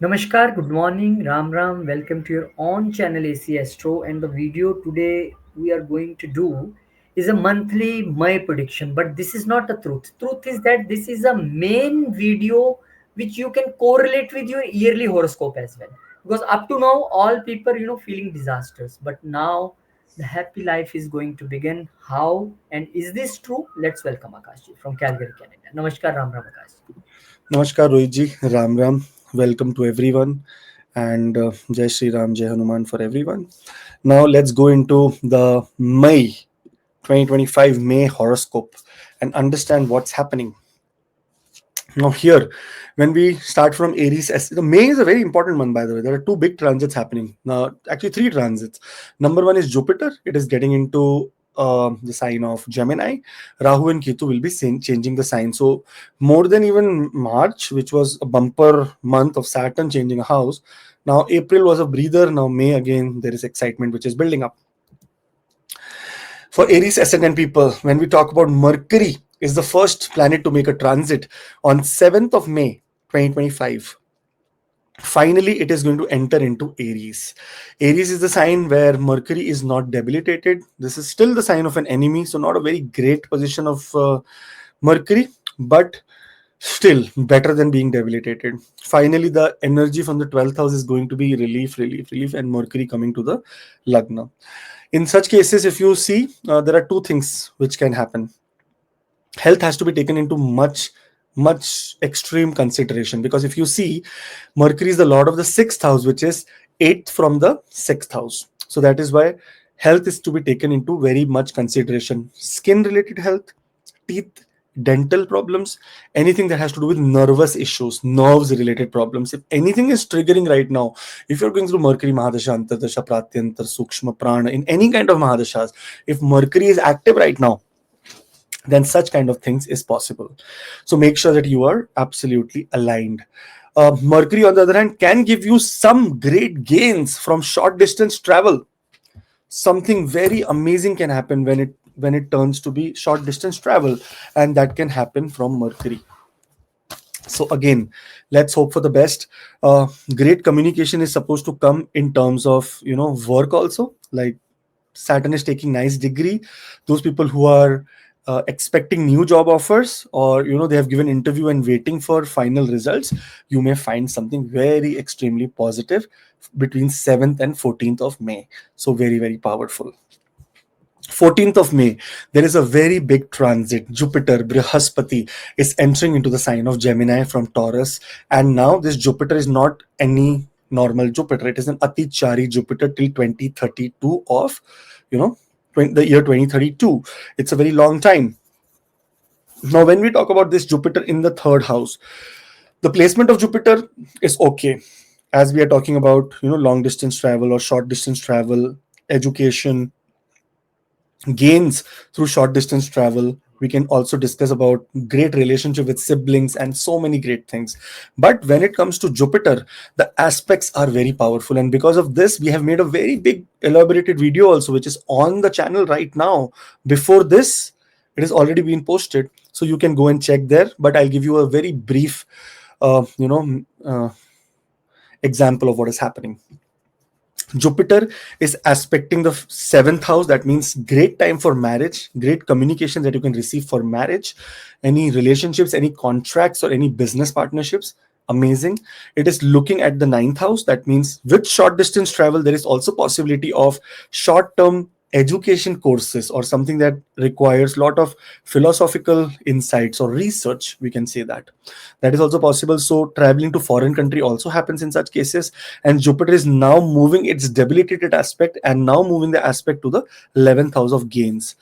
Namaskar, good morning, Ram Ram. Welcome to your own channel AC Astro. And the video today we are going to do is a monthly May prediction. But this is not the truth. Truth is that this is a main video which you can correlate with your yearly horoscope as well. Because up to now, all people feeling disasters. But now the happy life is going to begin. How and is this true? Let's welcome Akashji from Calgary, Canada. Namaskar, Ram Ram Akash. Namaskar Rohitji, Ram Ram. Welcome to everyone and Jai Shri Ram, Jai Hanuman for everyone. Now let's go into the May 2025 May horoscope and understand what's happening. Now here, when we start from Aries, the May is a very important month by the way. There are two big transits happening. Now, actually three transits. Number one is Jupiter. It is getting into the sign of Gemini. Rahu and Ketu will be changing the sign. So more than even March, which was a bumper month of Saturn changing a house, now April was a breather. Now May again, there is excitement which is building up. For Aries ascendant people, when we talk about Mercury, is the first planet to make a transit on 7th of May 2025. Finally, it is going to enter into Aries. Aries is the sign where Mercury is not debilitated. This is still the sign of an enemy, so not a very great position of Mercury, but still better than being debilitated. Finally, the energy from the 12th house is going to be relief, and Mercury coming to the Lagna. In such cases, if you see, there are two things which can happen. Health has to be taken into much extreme consideration, because if you see, Mercury is the lord of the sixth house, which is eighth from the sixth house. So that is why health is to be taken into very much consideration. Skin related health, teeth, dental problems, anything that has to do with nervous issues, nerves related problems. If anything is triggering right now, if you're going through Mercury Mahadasha, Antardasha, Pratyantar, Sukshma, Prana, in any kind of Mahadashas, if Mercury is active right now, then such kind of things is possible. So make sure that you are absolutely aligned. Mercury, on the other hand, can give you some great gains from short distance travel. Something very amazing can happen when it turns to be short distance travel, and that can happen from Mercury. So again, let's hope for the best. Great communication is supposed to come in terms of work also. Like Saturn is taking nice degree. Those people who are expecting new job offers, or they have given interview and waiting for final results, you may find something very extremely positive between 7th and 14th of May. So very, very powerful. 14th of May, there is a very big transit. Jupiter, Brihaspati, is entering into the sign of Gemini from Taurus. And now this Jupiter is not any normal Jupiter. It is an Atichari Jupiter till 2032 of, the year 2032. It's a very long time. Now, when we talk about this Jupiter in the third house, the placement of Jupiter is okay. As we are talking about, long distance travel or short distance travel, education, gains through short distance travel. We can also discuss about great relationship with siblings and so many great things. But when it comes to Jupiter, the aspects are very powerful, and because of this we have made a very big elaborated video also, which is on the channel right now. Before this, it has already been posted, so you can go and check there, but I'll give you a very brief example of what is happening. Jupiter is aspecting the seventh house. That means great time for marriage, great communication that you can receive for marriage, any relationships, any contracts, or any business partnerships. Amazing. It is looking at the ninth house. That means with short distance travel, there is also possibility of short term education courses or something that requires a lot of philosophical insights or research. We can say that is also possible. So traveling to foreign country also happens in such cases. And Jupiter is now moving its debilitated aspect and now moving the aspect to the 11th house of gains.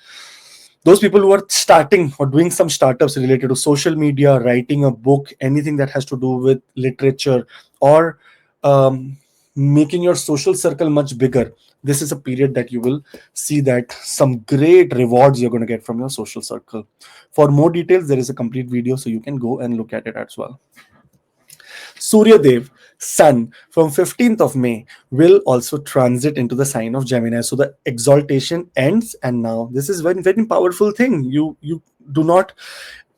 Those people who are starting or doing some startups related to social media, writing a book, anything that has to do with literature, or making your social circle much bigger, this is a period that you will see that some great rewards you're going to get from your social circle. For more details, there is a complete video, so you can go and look at it as well. Surya Dev, Sun, from 15th of May will also transit into the sign of Gemini. So the exaltation ends, and now this is very, very powerful thing. You do not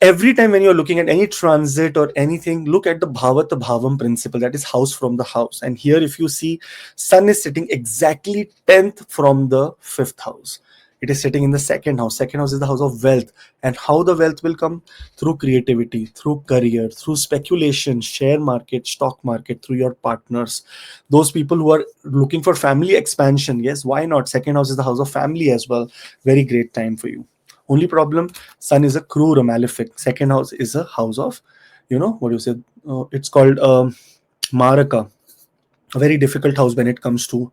Every time when you're looking at any transit or anything, look at the bhavata bhavam principle, that is house from the house. And here if you see, sun is sitting exactly 10th from the 5th house. It is sitting in the second house. Second house is the house of wealth. And how the wealth will come? Through creativity, through career, through speculation, share market, stock market, through your partners. Those people who are looking for family expansion, yes, why not? Second house is the house of family as well. Very great time for you. Only problem, sun is a cruel, a malefic. Second house is a house of, what do you say? It's called Maraka, a very difficult house when it comes to,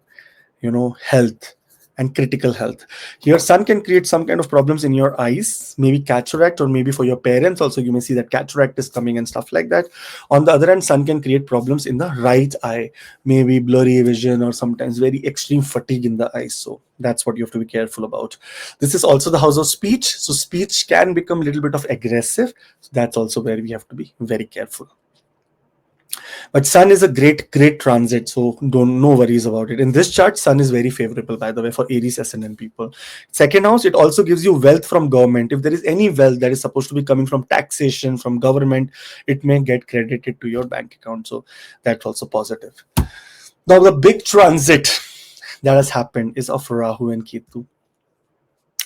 health and critical health. Your sun can create some kind of problems in your eyes, maybe cataract, or maybe for your parents also you may see that cataract is coming and stuff like that. On the other hand, sun can create problems in the right eye, maybe blurry vision or sometimes very extreme fatigue in the eyes. So that's what you have to be careful about. This is also the house of speech, so speech can become a little bit of aggressive. So that's also where we have to be very careful. But sun is a great transit, so don't no worries about it. In this chart, sun is very favorable, by the way, for Aries ascendant people. Second house, it also gives you wealth from government. If there is any wealth that is supposed to be coming from taxation, from government, it may get credited to your bank account. So that's also positive. Now, the big transit that has happened is of Rahu and Ketu.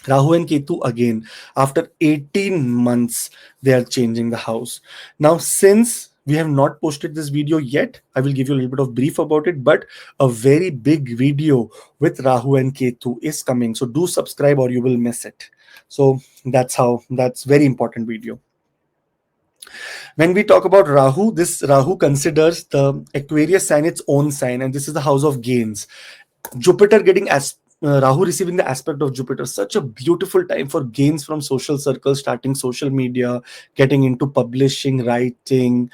Rahu and Ketu again, after 18 months, they are changing the house. Now, since we have not posted this video yet, I will give you a little bit of brief about it, but a very big video with Rahu and Ketu is coming. So do subscribe or you will miss it. So that's very important video. When we talk about Rahu, this Rahu considers the Aquarius sign its own sign, and this is the house of gains. Jupiter getting Rahu receiving the aspect of Jupiter, such a beautiful time for gains from social circles, starting social media, getting into publishing, writing,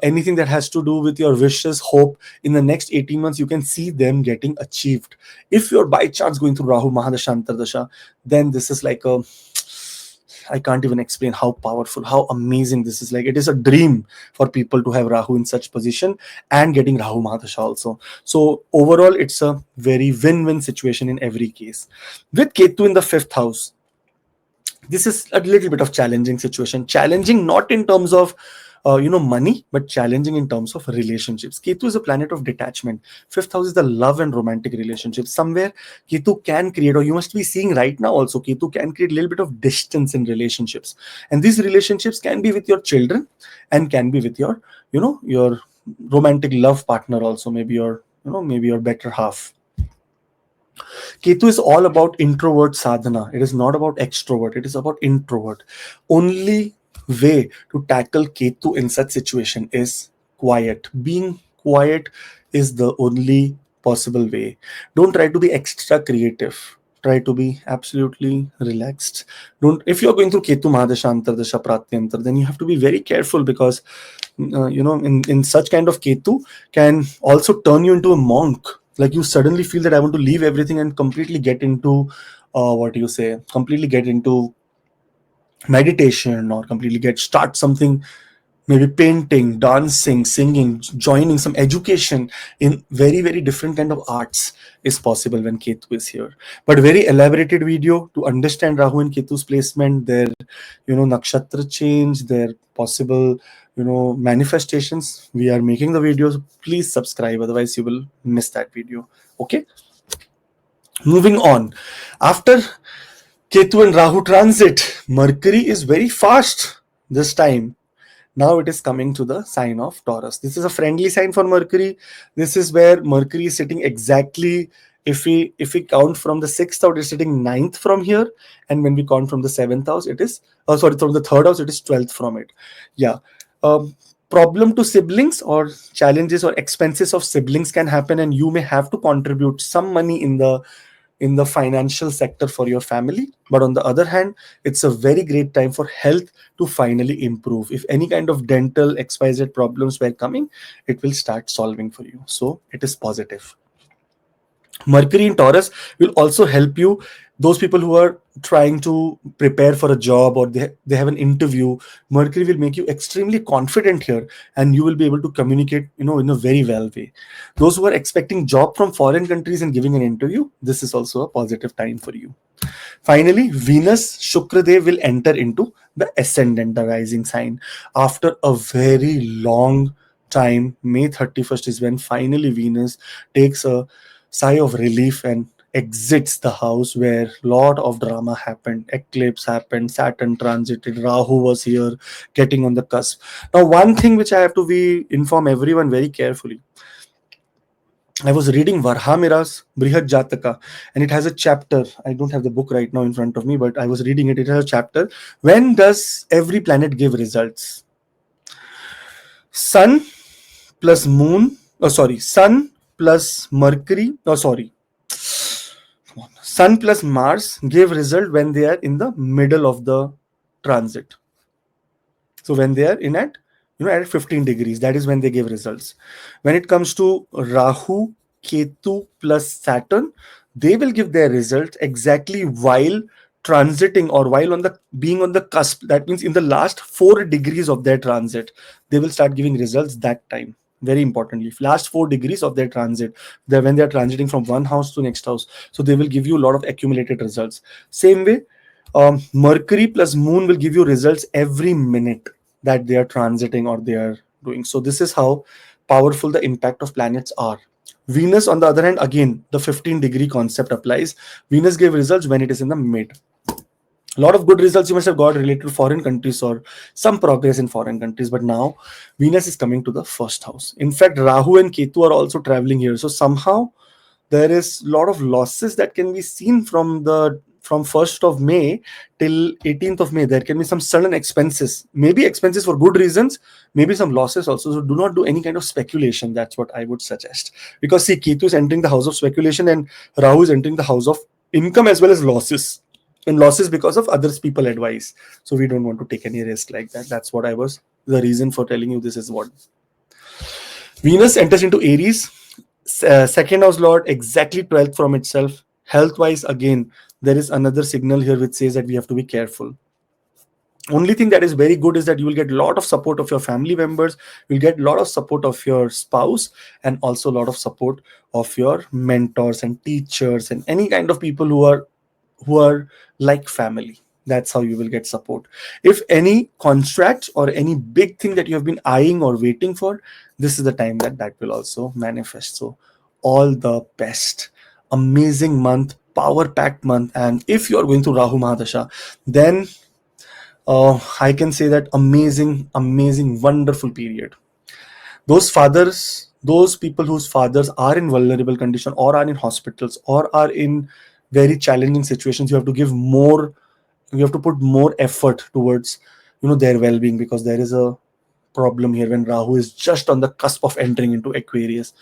anything that has to do with your wishes, hope. In the next 18 months, you can see them getting achieved. If you're by chance going through Rahu Mahadasha Antardasha, then this is like I can't even explain how powerful, how amazing this is. Like, it is a dream for people to have Rahu in such position and getting Rahu Mahadasha also. So overall, it's a very win-win situation in every case. With Ketu in the 5th house, this is a little bit of challenging situation. Challenging not in terms of money, but challenging in terms of relationships. Ketu is a planet of detachment. 5th house is the love and romantic relationships. Somewhere Ketu can create, or you must be seeing right now also, Ketu can create a little bit of distance in relationships. And these relationships can be with your children and can be with your, your romantic love partner also, maybe your better half. Ketu is all about introvert sadhana. It is not about extrovert. It is about introvert. Only way to tackle Ketu in such situation is quiet. Being quiet is the only possible way. Don't try to be extra creative. Try to be absolutely relaxed. Don't. If you're going through Ketu Mahadasha Antardasha Pratyantar, then you have to be very careful, because in such kind of Ketu can also turn you into a monk. Like, you suddenly feel that I want to leave everything and completely get into completely get into meditation, or completely start something, maybe painting, dancing, singing, joining some education in very different kind of arts is possible when Ketu is here. But very elaborated video to understand Rahu and Ketu's placement, their nakshatra change, their possible manifestations. We are making the videos. Please subscribe, otherwise you will miss that video. Okay, moving on. After Ketu and Rahu transit, Mercury is very fast this time. Now it is coming to the sign of Taurus. This is a friendly sign for Mercury. This is where Mercury is sitting exactly. If we count from the 6th house, it is sitting 9th from here. And when we count from the 7th house, it is, from the 3rd house, it is 12th from it. Yeah. Problem to siblings, or challenges or expenses of siblings can happen, and you may have to contribute some money in the financial sector for your family. But on the other hand, it's a very great time for health to finally improve. If any kind of dental XYZ problems were coming, it will start solving for you. So it is positive. Mercury in Taurus will also help you. Those people who are trying to prepare for a job, or they have an interview, Mercury will make you extremely confident here, and you will be able to communicate in a very well way. Those who are expecting job from foreign countries and giving an interview, this is also a positive time for you. Finally, Venus Shukradev will enter into the ascendant, the rising sign. After a very long time, May 31st is when finally Venus takes a sigh of relief and exits the house where lot of drama happened. Eclipse happened, Saturn transited, Rahu was here, getting on the cusp. Now, one thing which I have to be inform everyone very carefully. I was reading Varhamira's Brihad Jataka, and it has a chapter. I don't have the book right now in front of me, but I was reading it. It has a chapter. When does every planet give results? Sun plus Moon. Oh, sorry. Sun plus Mercury. Oh, sorry. Sun plus Mars give result when they are in the middle of the transit. So when they are in at at 15 degrees, that is when they give results. When it comes to Rahu, Ketu plus Saturn, they will give their result exactly while transiting or while on the being on the cusp. That means in the last 4 degrees of their transit, they will start giving results that time. Very importantly, last 4 degrees of their transit, when they are transiting from one house to next house, so they will give you a lot of accumulated results. Same way, Mercury plus Moon will give you results every minute that they are transiting or they are doing. So this is how powerful the impact of planets are. Venus, on the other hand, again, the 15-degree concept applies. Venus gave results when it is in the mid. A lot of good results you must have got related to foreign countries or some progress in foreign countries, but now Venus is coming to the first house. In fact, Rahu and Ketu are also traveling here. So somehow there is a lot of losses that can be seen from 1st of May till 18th of May. There can be some sudden expenses, maybe expenses for good reasons, maybe some losses also. So do not do any kind of speculation. That's what I would suggest. Because see, Ketu is entering the house of speculation and Rahu is entering the house of income as well as losses. And losses because of others people advice. So we don't want to take any risk like that. That's what the reason for telling you this is what. Venus enters into Aries, second house lord, exactly 12th from itself. Health wise, again, there is another signal here which says that we have to be careful. Only thing that is very good is that you will get a lot of support of your family members, you'll get a lot of support of your spouse, and also a lot of support of your mentors and teachers and any kind of people who are like family. That's how you will get support. If any contract or any big thing that you have been eyeing or waiting for, this is the time that will also manifest. So all the best. Amazing month, power packed month. And if you are going through Rahu Mahadasha, then I can say that amazing, wonderful period. Those people whose fathers are in vulnerable condition or are in hospitals or are in very challenging situations, you have to put more effort towards their well-being, because there is a problem here when Rahu is just on the cusp of entering into Aquarius.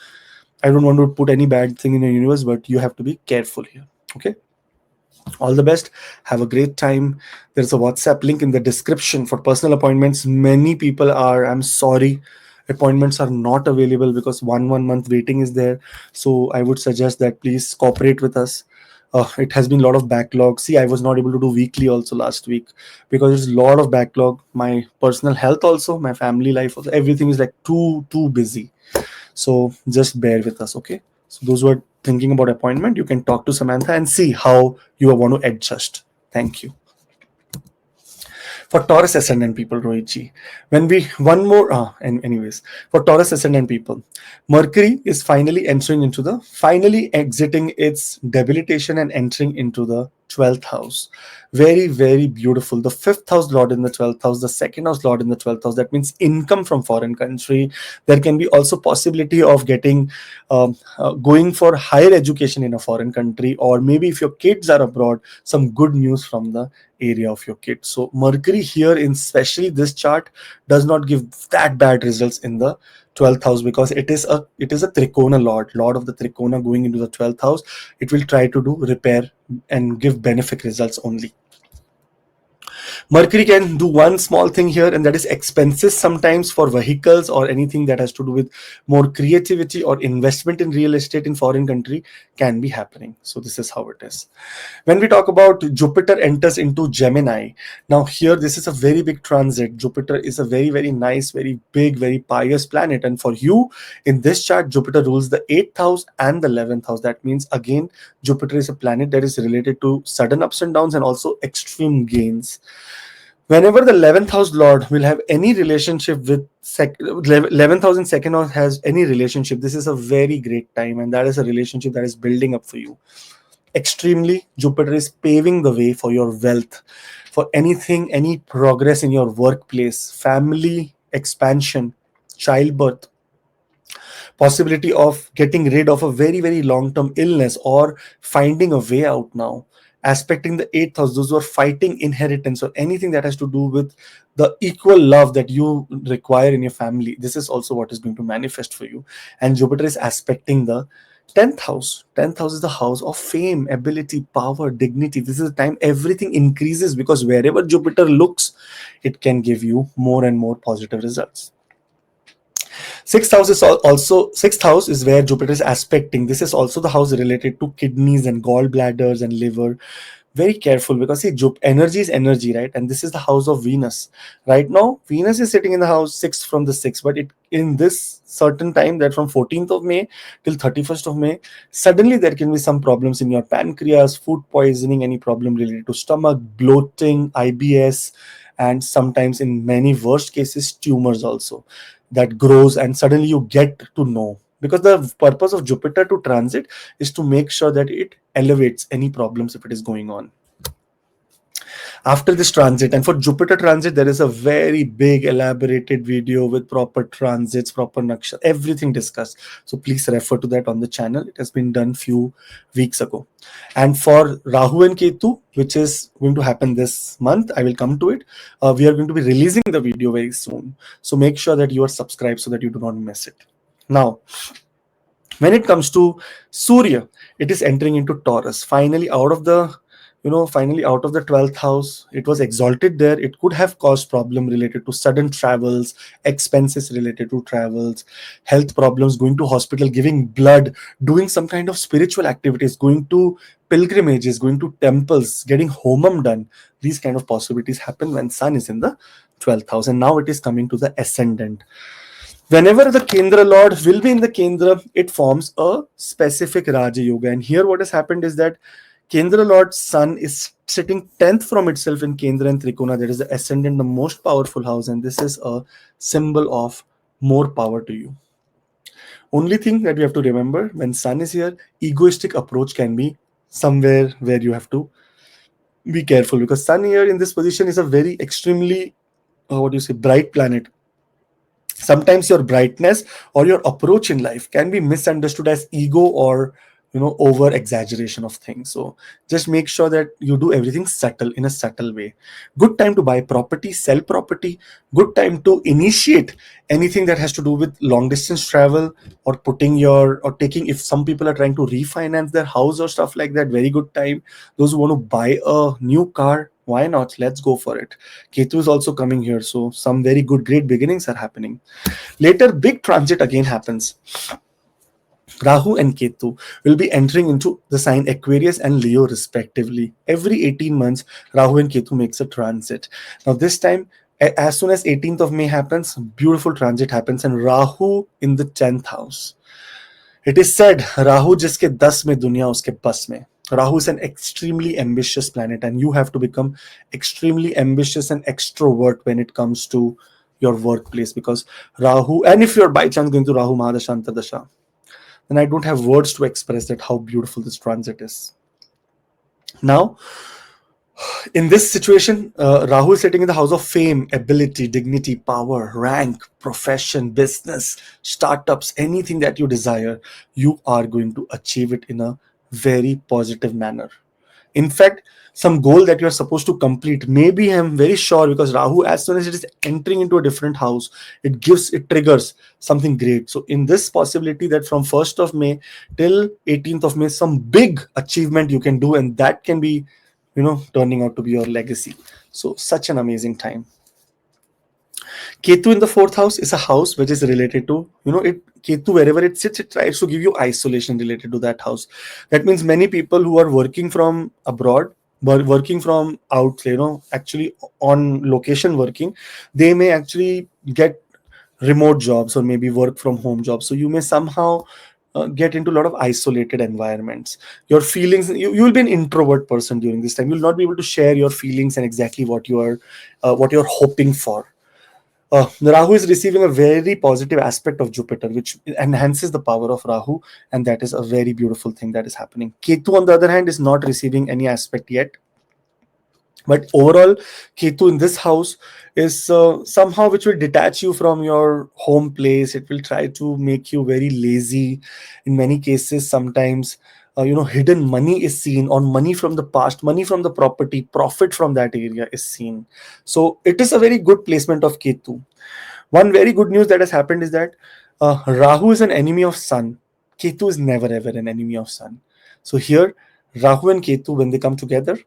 I don't want to put any bad thing in the universe, but you have to be careful here. Okay, all the best. Have a great time. There's a WhatsApp link in the description for personal appointments. Many people are, I'm sorry, appointments are not available because one month waiting is there. So I would suggest that please cooperate with us. It has been a lot of backlog. See, I was not able to do weekly also last week because there's a lot of backlog. My personal health also, my family life also, everything is like too busy. So just bear with us, okay? So those who are thinking about appointment, you can talk to Samantha and see how you want to adjust. Thank you. For Taurus ascendant people, Rohitji, when we one more and anyways, for Taurus ascendant people, Mercury is finally exiting its debilitation and entering into the 12th house. Very beautiful. The 5th house lord in the 12th house, the 2nd house lord in the 12th house. That means income from foreign country. There can be also possibility of getting going for higher education in a foreign country, or maybe if your kids are abroad, some good news from the area of your kids. So Mercury here, in especially this chart, does not give that bad results in the 12th house, because it is a trikona lord of the trikona going into the 12th house. It will try to do repair and give benefic results only. Mercury can do one small thing here, and that is expenses sometimes for vehicles or anything that has to do with more creativity or investment in real estate in foreign country can be happening. So this is how it is. When we talk about Jupiter enters into Gemini, now here this is a very big transit. Jupiter is a very nice, very big, very pious planet, and for you in this chart, Jupiter rules the 8th house and the 11th house. That means again, Jupiter is a planet that is related to sudden ups and downs and also extreme gains. Whenever the 11th house lord will have any relationship with 11th house and second house has any relationship, this is a very great time, and that is a relationship that is building up for you extremely. Jupiter is paving the way for your wealth, for anything, any progress in your workplace, family expansion, childbirth, possibility of getting rid of a very very long term illness or finding a way out now. Aspecting the eighth house, those who are fighting inheritance or anything that has to do with the equal love that you require in your family, this is also what is going to manifest for you. And Jupiter is aspecting the 10th house. 10th house is the house of fame, ability, power, dignity. This is the time everything increases, because wherever Jupiter looks, it can give you more and more positive results. Sixth house is where Jupiter is aspecting. This is also the house related to kidneys and gallbladders and liver. Very careful, because see, energy is energy, right? And this is the house of Venus. Right now, Venus is sitting in the house 6 from the 6, but it in this certain time, that from 14th of May till 31st of May, suddenly there can be some problems in your pancreas, food poisoning, any problem related to stomach, bloating, IBS, and sometimes in many worst cases, tumors also that grows, and suddenly you get to know, because the purpose of Jupiter to transit is to make sure that it elevates any problems if it is going on after this transit. And for Jupiter transit, there is a very big elaborated video with proper transits, proper naksha, everything discussed, so please refer to that on the channel. It has been done few weeks ago. And for Rahu and Ketu, which is going to happen this month, I will come to it. We are going to be releasing the video very soon, so make sure that you are subscribed so that you do not miss it. Now, when it comes to Surya, it is entering into Taurus, finally out of the, finally out of the 12th house. It was exalted there. It could have caused problem related to sudden travels, expenses related to travels, health problems, going to hospital, giving blood, doing some kind of spiritual activities, going to pilgrimages, going to temples, getting homam done. These kind of possibilities happen when Sun is in the 12th house, and now it is coming to the ascendant. Whenever the Kendra Lord will be in the Kendra, it forms a specific Raja Yoga. And here what has happened is that Kendra Lord's Sun is sitting 10th from itself in Kendra and Trikona, that is the ascendant, the most powerful house, and this is a symbol of more power to you. Only thing that we have to remember, when Sun is here, egoistic approach can be somewhere where you have to be careful, because Sun here in this position is a very extremely, bright planet. Sometimes your brightness or your approach in life can be misunderstood as ego or over exaggeration of things. So just make sure that you do everything subtle, in a subtle way. Good time to buy property, sell property. Good time to initiate anything that has to do with long distance travel, or putting your, or taking, if some people are trying to refinance their house or stuff like that, very good time. Those who want to buy a new car, why not? Let's go for it. Ketu is also coming here, so some very good great beginnings are happening. Later, big transit again happens. Rahu and Ketu will be entering into the sign Aquarius and Leo respectively. Every 18 months, Rahu and Ketu makes a transit. Now this time, as soon as 18th of May happens, beautiful transit happens, and Rahu in the 10th house. It is said, Rahu jiske 10 mein, dunya uske bas mein. Rahu is an extremely ambitious planet, and you have to become extremely ambitious and extrovert when it comes to your workplace, because Rahu, and if you're by chance going to Rahu Mahadasha Antardasha, then I don't have words to express that how beautiful this transit is. Now, in this situation, Rahu is sitting in the house of fame, ability, dignity, power, rank, profession, business, startups, anything that you desire, you are going to achieve it in a very positive manner. In fact, some goal that you are supposed to complete, maybe I'm very sure, because Rahu, as soon as it is entering into a different house, it triggers something great. So in this possibility that from 1st of May till 18th of May, some big achievement you can do, and that can be, turning out to be your legacy. So such an amazing time. Ketu in the 4th house is a house which is related to, Ketu, wherever it sits, it tries to give you isolation related to that house. That means many people who are working from abroad, but working from out, actually on location working, they may actually get remote jobs or maybe work from home jobs. So you may somehow get into a lot of isolated environments. Your feelings, you will be an introvert person during this time. You'll not be able to share your feelings and exactly what you're hoping for. Rahu is receiving a very positive aspect of Jupiter, which enhances the power of Rahu, and that is a very beautiful thing that is happening. Ketu, on the other hand, is not receiving any aspect yet, but overall, Ketu in this house is somehow which will detach you from your home place. It will try to make you very lazy. In many cases, sometimes hidden money is seen, on money from the past, money from the property, profit from that area is seen. So it is a very good placement of Ketu. One very good news that has happened is that Rahu is an enemy of Sun. Ketu is never ever an enemy of Sun. So here, Rahu and Ketu, when they come together,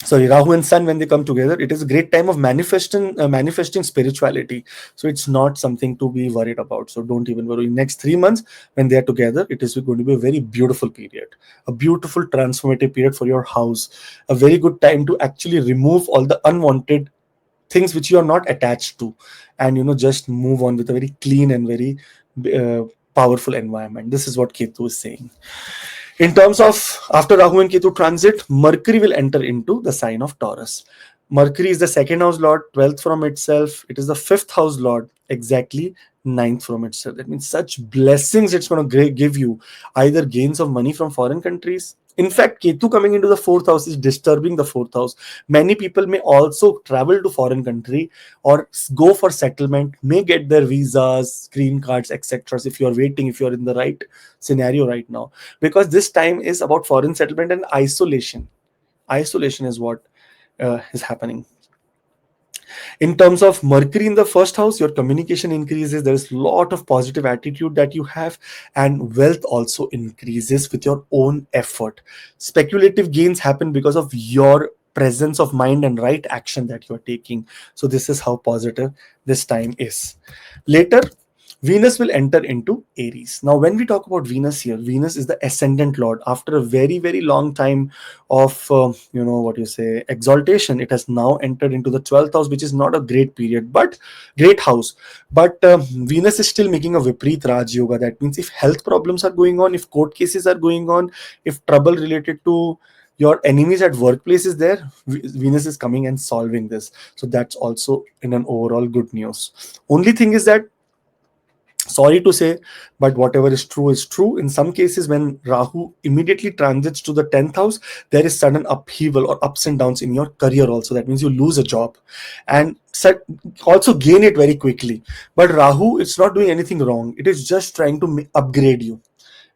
sorry, Rahu and Sun, when they come together, it is a great time of manifesting spirituality. So it's not something to be worried about. So don't even worry. Next 3 months, when they are together, it is going to be a very beautiful period, a beautiful transformative period for your house, a very good time to actually remove all the unwanted things which you are not attached to, and just move on with a very clean and very uh, powerful environment. This is what Ketu is saying. In terms of after Rahu and Ketu transit, Mercury will enter into the sign of Taurus. Mercury is the second house lord, 12th from itself. It is the fifth house lord, exactly ninth from itself. That means such blessings it's going to give you, either gains of money from foreign countries. In fact, Ketu coming into the fourth house is disturbing the fourth house. Many people may also travel to foreign country or go for settlement, may get their visas, green cards, etc. If you're waiting, if you're in the right scenario right now, because this time is about foreign settlement and isolation is what is happening. In terms of Mercury in the first house, your communication increases. There is a lot of positive attitude that you have, and wealth also increases with your own effort. Speculative gains happen because of your presence of mind and right action that you are taking. So this is how positive this time is. Later, Venus will enter into Aries. Now, when we talk about Venus here, Venus is the ascendant lord. After a very, very long time of, what you say, exaltation, it has now entered into the 12th house, which is not a great period, but great house. But Venus is still making a Viprit Raj Yoga. That means if health problems are going on, if court cases are going on, if trouble related to your enemies at workplace is there, Venus is coming and solving this. So that's also in an overall good news. Only thing is that, sorry to say, but whatever is true. In some cases, when Rahu immediately transits to the 10th house, there is sudden upheaval or ups and downs in your career also. That means you lose a job and also gain it very quickly. But Rahu, it's not doing anything wrong. It is just trying to upgrade you.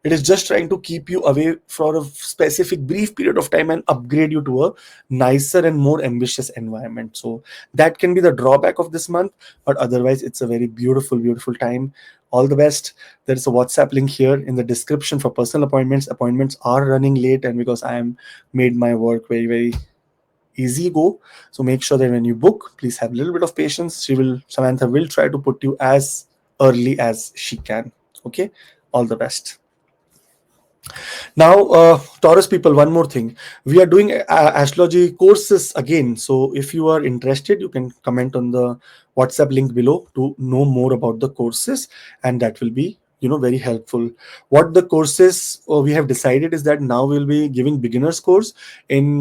It is just trying to keep you away for a specific brief period of time and upgrade you to a nicer and more ambitious environment. So that can be the drawback of this month, but otherwise it's a very beautiful, beautiful time. All the best. There is a WhatsApp link here in the description for personal appointments. Appointments are running late, and because I am made my work very, very easy go. So make sure that when you book, please have a little bit of patience. Samantha will try to put you as early as she can. Okay. All the best. Now, Taurus people, one more thing. We are doing astrology courses again. So if you are interested, you can comment on the WhatsApp link below to know more about the courses, and that will be very helpful. What the courses we have decided is that now we'll be giving beginners course in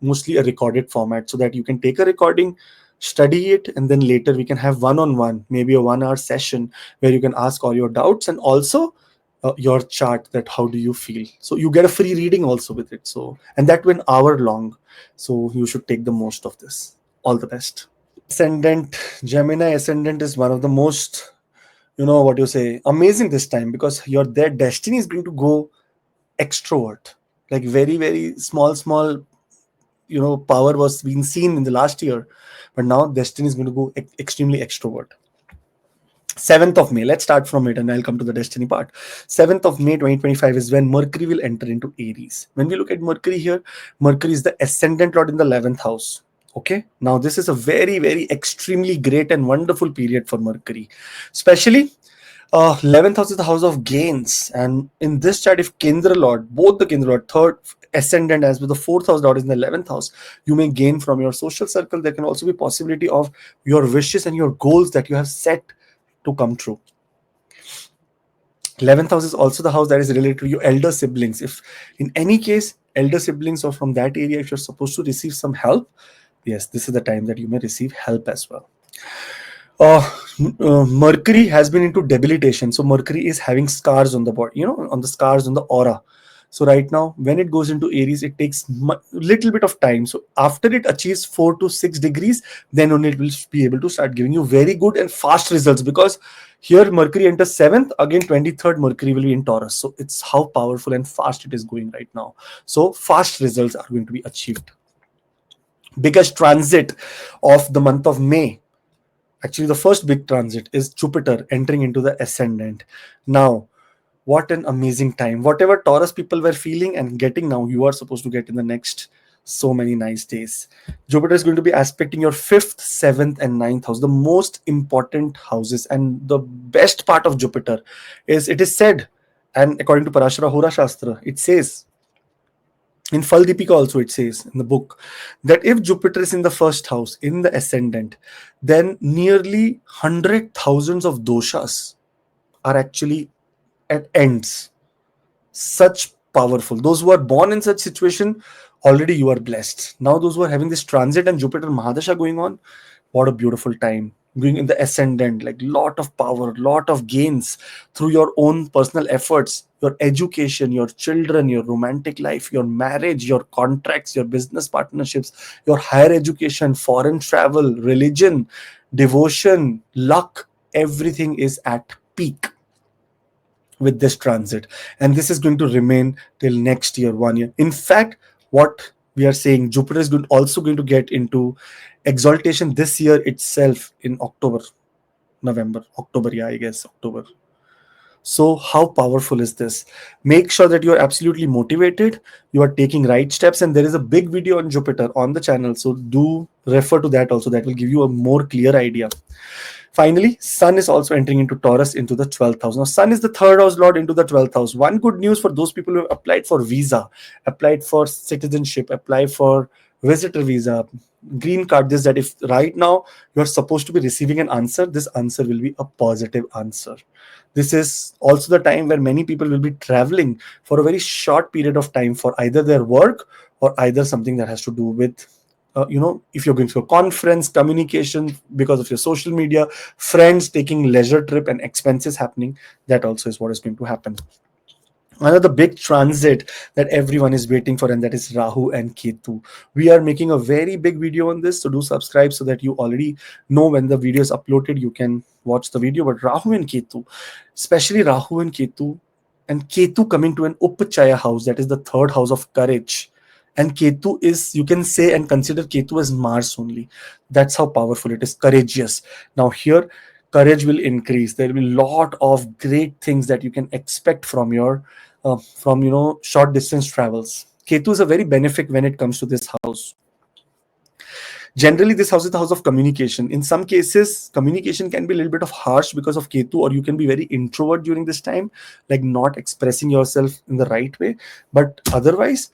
mostly a recorded format, so that you can take a recording, study it, and then later we can have one-on-one, maybe a 1 hour session where you can ask all your doubts, and also your chart, that how do you feel. So you get a free reading also with it, so, and that went hour long. So you should take the most of this. All the best. Ascendant, Gemini ascendant is one of the most, what you say, amazing this time, because their destiny is going to go extrovert, like very, very small power was being seen in the last year, but now destiny is going to go extremely extrovert. 7th of May, let's start from it and I'll come to the destiny part. 7th of May 2025 is when Mercury will enter into Aries. When we look at Mercury here, Mercury is the ascendant lord in the 11th house. Okay, now this is a very, very extremely great and wonderful period for Mercury, especially 11th house is the house of gains. And in this chart, if Kendra Lord, both the Kendra Lord, third ascendant as with the 4th house Lord is in the 11th house, you may gain from your social circle. There can also be possibility of your wishes and your goals that you have set to come true. 11th house is also the house that is related to your elder siblings. If in any case elder siblings or from that area, if you're supposed to receive some help, yes, this is the time that you may receive help as well. Mercury has been into debilitation, so Mercury is having scars on the body, on the scars on the aura. So right now when it goes into Aries, it takes little bit of time. So after it achieves 4 to 6 degrees, then only it will be able to start giving you very good and fast results, because here Mercury enters 7th, again 23rd Mercury will be in Taurus. So it's how powerful and fast it is going right now. So fast results are going to be achieved. Biggest transit of the month of May, actually the first big transit, is Jupiter entering into the ascendant. Now what an amazing time. Whatever Taurus people were feeling and getting now, you are supposed to get in the next so many nice days. Jupiter is going to be aspecting your 5th, 7th, and 9th house, the most important houses. And the best part of Jupiter is, it is said, and according to Parashara Hora Shastra, it says, in Faldipika also it says in the book, that if Jupiter is in the first house, in the ascendant, then nearly 100,000 of doshas are actually at ends. Such powerful. Those who are born in such situation, already you are blessed. Now those who are having this transit and Jupiter Mahadasha going on, what a beautiful time. Going in the ascendant, like lot of power, lot of gains through your own personal efforts, your education, your children, your romantic life, your marriage, your contracts, your business partnerships, your higher education, foreign travel, religion, devotion, luck, everything is at peak with this transit, and this is going to remain till next year, 1 year. In fact, what we are saying, Jupiter is also going to get into exaltation this year itself in October, November, October, yeah, I guess October. So how powerful is this? Make sure that you are absolutely motivated, you are taking right steps, and there is a big video on Jupiter on the channel, so do refer to that also. That will give you a more clear idea. Finally, Sun is also entering into Taurus, into the 12th house. Now, Sun is the third house lord into the 12th house. One good news for those people who have applied for visa, applied for citizenship, applied for visitor visa, green card, this, that, if right now you are supposed to be receiving an answer, this answer will be a positive answer. This is also the time where many people will be traveling for a very short period of time for either their work or either something that has to do with if you're going to a conference, communication, because of your social media, friends taking leisure trip and expenses happening, that also is what is going to happen. Another big transit that everyone is waiting for, and that is Rahu and Ketu. We are making a very big video on this, so do subscribe so that you already know when the video is uploaded, you can watch the video. But Rahu and Ketu, especially Rahu and Ketu coming to an Upachaya house, that is the third house of courage. And Ketu is, you can say and consider Ketu as Mars only. That's how powerful it is, courageous. Now here, courage will increase. There will be a lot of great things that you can expect from your short distance travels. Ketu is a very benefic when it comes to this house. Generally, this house is the house of communication. In some cases, communication can be a little bit of harsh because of Ketu, or you can be very introvert during this time, like not expressing yourself in the right way. But otherwise,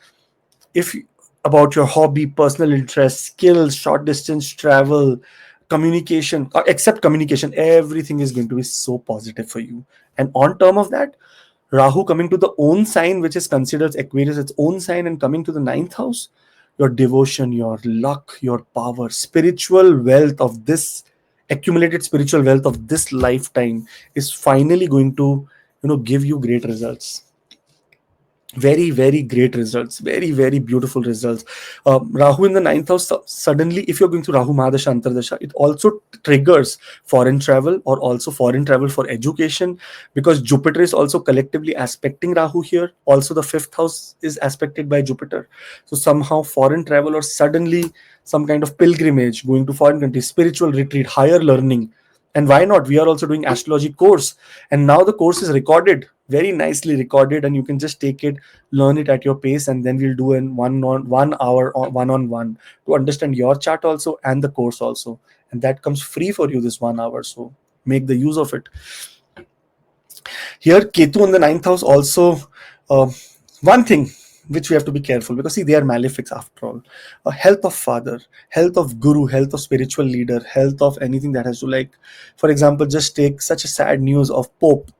if about your hobby, personal interest, skills, short distance travel, communication, or except communication, everything is going to be so positive for you. And on term of that, Rahu coming to the own sign, which is considered Aquarius, its own sign, and coming to the ninth house, your devotion, your luck, your power, spiritual wealth of this, accumulated spiritual wealth of this lifetime is finally going to, give you great results. Very, very great results, very, very beautiful results. Rahu in the ninth house, suddenly, if you're going to Rahu Mahadasha Antardasha, it also triggers foreign travel, or also foreign travel for education, because Jupiter is also collectively aspecting Rahu here. Also, the fifth house is aspected by Jupiter. So somehow foreign travel, or suddenly some kind of pilgrimage, going to foreign country, spiritual retreat, higher learning. And why not? We are also doing astrology course, and now the course is recorded, very nicely recorded, and you can just take it, learn it at your pace, and then we'll do in 1 hour or one-on-one to understand your chart also and the course also, and that comes free for you, this 1 hour. So make the use of it. Here, Ketu in the ninth house also, one thing which we have to be careful, because see, they are malefics after all. Health of father, health of guru, health of spiritual leader, health of anything that has to, like, for example, just take such a sad news of Pope,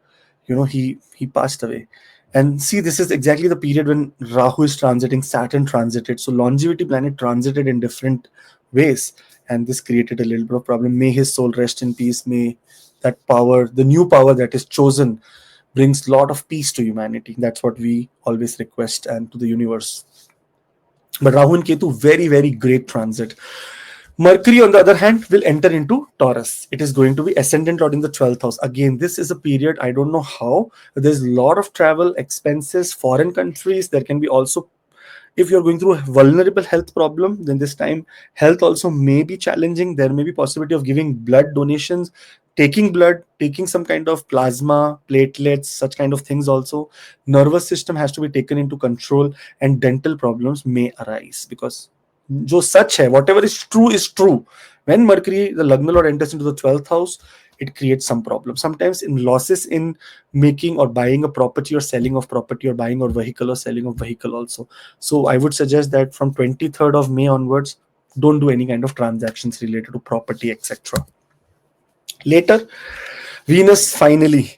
he passed away. And see, this is exactly the period when Rahu is transiting, Saturn transited. So longevity planet transited in different ways. And this created a little bit of problem. May his soul rest in peace. May that power, the new power that is chosen, brings a lot of peace to humanity. That's what we always request and to the universe. But Rahu and Ketu, very, very great transit. Mercury, on the other hand, will enter into Taurus. It is going to be ascendant lord in the 12th house. Again, this is a period, I don't know how. There's a lot of travel, expenses, foreign countries. There can be also, if you're going through a vulnerable health problem, then this time health also may be challenging. There may be possibility of giving blood donations, taking blood, taking some kind of plasma, platelets, such kind of things also. Nervous system has to be taken into control, and dental problems may arise because जो सच है, whatever is true. When Mercury, the Lagna Lord, enters into the 12th house, it creates some problem. Sometimes in losses in making or buying a property or selling of property or buying or vehicle or selling of vehicle also. So I would suggest that from 23rd of May onwards, don't do any kind of transactions related to property, etc. Later, Venus finally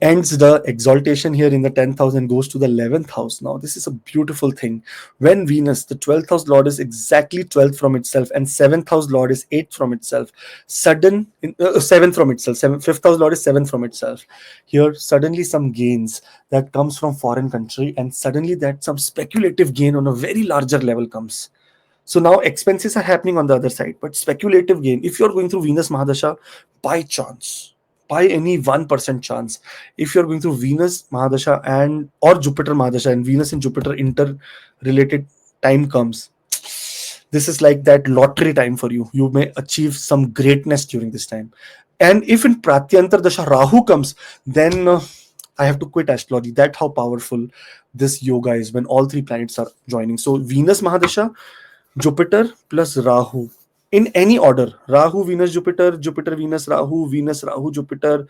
ends the exaltation here in the 10th house and goes to the 11th house. Now, this is a beautiful thing. When Venus, the 12th house lord, is exactly 12th from itself, and 7th house lord is 8th from itself, 7th from itself, 5th house lord is 7th from itself. Here, suddenly some gains that comes from foreign country, and suddenly that some speculative gain on a very larger level comes. So now expenses are happening on the other side, but speculative gain. If you're going through Venus Mahadasha, by chance, by any 1% chance, if you're going through Venus Mahadasha and or Jupiter Mahadasha, and Venus and Jupiter interrelated time comes, this is like that lottery time for you. You may achieve some greatness during this time. And if in Pratyantar Dasha Rahu comes, then I have to quit astrology. That's how powerful this yoga is when all three planets are joining. So Venus Mahadasha, Jupiter plus Rahu in any order: Rahu, Venus, Jupiter, Jupiter, Venus, Rahu, Jupiter,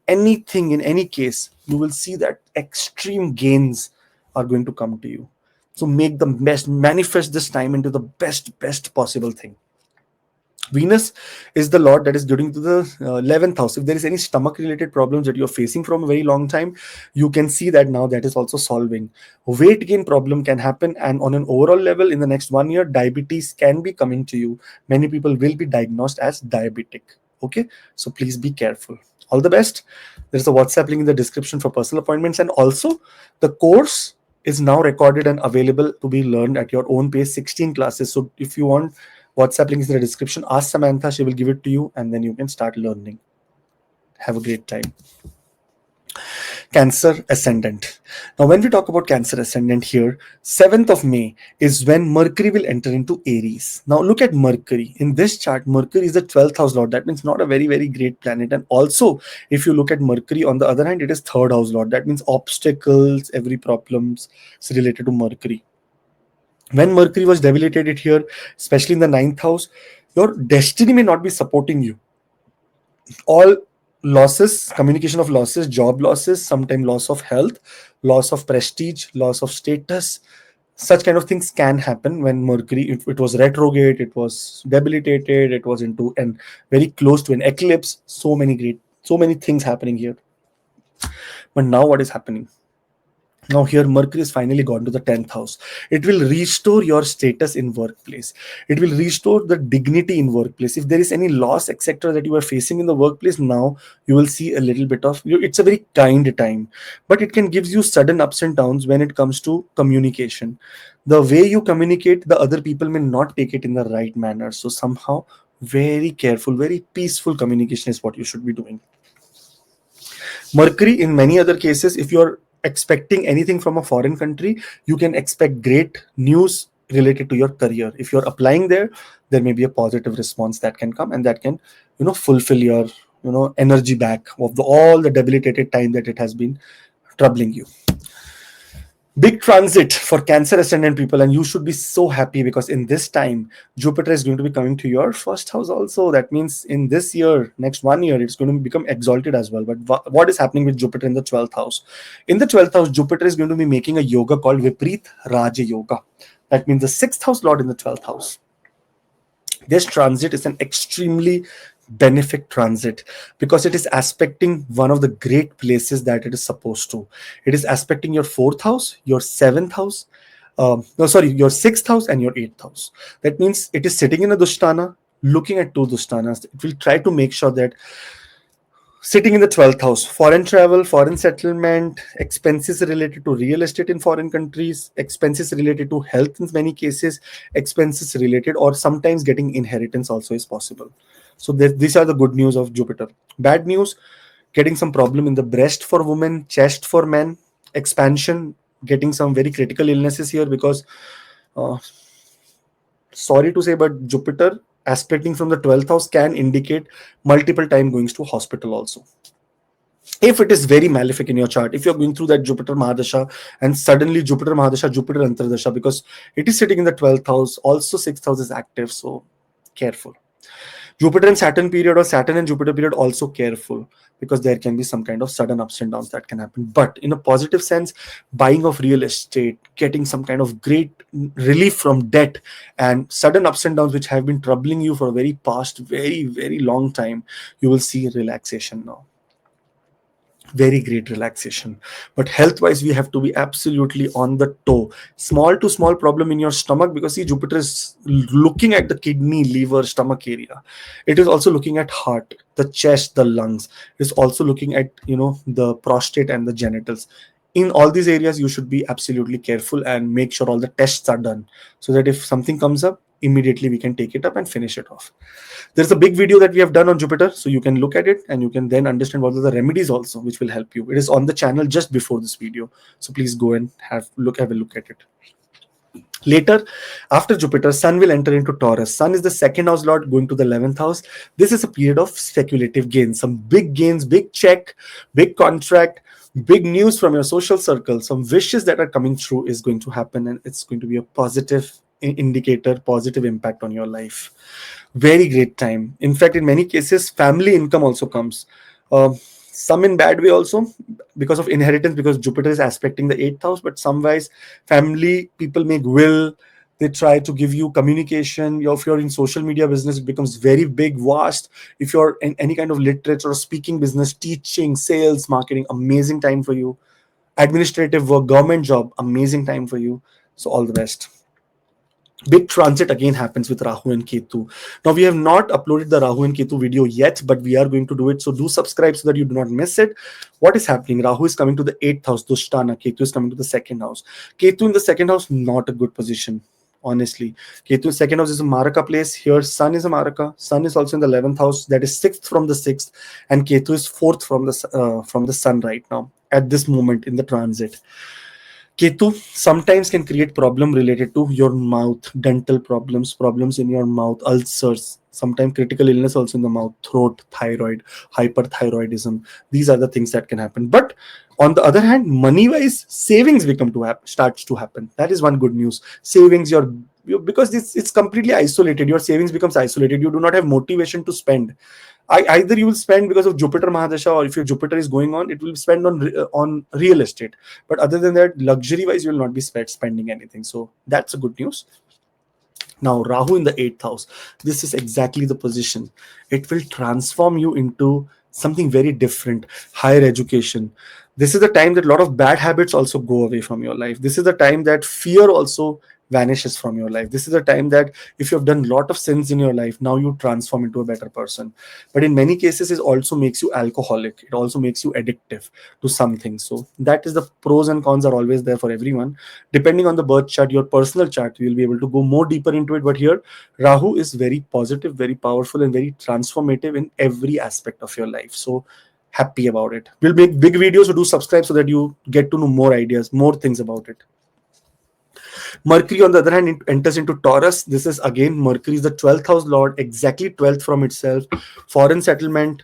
anything in any case, you will see that extreme gains are going to come to you. So make the best, manifest this time into the best possible thing. Venus is the lord that is getting to the 11th house. If there is any stomach related problems that you're facing from a very long time, you can see that now that is also solving. Weight gain problem can happen, and on an overall level, in the next 1 year, diabetes can be coming to you. Many people will be diagnosed as diabetic. Okay, so please be careful. All the best. There's a WhatsApp link in the description for personal appointments, and also the course is now recorded and available to be learned at your own pace. 16 classes. So if you want, WhatsApp link is in the description. Ask Samantha, she will give it to you, and then you can start learning. Have a great time. Cancer ascendant. Now, when we talk about Cancer ascendant here, 7th of May is when Mercury will enter into Aries. Now, look at Mercury. In this chart, Mercury is the 12th house lord. That means not a very, very great planet. And also, if you look at Mercury, on the other hand, it is 3rd house lord. That means obstacles, every problems is related to Mercury. When Mercury was debilitated here, especially in the 9th house, your destiny may not be supporting you. All losses, communication of losses, job losses, sometimes loss of health, loss of prestige, loss of status, such kind of things can happen when Mercury, it was retrograde, it was debilitated, it was into and very close to an eclipse. So many things happening here. But now what is happening? Now here Mercury is finally gone to the 10th house. It will restore your status in workplace. It will restore the dignity in workplace. If there is any loss, etc., that you are facing in the workplace, now you will see a little bit of, it's a very kind time, but it can give you sudden ups and downs when it comes to communication. The way you communicate, the other people may not take it in the right manner. So somehow very careful, very peaceful communication is what you should be doing. Mercury, in many other cases, if you're expecting anything from a foreign country, you can expect great news related to your career. If you're applying there, there may be a positive response that can come, and that can, fulfill your, energy back of all the debilitated time that it has been troubling you. Big transit for Cancer ascendant people, and you should be so happy because in this time Jupiter is going to be coming to your first house also. That means in this year, next 1 year, it's going to become exalted as well. But what is happening with Jupiter in the 12th house? In the 12th house, Jupiter is going to be making a yoga called Vipreet Raja Yoga. That means the 6th house lord in the 12th house. This transit is an extremely benefic transit, because it is aspecting one of the great places that it is supposed to. It is aspecting your fourth house, your seventh house, no, sorry, your sixth house and your eighth house. That means it is sitting in a Dushtana, looking at two Dushtanas. It will try to make sure that sitting in the 12th house, foreign travel, foreign settlement, expenses related to real estate in foreign countries, expenses related to health in many cases, expenses related, or sometimes getting inheritance also is possible. So these are the good news of Jupiter. Bad news, getting some problem in the breast for women, chest for men, expansion, getting some very critical illnesses here, because uh, sorry to say, but Jupiter aspecting from the 12th house can indicate multiple time goings to hospital also. If it is very malefic in your chart, if you're going through that Jupiter Mahadasha and suddenly Jupiter Mahadasha, Jupiter Antardasha, because it is sitting in the 12th house, also 6th house is active, so careful. Jupiter and Saturn period or Saturn and Jupiter period, also careful, because there can be some kind of sudden ups and downs that can happen. But in a positive sense, buying of real estate, getting some kind of great relief from debt, and sudden ups and downs which have been troubling you for a very past, very, very long time, you will see relaxation now. Very great relaxation. But health wise, we have to be absolutely on the toe. Small to small problem in your stomach, because see, Jupiter is looking at the kidney, liver, stomach area. It is also looking at heart, the chest, the lungs. It is also looking at, the prostate and the genitals. In all these areas, you should be absolutely careful and make sure all the tests are done, so that if something comes up, immediately we can take it up and finish it off. There's a big video that we have done on Jupiter, so you can look at it and you can then understand what are the remedies also, which will help you. It is on the channel just before this video, so please go and have a look at it. Later, after Jupiter, Sun will enter into Taurus. Sun is the second house lord going to the 11th house. This is a period of speculative gains, some big gains, big check, big contract, big news from your social circle, some wishes that are coming through is going to happen, and it's going to be a positive indicator, positive impact on your life. Very great time. In fact, in many cases, family income also comes. Some in bad way also, because of inheritance, because Jupiter is aspecting the 8th house. But some wise, family people make will. They try to give you communication. If you're in social media business, it becomes very big, vast. If you're in any kind of literature or speaking business, teaching, sales, marketing, amazing time for you. Administrative work, government job, amazing time for you. So all the best. Big transit again happens with Rahu and Ketu. Now, we have not uploaded the Rahu and Ketu video yet, but we are going to do it. So do subscribe so that you do not miss it. What is happening? Rahu is coming to the 8th house, Dushtana. Ketu is coming to the 2nd house. Ketu in the 2nd house, not a good position. Honestly, Ketu second house is a Maraka place. Here, Sun is a Maraka. Sun is also in the 11th house. That is 6th from the 6th, and Ketu is 4th from the Sun right now at this moment in the transit. Ketu sometimes can create problem related to your mouth, dental problems, problems in your mouth, ulcers, sometimes critical illness also in the mouth, throat, thyroid, hyperthyroidism. These are the things that can happen. But on the other hand, money-wise, savings become to starts to happen. That is one good news. Savings, because it's completely isolated. Your savings becomes isolated. You do not have motivation to spend. Either you will spend because of Jupiter Mahadasha, or if your Jupiter is going on, it will spend on real estate. But other than that, luxury wise, you will not be spending anything. So that's a good news. Now, Rahu in the 8th house, this is exactly the position. It will transform you into something very different, higher education. This is the time that a lot of bad habits also go away from your life. This is the time that fear also vanishes from your life. This is the time that if you have done a lot of sins in your life, now you transform into a better person. But in many cases, it also makes you alcoholic. It also makes you addictive to something. So that is the pros and cons are always there for everyone. Depending on the birth chart, your personal chart, you will be able to go more deeper into it. But here, Rahu is very positive, very powerful, and very transformative in every aspect of your life. So happy about it. We'll make big videos, so do subscribe so that you get to know more ideas, more things about it. Mercury, on the other hand, enters into Taurus. This is again, Mercury is the 12th house lord, exactly 12th from itself. Foreign settlement,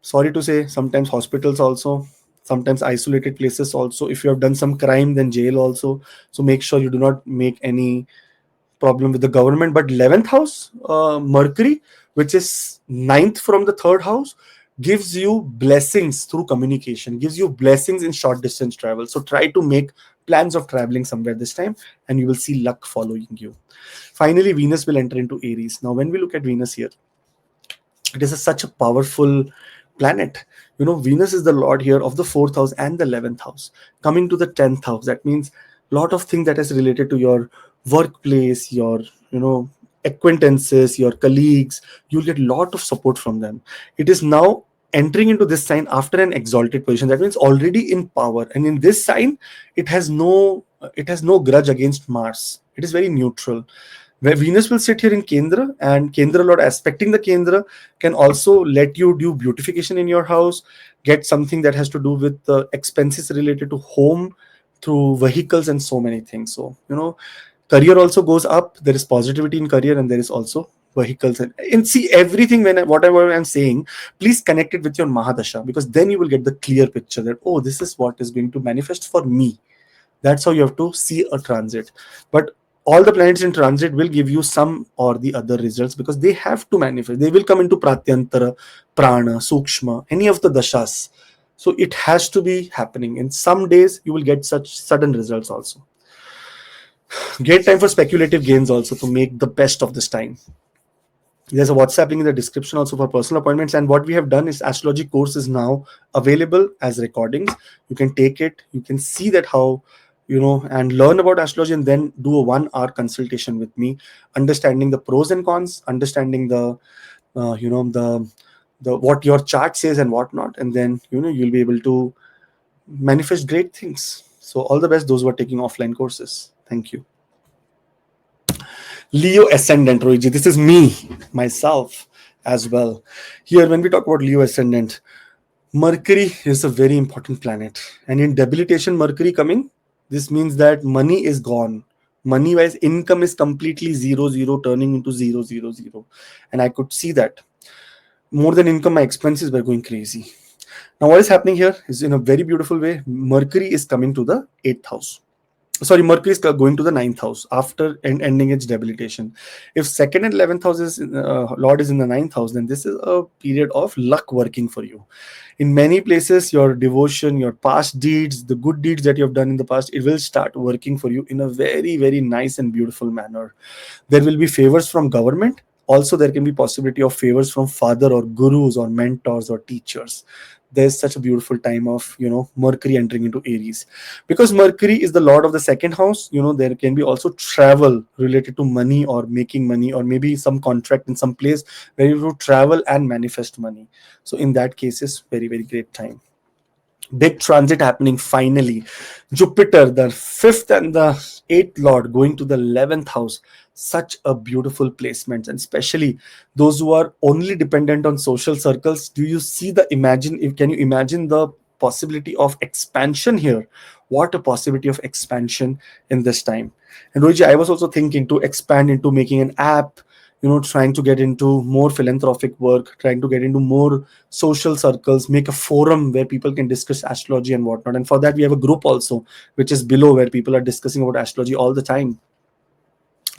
sorry to say, sometimes hospitals also, sometimes isolated places also. If you have done some crime, then jail also. So make sure you do not make any problem with the government. But 11th house, Mercury, which is 9th from the 3rd house, gives you blessings through communication, gives you blessings in short distance travel. So try to make plans of traveling somewhere this time, and you will see luck following you. Finally, Venus will enter into Aries. Now, when we look at Venus here, It is such a powerful planet. Venus is the lord here of the fourth house and the 11th house, coming to the 10th house. That means a lot of things that is related to your workplace, your acquaintances, your colleagues. You'll get a lot of support from them. It is now entering into this sign after an exalted position. That means already in power, and in this sign it has no grudge against Mars. It is very neutral, where Venus will sit here in Kendra, and Kendra Lord aspecting the Kendra can also let you do beautification in your house, get something that has to do with the expenses related to home through vehicles and so many things. So, career also goes up. There is positivity in career, and there is also vehicles. And see everything whatever I'm saying, please connect it with your Mahadasha, because then you will get the clear picture that, oh, this is what is going to manifest for me. That's how you have to see a transit. But all the planets in transit will give you some or the other results, because they have to manifest. They will come into pratyantara, prana, sukshma, any of the dashas. So it has to be happening. In some days you will get such sudden results also. Great time for speculative gains also, to make the best of this time. There's a WhatsApp link in the description also for personal appointments. And what we have done is, astrology course is now available as recordings. You can take it, you can see that how, and learn about astrology, and then do a 1 hour consultation with me, understanding the pros and cons, understanding the what your chart says and whatnot. And then, you'll be able to manifest great things. So all the best those who are taking offline courses. Thank you. Leo ascendant, Rohiji. This is me, myself as well. Here, when we talk about Leo ascendant, Mercury is a very important planet. And in debilitation, Mercury coming, this means that money is gone. Money wise, income is completely zero, zero, turning into zero, zero, zero. And I could see that. More than income, my expenses were going crazy. Now, what is happening here is, in a very beautiful way, Mercury is coming to the 8th house. Sorry, Mercury is going to the 9th house after ending its debilitation. If second and 11th house is Lord is in the 9th house, then this is a period of luck working for you. In many places, your devotion, your past deeds, the good deeds that you have done in the past, it will start working for you in a very, very nice and beautiful manner. There will be favors from government. Also, there can be possibility of favors from father or gurus or mentors or teachers. There's such a beautiful time of, Mercury entering into Aries. Because Mercury is the lord of the second house, there can be also travel related to money or making money, or maybe some contract in some place where you travel and manifest money. So in that case, is very, very great time. Big transit happening finally. Jupiter, the fifth and the eighth lord, going to the 11th house. Such a beautiful placement, and especially those who are only dependent on social circles. Do you see the imagine? Can you imagine the possibility of expansion here? What a possibility of expansion in this time. And Roji, I was also thinking to expand into making an app, trying to get into more philanthropic work, trying to get into more social circles, make a forum where people can discuss astrology and whatnot. And for that, we have a group also, which is below, where people are discussing about astrology all the time.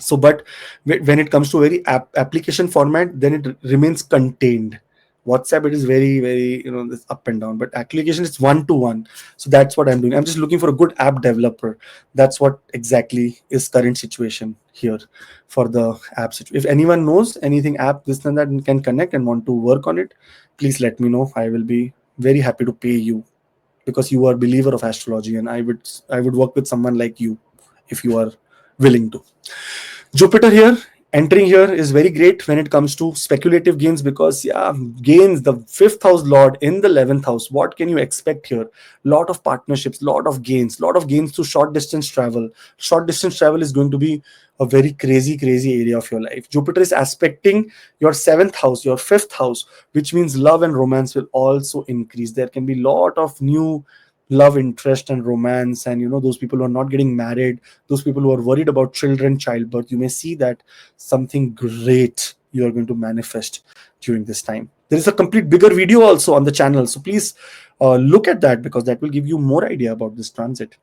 So, but when it comes to very application format, then it remains contained. WhatsApp, it is very, very, this up and down, but application is one to one. So that's what I'm doing. I'm just looking for a good app developer. That's what exactly is current situation here for the app situation. If anyone knows anything app, this and that, and can connect and want to work on it, please let me know. I will be very happy to pay you, because you are a believer of astrology, and I would work with someone like you if you are willing to. Jupiter here entering here is very great when it comes to speculative gains, because gains, the fifth house lord in the 11th house. What can you expect here? Lot of partnerships, lot of gains through short distance travel. Short distance travel is going to be a very crazy area of your life. Jupiter is aspecting your 7th house, your 5th house, which means love and romance will also increase. There can be lot of new love interest and romance, and those people who are not getting married, those people who are worried about children, childbirth, you may see that something great you are going to manifest during this time. There is a complete bigger video also on the channel, so please look at that, because that will give you more idea about this transit.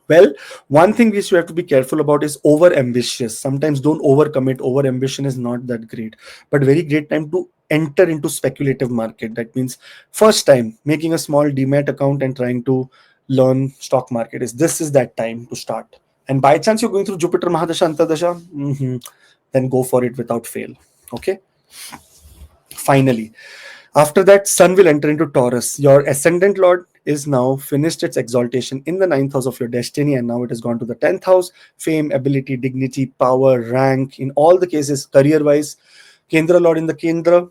Well, one thing which you have to be careful about is over ambitious. Sometimes don't overcommit. Over ambition is not that great, but very great time to enter into speculative market. That means first time making a small demat account and trying to learn stock market, is that time to start. And by chance you're going through Jupiter Mahadasha Antardasha, then go for it without fail. Okay. Finally, after that, Sun will enter into Taurus. Your ascendant lord is now finished its exaltation in the ninth house of your destiny, and now it has gone to the 10th house. Fame, ability, dignity, power, rank, in all the cases, career wise. Kendra lord in the Kendra,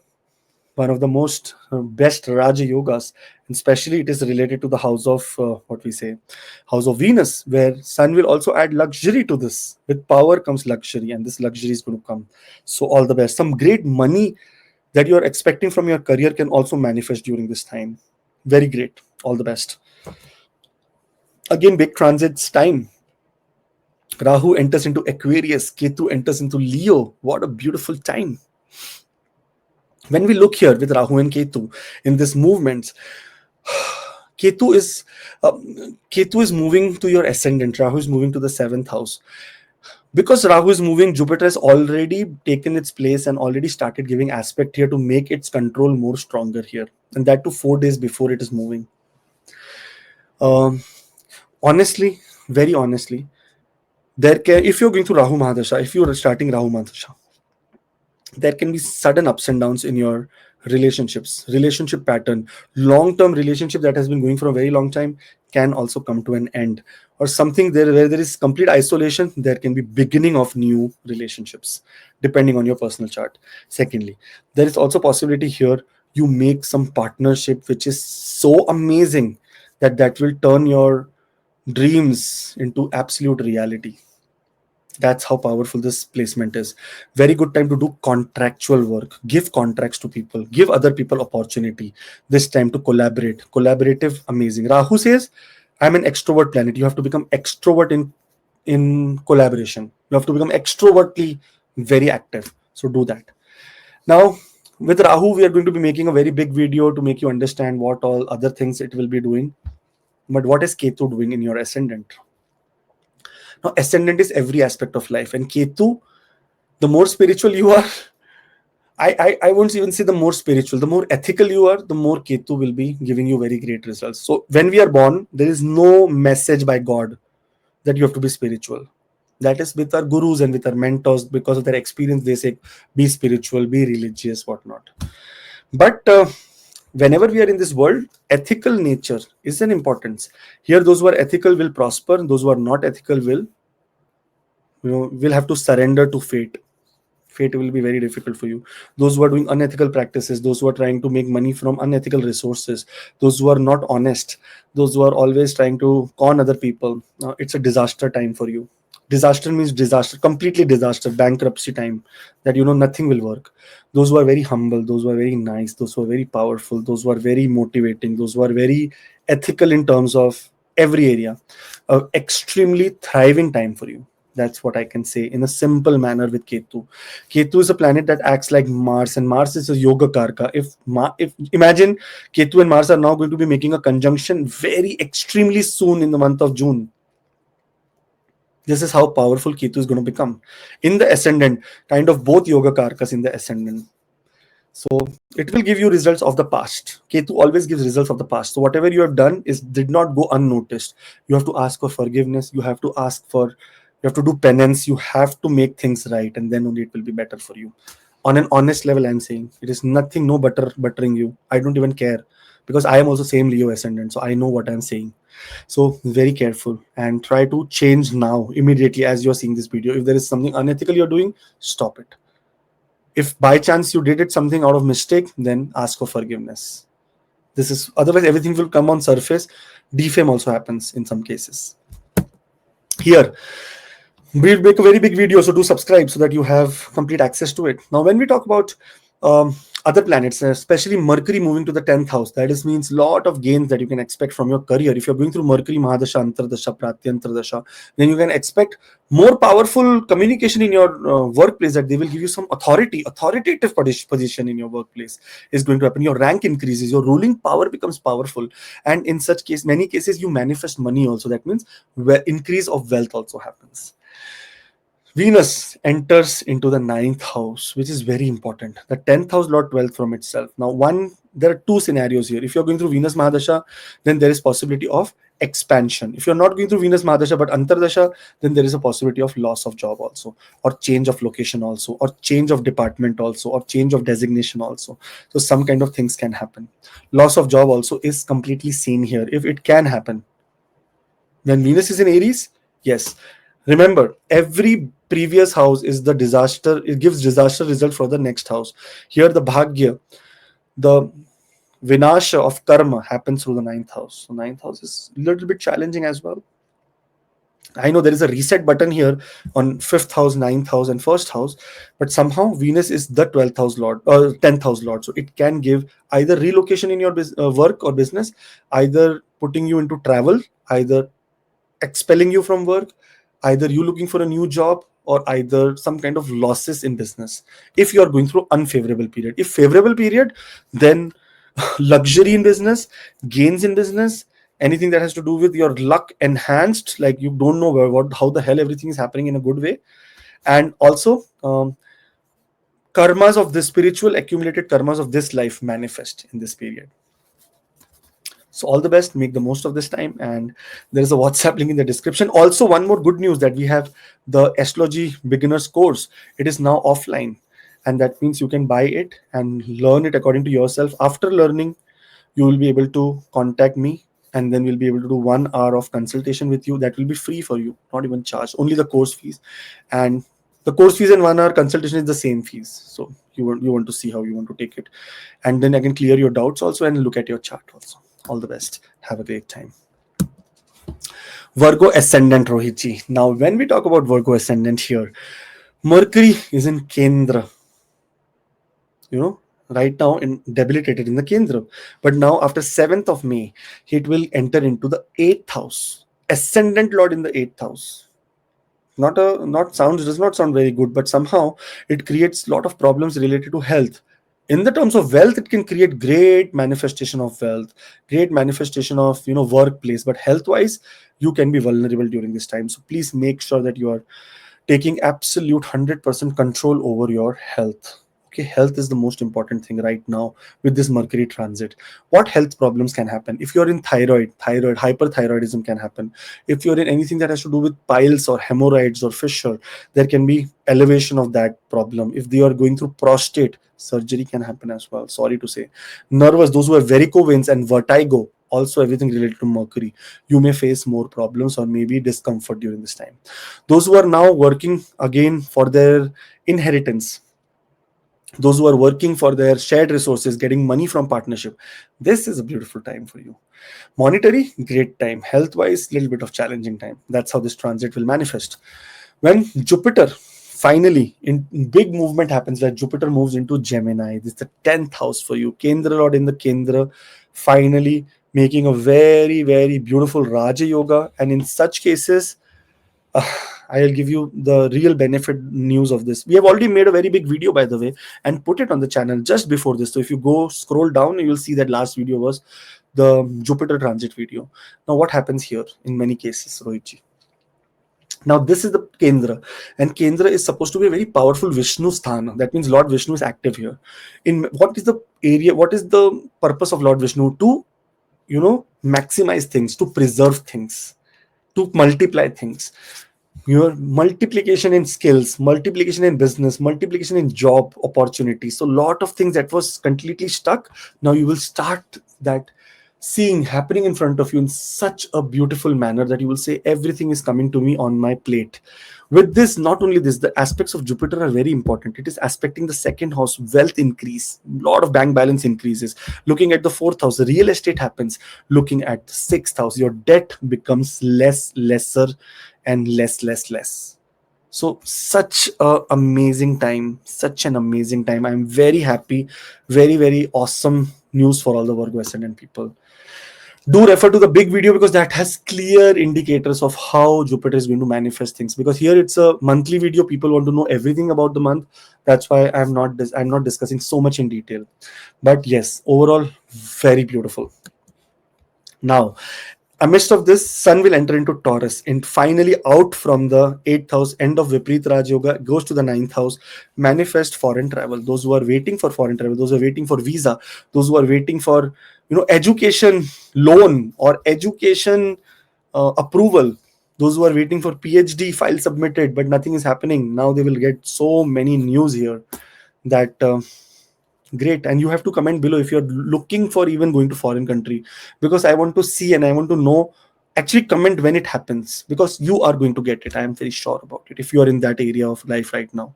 one of the most best Raja yogas, and especially it is related to the house of what we say, house of Venus, where Sun will also add luxury to this. With power comes luxury, and this luxury is going to come. So all the best. Some great money that you are expecting from your career can also manifest during this time. Very great. All the best. Again, big transits time. Rahu enters into Aquarius, Ketu enters into Leo. What a beautiful time. When we look here with Rahu and Ketu in this movement, Ketu is Ketu is moving to your ascendant. Rahu is moving to the seventh house. Because Rahu is moving, Jupiter has already taken its place and already started giving aspect here to make its control more stronger here, and that too 4 days before it is moving. Honestly, very honestly, there can, if you're going through Rahu Mahadasha, if you're starting Rahu Mahadasha, there can be sudden ups and downs in your relationships, relationship pattern. Long-term relationship that has been going for a very long time can also come to an end, or something there where there is complete isolation, there can be beginning of new relationships depending on your personal chart. Secondly, there is also possibility here you make some partnership which is so amazing that will turn your dreams into absolute reality. That's how powerful this placement is. Very good time to do contractual work. Give contracts to people. Give other people opportunity. This time to collaborate. Collaborative, amazing. Rahu says, I'm an extrovert planet. You have to become extrovert in collaboration. You have to become extrovertly very active. So do that. Now, with Rahu, we are going to be making a very big video to make you understand what all other things it will be doing. But what is Ketu doing in your ascendant? Now, ascendant is every aspect of life, and Ketu, the more spiritual you are, I won't even say the more spiritual, the more ethical you are, the more Ketu will be giving you very great results. So when we are born, there is no message by God that you have to be spiritual. That is with our gurus and with our mentors, because of their experience, they say, be spiritual, be religious, whatnot. But whenever we are in this world, ethical nature is an importance. Here, those who are ethical will prosper, those who are not ethical will have to surrender to fate. Fate will be very difficult for you. Those who are doing unethical practices, those who are trying to make money from unethical resources, those who are not honest, those who are always trying to con other people, it's a disaster time for you. Disaster means disaster, completely disaster, bankruptcy time, that nothing will work. Those who are very humble, those who are very nice, those who are very powerful, those who are very motivating, those who are very ethical in terms of every area, extremely thriving time for you. That's what I can say in a simple manner with Ketu. Ketu is a planet that acts like Mars, and Mars is a yoga karka. If imagine Ketu and Mars are now going to be making a conjunction very extremely soon in the month of June. This is how powerful Ketu is going to become in the ascendant, kind of both yoga karkas in the ascendant. So it will give you results of the past. Ketu always gives results of the past. So whatever you have done did not go unnoticed. You have to ask for forgiveness. You have to do penance. You have to make things right, and then only it will be better for you. On an honest level, I'm saying it is nothing, no buttering you. I don't even care, because I am also same Leo ascendant, so I know what I'm saying. So very careful and try to change now, immediately, as you're seeing this video. If there is something unethical you're doing, stop it. If by chance you did it something out of mistake, then ask for forgiveness. This is, otherwise everything will come on surface. Defame also happens in some cases. Here, we'll make a very big video, so do subscribe so that you have complete access to it. Now, when we talk about other planets, especially Mercury moving to the 10th house, that is means lot of gains that you can expect from your career. If you're going through Mercury Mahadasha, Antardasha, Pratyantardasha, then you can expect more powerful communication in your workplace, that they will give you some authoritative position in your workplace is going to happen. Your rank increases, your ruling power becomes powerful, and in such case, many cases, you manifest money also. That means increase of wealth also happens. Venus enters into the 9th house, which is very important. The 10th house Lord dwells from itself. Now, there are two scenarios here. If you're going through Venus Mahadasha, then there is possibility of expansion. If you're not going through Venus Mahadasha but Antardasha, then there is a possibility of loss of job also, or change of location also, or change of department also, or change of designation also. So some kind of things can happen. Loss of job also is completely seen here, if it can happen. When Venus is in Aries, yes. Remember, every previous house is the disaster, it gives disaster result for the next house. Here the Bhagya, the Vinasha of karma happens through the ninth house. So ninth house is a little bit challenging as well. I know there is a reset button here on fifth house, ninth house, and first house, but somehow Venus is the 12th house lord or 10th house lord. So it can give either relocation in your work or business, either putting you into travel, either expelling you from work, either you looking for a new job, or either some kind of losses in business if you are going through unfavorable period. If favorable period, then luxury in business, gains in business, anything that has to do with your luck enhanced, like you don't know how the hell everything is happening in a good way. And also karmas of this spiritual accumulated karmas of this life manifest in this period. So all the best, make the most of this time, and there is a WhatsApp link in the description. Also, one more good news, that we have the astrology beginners course. It is now offline, and that means you can buy it and learn it according to yourself. After learning, you will be able to contact me, and then we'll be able to do 1 hour of consultation with you. That will be free for you, not even charged, only the course fees. And the course fees and 1 hour consultation is the same fees. So you want to see how you want to take it, and then I can clear your doubts also and look at your chart also. All the best. Have a great time. Virgo ascendant, Rohitji. Now, when we talk about Virgo ascendant here, Mercury is in Kendra. Right now debilitated in the Kendra. But now, after 7th of May, it will enter into the 8th house. Ascendant Lord in the 8th house. Does not sound very good, but somehow it creates a lot of problems related to health. In the terms of wealth, it can create great manifestation of wealth, great manifestation of workplace, but health wise you can be vulnerable during this time. So please make sure that you are taking absolute 100% control over your health. Okay, health is the most important thing right now with this Mercury transit. What health problems can happen? If you're in thyroid, hyperthyroidism can happen. If you're in anything that has to do with piles or hemorrhoids or fissure, there can be elevation of that problem. If they are going through prostate, surgery can happen as well, sorry to say. Nervous, those who have varicose veins and vertigo, also everything related to Mercury, you may face more problems or maybe discomfort during this time. Those who are now working again for their inheritance, those who are working for their shared resources, getting money from partnership, this is a beautiful time for you. Monetary, great time. Health wise, little bit of challenging time. That's how this transit will manifest. When Jupiter finally in big movement happens, that Jupiter moves into Gemini, this is the 10th house for you. Kendra Lord in the Kendra, finally making a very, very beautiful Raja Yoga. And in such cases, I'll give you the real benefit news of this. We have already made a very big video, by the way, and put it on the channel just before this. So if you go scroll down, you will see that last video was the Jupiter transit video. Now, what happens here in many cases, Rohitji? Now, this is the Kendra, and Kendra is supposed to be a very powerful Vishnu sthana. That means Lord Vishnu is active here. In what is the area? What is the purpose of Lord Vishnu? To maximize things, to preserve things, to multiply things. Your multiplication in skills, multiplication in business, multiplication in job opportunities. So a lot of things that was completely stuck, now you will start that seeing happening in front of you in such a beautiful manner that you will say everything is coming to me on my plate. With this, not only this, the aspects of Jupiter are very important. It is aspecting the second house, wealth increase, lot of bank balance increases. Looking at the fourth house, the real estate happens. Looking at the sixth house, your debt becomes lesser and less. So such an amazing time, I'm very happy. Very, very awesome news for all the Virgo ascendant people. Do refer to the big video because that has clear indicators of how Jupiter is going to manifest things, because here it's a monthly video. People want to know everything about the month. That's why I'm not discussing so much in detail. But yes, overall, very beautiful. Now, amidst of this, Sun will enter into Taurus and finally out from the 8th house, end of Vipreet Raj Yoga, goes to the 9th house, manifest foreign travel. Those who are waiting for foreign travel, those who are waiting for visa, those who are waiting for education loan or education approval. Those who are waiting for PhD file submitted, but nothing is happening. Now they will get so many news here that great. And you have to comment below if you're looking for even going to foreign country, because I want to see and I want to know. Actually comment when it happens, because you are going to get it. I am very sure about it if you are in that area of life right now.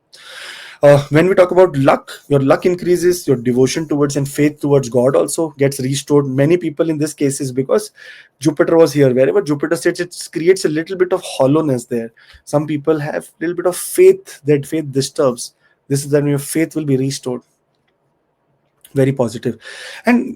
When we talk about luck, your luck increases, your devotion towards and faith towards God also gets restored. Many people in this case is because Jupiter was here. Wherever Jupiter sits, it creates a little bit of hollowness there. Some people have a little bit of faith, that faith disturbs. This is when your faith will be restored. Very positive. And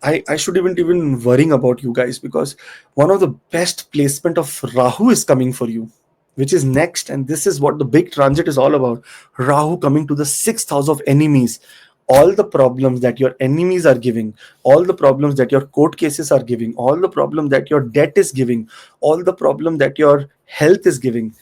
I should even worrying about you guys, because one of the best placement of Rahu is coming for you, which is next. And this is what the big transit is all about. Rahu coming to the sixth house of enemies. All the problems that your enemies are giving, all the problems that your court cases are giving, all the problem that your debt is giving, all the problem that your health is giving,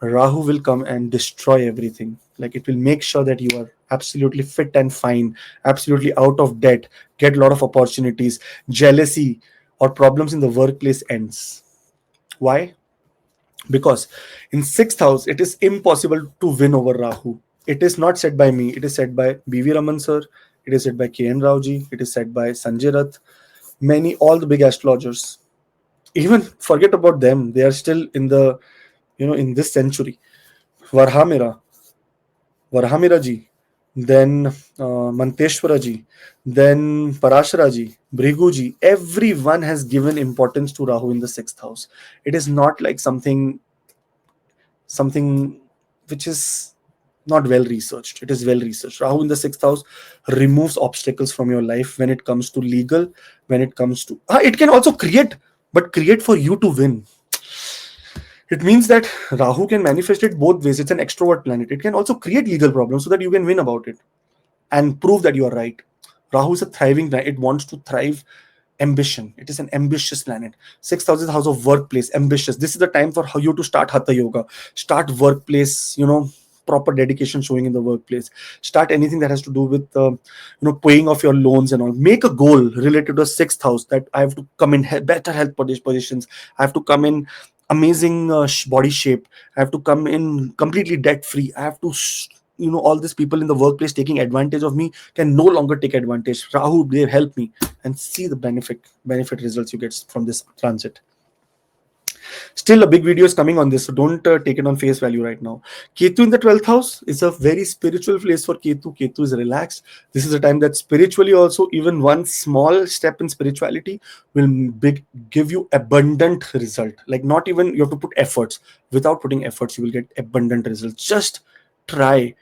Rahu will come and destroy everything. Like, it will make sure that you are absolutely fit and fine, absolutely out of debt, get a lot of opportunities, jealousy or problems in the workplace ends. Why? Because in sixth house, it is impossible to win over Rahu. It is not said by me, it is said by B.V. Raman sir, it is said by K.N. Raoji, it is said by Sanjay Rath, all the big astrologers. Even forget about them, they are still in the, in this century. Varhamira, Varhamira ji, then Manteshwara ji, then Parashara ji, Bhrigu ji, everyone has given importance to Rahu in the sixth house. It is not like something which is not well researched. It is well researched. Rahu in the sixth house removes obstacles from your life when it comes to legal, when it comes to it can also create, but create for you to win. It means that Rahu can manifest it both ways. It's an extrovert planet. It can also create legal problems so that you can win about it and prove that you are right. Rahu is a thriving planet. It wants to thrive ambition. It is an ambitious planet. 6,000 house of workplace, ambitious. This is the time for you to start Hatha Yoga, start workplace, proper dedication showing in the workplace. Start anything that has to do with, paying off your loans and all. Make a goal related to the sixth house, that I have to come in better health positions. I have to come in amazing body shape. I have to come in completely debt free. I have to all these people in the workplace taking advantage of me can no longer take advantage. Rahu, they help me. And see the benefit results you get from this transit. Still, a big video is coming on this, so don't take it on face value right now. Ketu in the 12th house is a very spiritual place for Ketu. Ketu is relaxed. This is a time that spiritually also, even one small step in spirituality will give you abundant result. Like, not even you have to put efforts. Without putting efforts, you will get abundant results. Just try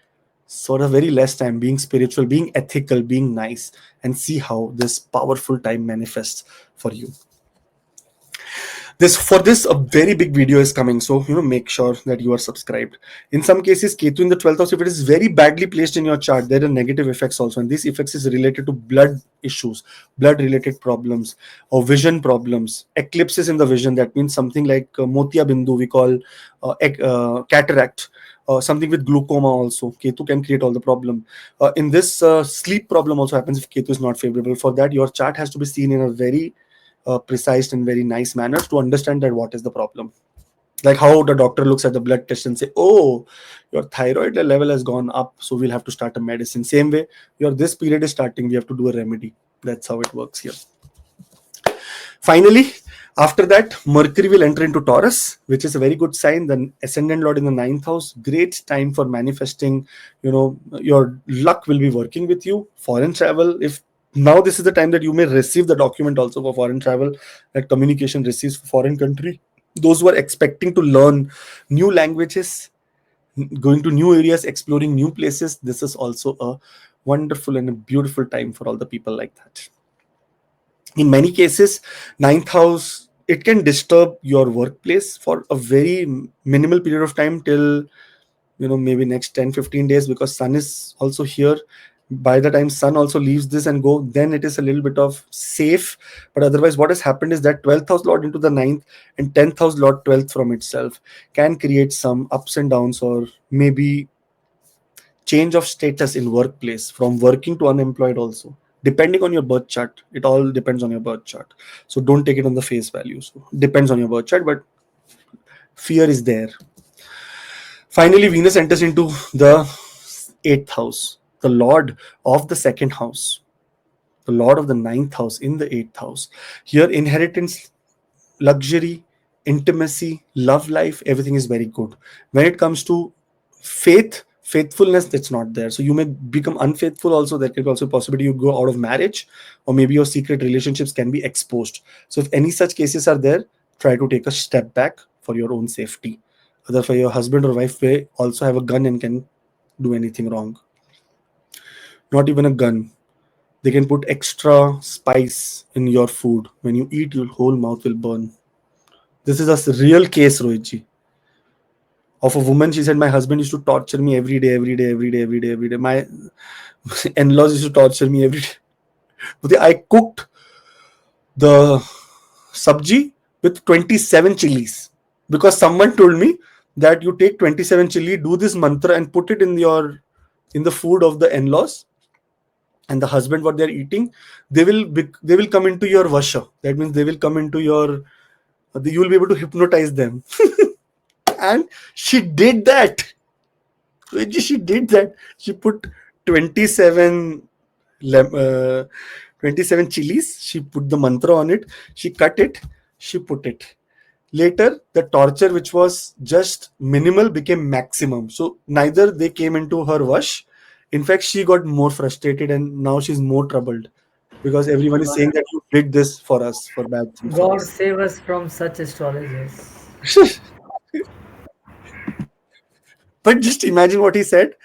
sort of very less time being spiritual, being ethical, being nice, and see how this powerful time manifests for you. This a very big video is coming, so make sure that you are subscribed. In some cases, Ketu in the 12th house, if it is very badly placed in your chart, there are negative effects also, and these effects is related to blood issues, blood related problems, or vision problems, eclipses in the vision. That means something like motia bindu, we call cataract. Something with glaucoma also. Ketu can create all the problem. In this, sleep problem also happens if Ketu is not favorable. For that, your chart has to be seen in a very precise and very nice manner to understand that what is the problem. Like how the doctor looks at the blood test and say, oh, your thyroid level has gone up, so we'll have to start a medicine. Same way, this period is starting, we have to do a remedy. That's how it works here. Finally, after that, Mercury will enter into Taurus, which is a very good sign. The ascendant lord in the 9th house, great time for manifesting. Your luck will be working with you. Foreign travel, if now this is the time that you may receive the document also for foreign travel, that communication receives for foreign country. Those who are expecting to learn new languages, going to new areas, exploring new places, this is also a wonderful and a beautiful time for all the people like that. In many cases, 9th house, it can disturb your workplace for a very minimal period of time, till maybe next 10-15 days, because sun is also here. By the time sun also leaves this and go, then it is a little bit of safe. But otherwise, what has happened is that 12th house lord into the 9th and 10th house lord 12th from itself can create some ups and downs, or maybe change of status in workplace, from working to unemployed also. depending on your birth chart. It all depends on your birth chart. So don't take it on the face value. So depends on your birth chart, but fear is there. Finally, Venus enters into the eighth house, the lord of the second house, the lord of the ninth house in the eighth house. Here, inheritance, luxury, intimacy, love life, everything is very good. When it comes to faithfulness, that's not there. So you may become unfaithful also. There can be also a possibility you go out of marriage, or maybe your secret relationships can be exposed. So if any such cases are there, try to take a step back for your own safety. Otherwise, your husband or wife may also have a gun and can do anything wrong. Not even a gun. They can put extra spice in your food. When you eat, your whole mouth will burn. This is a real case, Rohitji, of a woman. She said, my husband used to torture me every day, every day, every day, every day, every day. My in-laws used to torture me every day. But I cooked the sabji with 27 chilies because someone told me that you take 27 chili, do this mantra and put it in the food of the in-laws and the husband what they're eating. They will come into your vasha. That means they will come into your, you will be able to hypnotize them. And she did that. She did that. She put 27 lem- uh, 27 chilies. She put the mantra on it. She cut it. She put it. Later, the torture, which was just minimal, became maximum. So neither they came into her wash. In fact, she got more frustrated and now she's more troubled because everyone is saying that you did this for us, for bad things for God us. save us from such astrologers. But just imagine what he said.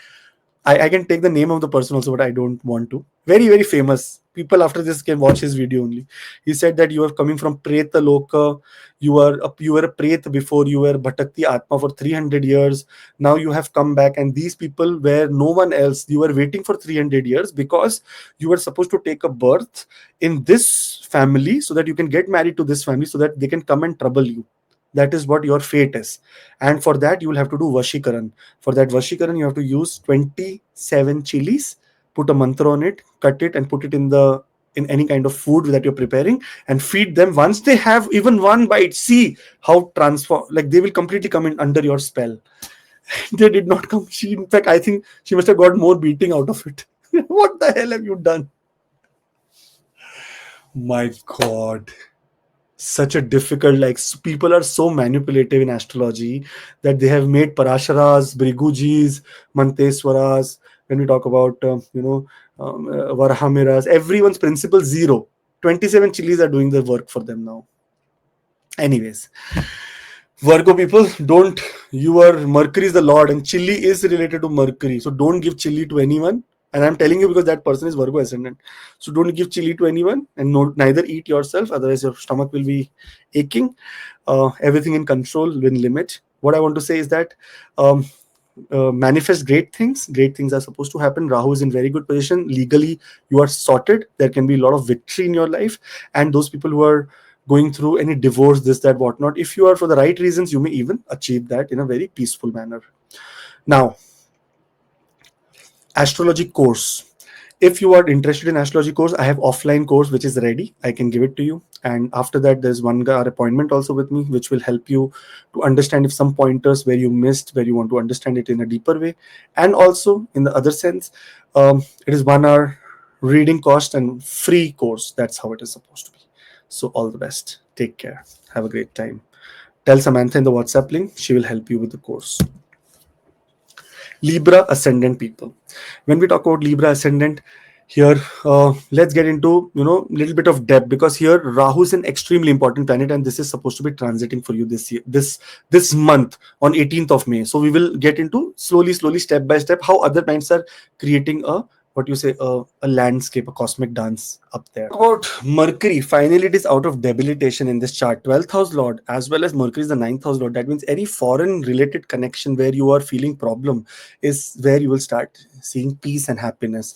I can take the name of the person also, but I don't want to. Very, very famous. People after this can watch his video only. He said that you are coming from Preta Loka. You were a Pret before, you were Bhatakti Atma for 300 years. Now you have come back, and these people were no one else. You were waiting for 300 years because you were supposed to take a birth in this family so that you can get married to this family so that they can come and trouble you. That is what your fate is. And for that, you will have to do Vashikaran. For that Vashikaran, you have to use 27 chilies, put a mantra on it, cut it, and put it in any kind of food that you're preparing, and feed them. Once they have even one bite, see how transform. Like they will completely come in under your spell. They did not come. She, in fact, I think she must have got more beating out of it. What the hell have you done? My God. Such a difficult, people are so manipulative in astrology that they have made parasharas, brigujis, manteswaras. When we talk about varahamiras, everyone's principle zero. 27 chilies are doing the work for them now. Anyways, Virgo people, don't, your Mercury is the Lord and chili is related to Mercury. So don't give chili to anyone. And I'm telling you because that person is Virgo ascendant. So don't give chili to anyone and neither eat yourself. Otherwise, your stomach will be aching. Everything in control, within limit. What I want to say is that um, manifest great things. Great things are supposed to happen. Rahu is in very good position. Legally, you are sorted. There can be a lot of victory in your life. And those people who are going through any divorce, this, that, whatnot, if you are for the right reasons, you may even achieve that in a very peaceful manner. Now, astrology course. If you are interested in astrology course, I have offline course which is ready. I can give it to you. And after that, there's 1 hour appointment also with me, which will help you to understand if some pointers where you missed, where you want to understand it in a deeper way. And also in the other sense, it is 1 hour reading cost and free course. That's how it is supposed to be. So all the best. Take care. Have a great time. Tell Samantha in the WhatsApp link. She will help you with the course. Libra ascendant people. When we talk about Libra ascendant, here let's get into little bit of depth because here Rahu is an extremely important planet and this is supposed to be transiting for you this year, this month on 18th of May. So we will get into slowly, step by step how other planets are creating a what you say a landscape, a cosmic dance up there. About Mercury, finally it is out of debilitation in this chart. 12th house lord as well as Mercury is the 9th house lord. That means any foreign related connection where you are feeling problem is where you will start seeing peace and happiness.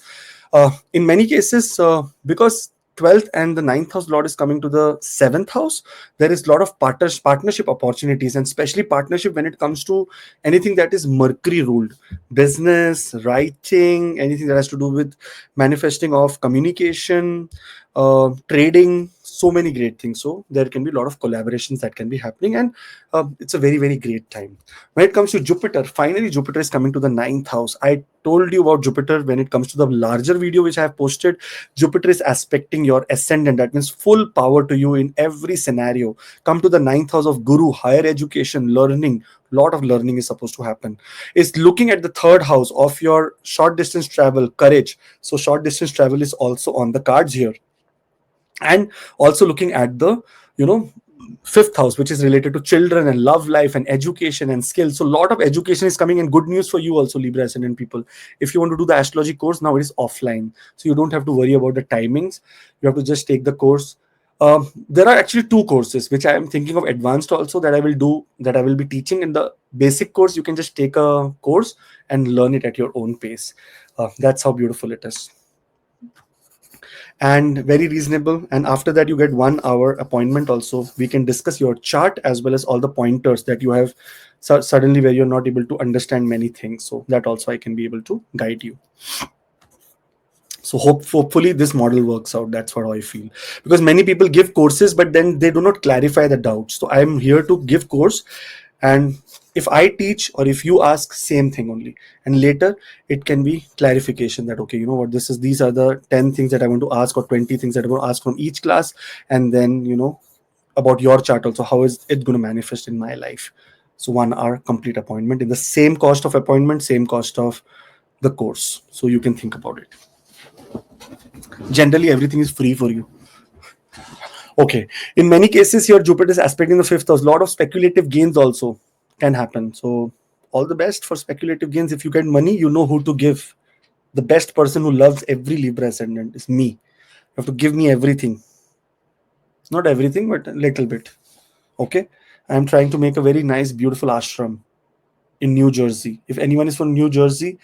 In many cases, because 12th and the ninth house lord is coming to the 7th house, there is a lot of partnership opportunities, and especially partnership when it comes to anything that is Mercury ruled, business, writing, anything that has to do with manifesting of communication, trading, so many great things. So there can be a lot of collaborations that can be happening, and it's a very, very great time. When it comes to Jupiter, finally Jupiter is coming to the ninth house. I told you about Jupiter when it comes to the larger video which I have posted. Jupiter is aspecting your ascendant. That means full power to you in every scenario. Come to the ninth house of Guru, higher education, learning. Lot of learning is supposed to happen. Is looking at the third house of your short distance travel, courage. So short distance travel is also on the cards here, and also looking at the, you know, fifth house, which is related to children and love life and education and skills. So a lot of education is coming, and good news for you also, Libra ascendant people. If you want to do the astrology course, now it is offline, so you don't have to worry about the timings. You have to just take the course. There are actually two courses which I am thinking of advanced also, that I will do, that I will be teaching. In the basic course, you can just take a course and learn it at your own pace. That's how beautiful it is, and very reasonable. And after that, you get 1 hour appointment also. We can discuss your chart as well as all the pointers that you have suddenly where you're not able to understand many things, so that also I can be able to guide you. So hopefully this model works out. That's what I feel, because many people give courses but then they do not clarify the doubts. So I'm here to give course, and if I teach or if you ask, same thing only, and later it can be clarification that, okay, you know what, these are the 10 things that I want to ask, or 20 things that I want to ask from each class, and then, you know, about your chart also, how is it going to manifest in my life. So 1 hour complete appointment in the same cost of appointment, same cost of the course, so you can think about it. Generally everything is free for you. Okay, in many cases your Jupiter is aspecting the fifth house. A lot of speculative gains also can happen, so all the best for speculative gains. If you get money, you know who to give. The best person who loves every Libra ascendant is me. You have to give me everything, not everything but a little bit. Okay, I'm trying to make a very nice beautiful ashram in New Jersey. If anyone is from New Jersey,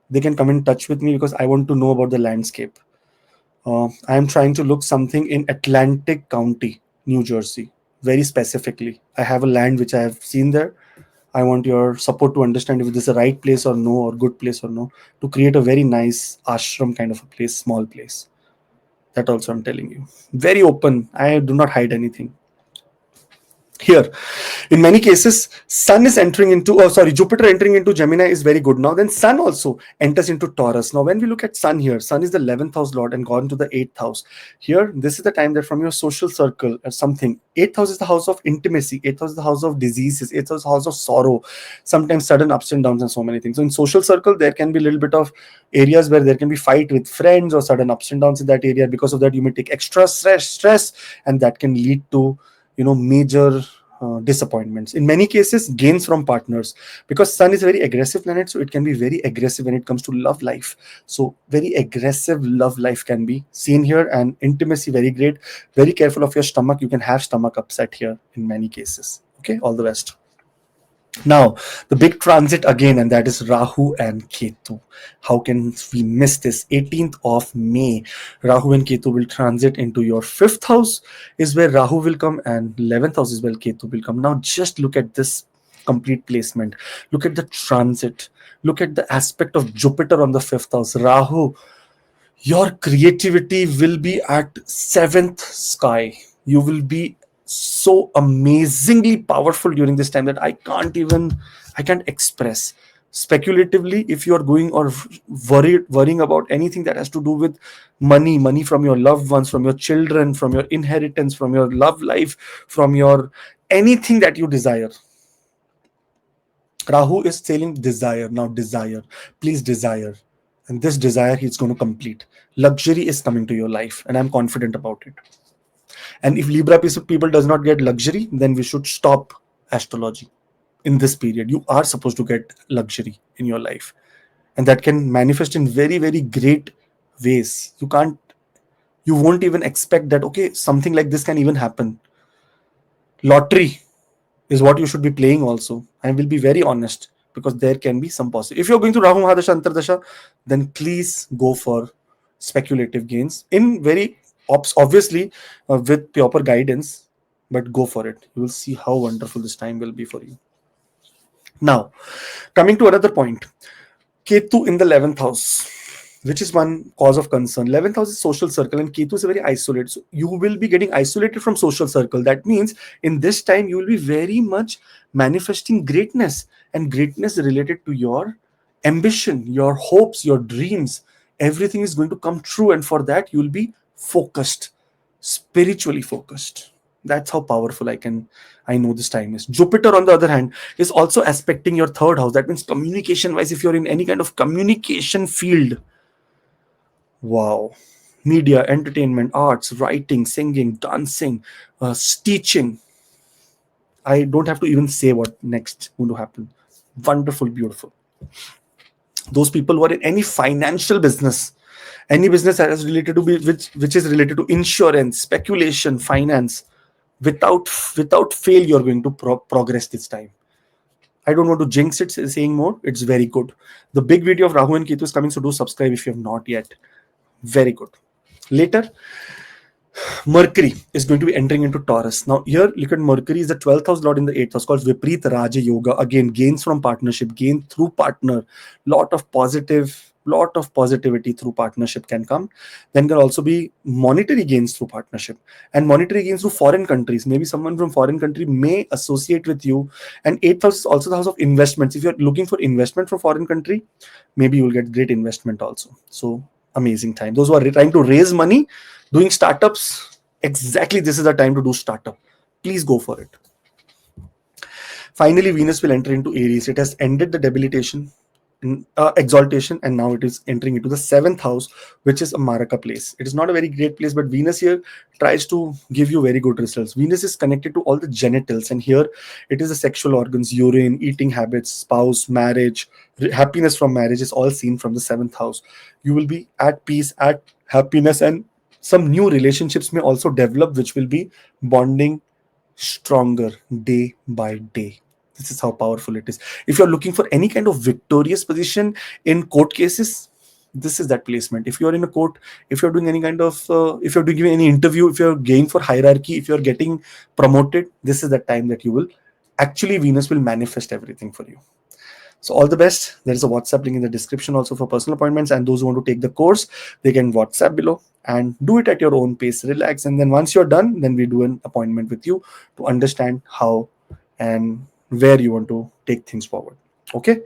they can come in touch with me, because I want to know about the landscape. I am trying to look something in Atlantic County, New Jersey, very specifically. I have a land which I have seen there. I want your support to understand if this is the right place or no, or good place or no, to create a very nice ashram kind of a place, small place. That also I'm telling you. Very open. I do not hide anything. Here, in many cases, sun is entering into, oh sorry, Jupiter entering into Gemini is very good. Now then sun also enters into Taurus. Now when we look at sun here, sun is the 11th house lord and gone to the 8th house. Here, this is the time that from your social circle or something, 8th house is the house of intimacy, 8th house is the house of diseases, 8th house is the house of sorrow, sometimes sudden ups and downs and so many things. So in social circle, there can be a little bit of areas where there can be fight with friends or sudden ups and downs in that area. Because of that, you may take extra stress, and that can lead to, you know, major disappointments. In many cases, gains from partners, because sun is a very aggressive planet, so it can be very aggressive when it comes to love life. So very aggressive love life can be seen here, and intimacy very great. Very careful of your stomach. You can have stomach upset here in many cases. Okay, all the best. Now, the big transit again, and that is Rahu and Ketu. How can we miss this? 18th of May, Rahu and Ketu will transit into your fifth house, is where Rahu will come, and 11th house is where Ketu will come. Now, just look at this complete placement. Look at the transit. Look at the aspect of Jupiter on the fifth house. Rahu, your creativity will be at seventh sky. You will be so amazingly powerful during this time that I can't express. Speculatively, if you are going or worrying about anything that has to do with money from your loved ones, from your children, from your inheritance, from your love life, from your anything that you desire, Rahu is telling desire. Now desire, please desire, and this desire he's going to complete. Luxury is coming to your life, and I'm confident about it. And if Libra people does not get luxury, then we should stop astrology. In this period, you are supposed to get luxury in your life, and that can manifest in very, very great ways. You won't even expect that, okay, something like this can even happen. Lottery is what you should be playing also. I will be very honest, because there can be some possible. If you're going to Rahu Mahadasha Antardasha, then please go for speculative gains in very obviously with proper guidance, but go for it. You will see how wonderful this time will be for you. Now, coming to another point, Ketu in the 11th house, which is one cause of concern. 11th house is social circle, and Ketu is very isolated. So you will be getting isolated from social circle. That means in this time you will be very much manifesting greatness, and greatness related to your ambition, your hopes, your dreams. Everything is going to come true, and for that you will be focused, spiritually focused. That's how powerful I know this time is. Jupiter, on the other hand, is also aspecting your third house. That means communication wise, if you're in any kind of communication field, wow, media, entertainment, arts, writing, singing, dancing, teaching, I don't have to even say what next going to happen. Wonderful, beautiful. Those people who are in any financial business, any business that is related to which is related to insurance, speculation, finance, without fail you're going to progress this time. I don't want to jinx it saying more. It's very good. The big video of Rahu and Ketu is coming, so do subscribe if you have not yet. Very good. Later, Mercury is going to be entering into Taurus. Now, here, look at Mercury is the 12th house lord in the 8th house, called Vipreet Raja Yoga. Again, gains from partnership, gain through partner. Lot of positivity through partnership can come. Then can also be monetary gains through partnership, and monetary gains through foreign countries. Maybe someone from foreign country may associate with you. And 8th house is also the house of investments. If you're looking for investment from foreign country, maybe you'll get great investment also. So amazing time. Those who are trying to raise money, doing startups, exactly this is the time to do startup. Please go for it. Finally, Venus will enter into Aries. It has ended the debilitation, exaltation, and now it is entering into the 7th house, which is a Maraka place. It is not a very great place, but Venus here tries to give you very good results. Venus is connected to all the genitals, and here it is the sexual organs, urine, eating habits, spouse, marriage, happiness from marriage is all seen from the 7th house. You will be at peace, at happiness, and some new relationships may also develop, which will be bonding stronger day by day. This is how powerful it is. If you're looking for any kind of victorious position in court cases, this is that placement. If you're in a court, if you're doing any kind of, if you're doing any interview, if you're going for hierarchy, if you're getting promoted, this is the time that you will actually, Venus will manifest everything for you. So all the best. There is a WhatsApp link in the description also for personal appointments, and those who want to take the course, they can WhatsApp below and do it at your own pace, relax, and then once you're done, then we do an appointment with you to understand how and where you want to take things forward. Okay,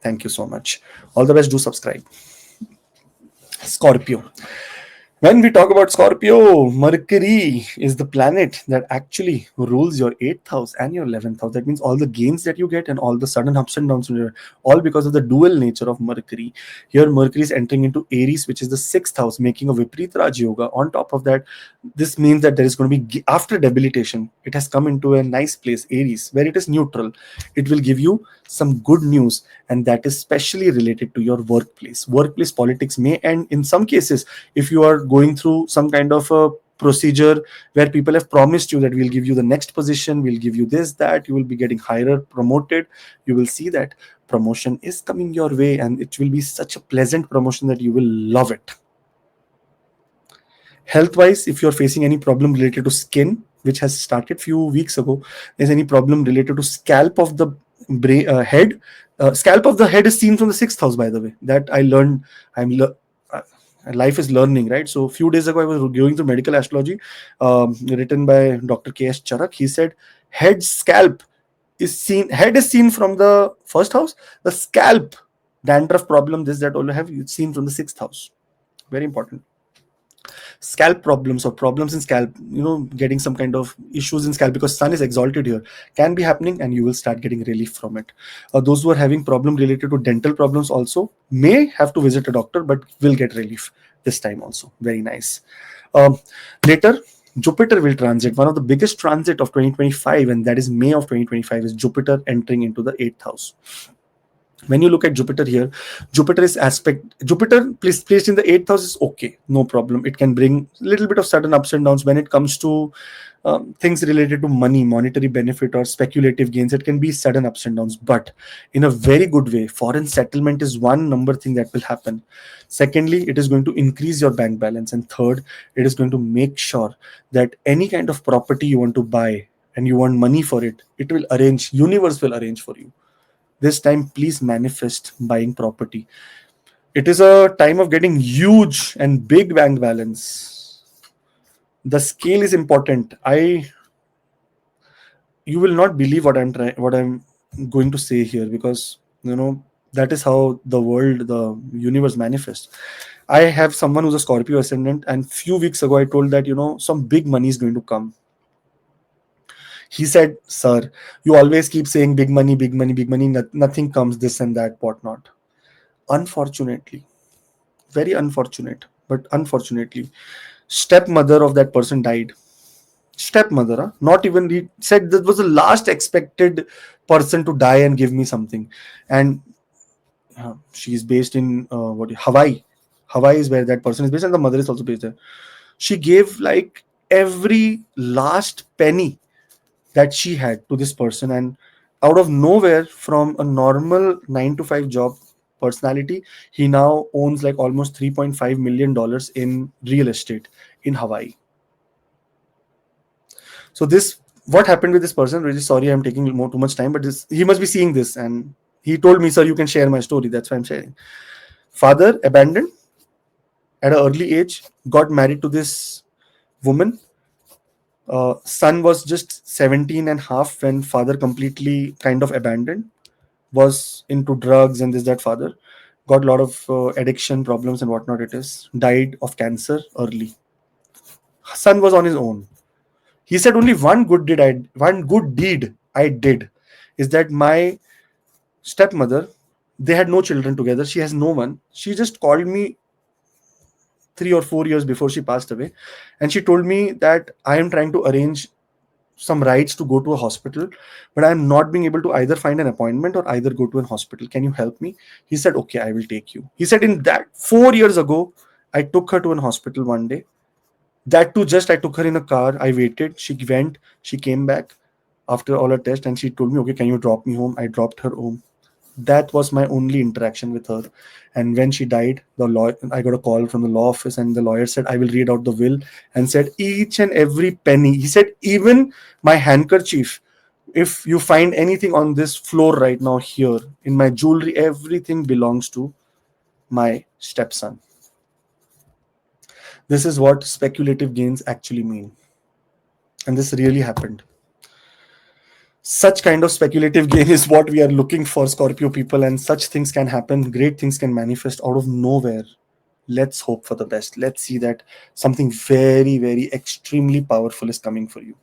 thank you so much. All the best. Do subscribe. Scorpio. When we talk about Scorpio, Mercury is the planet that actually rules your 8th house and your 11th house. That means all the gains that you get and all the sudden ups and downs, all because of the dual nature of Mercury. Here, Mercury is entering into Aries, which is the 6th house, making a Vipreet Raj Yoga. On top of that, this means that there is going to be, after debilitation, it has come into a nice place, Aries, where it is neutral. It will give you some good news, and that is specially related to your workplace. Workplace politics may end in some cases if you are going through some kind of a procedure where people have promised you that we'll give you the next position, we'll give you this, that, you will be getting higher, promoted. You will see that promotion is coming your way, and it will be such a pleasant promotion that you will love it. Health wise, if you're facing any problem related to skin, which has started few weeks ago, there's any problem related to scalp of the head. Scalp of the head is seen from the 6th house, by the way. That I learned. Life is learning, right? So a few days ago, I was going through medical astrology, written by Dr. K.S. Charak. He said head is seen from the 1st house. The scalp, dandruff problem, this, that, all have you seen from the 6th house. Very important. Scalp problems or problems in scalp, getting some kind of issues in scalp because sun is exalted here, can be happening, and you will start getting relief from it. Those who are having problem related to dental problems also may have to visit a doctor, but will get relief this time also. Very nice. Later, Jupiter will transit. One of the biggest transit of 2025, and that is May of 2025, is Jupiter entering into the 8th house. When you look at Jupiter here, Jupiter placed in the eighth house is okay, no problem. It can bring a little bit of sudden ups and downs when it comes to things related to money, monetary benefit, or speculative gains. It can be sudden ups and downs, but in a very good way. Foreign settlement is one number thing that will happen. Secondly, it is going to increase your bank balance, and third, it is going to make sure that any kind of property you want to buy and you want money for it, it will arrange. Universe will arrange for you. This time, please manifest buying property. It is a time of getting huge and big bank balance. The scale is important. You will not believe what I'm going to say here, because that is how the world, the universe manifests. I have someone who's a Scorpio ascendant, and few weeks ago I told that some big money is going to come. He said, "Sir, you always keep saying big money, big money, big money. Nothing comes, this and that, whatnot." Unfortunately, very unfortunate, but unfortunately, stepmother of that person died. Stepmother, huh? Not even, he said that was the last expected person to die and give me something. And she is based in Hawaii. Hawaii is where that person is based, and the mother is also based there. She gave like every last penny that she had to this person, and out of nowhere, from a normal 9 to 5 job personality, he now owns like almost $3.5 million in real estate in Hawaii. So this, what happened with this person, really sorry I'm taking too much time, but this, he must be seeing this, and he told me, "Sir, you can share my story." That's why I'm sharing. Father abandoned at an early age, got married to this woman. Son was just 17 and a half when father completely kind of abandoned, was into drugs and this, that. Father got a lot of addiction problems and whatnot. It is, died of cancer early. Son was on his own. He said, "Only one good deed I did is that my stepmother, they had no children together. She has no one. She just called me 3 or 4 years before she passed away, and she told me that I am trying to arrange some rights to go to a hospital, but I'm not being able to either find an appointment or either go to a hospital. Can you help me?" He said, "Okay, I will take you." He said, "In that 4 years ago, I took her to an hospital one day. That too, just I took her in a car. I waited. She went. She came back after all her tests, and she told me, 'Okay, can you drop me home?' I dropped her home. That was my only interaction with her. And when she died, I got a call from the law office, and the lawyer said, 'I will read out the will,' and said each and every penny. He said, 'Even my handkerchief, if you find anything on this floor right now here in my jewelry, everything belongs to my stepson.'" This is what speculative gains actually mean. And this really happened. Such kind of speculative gain is what we are looking for, Scorpio people, and such things can happen. Great things can manifest out of nowhere. Let's hope for the best. Let's see that something very, very extremely powerful is coming for you.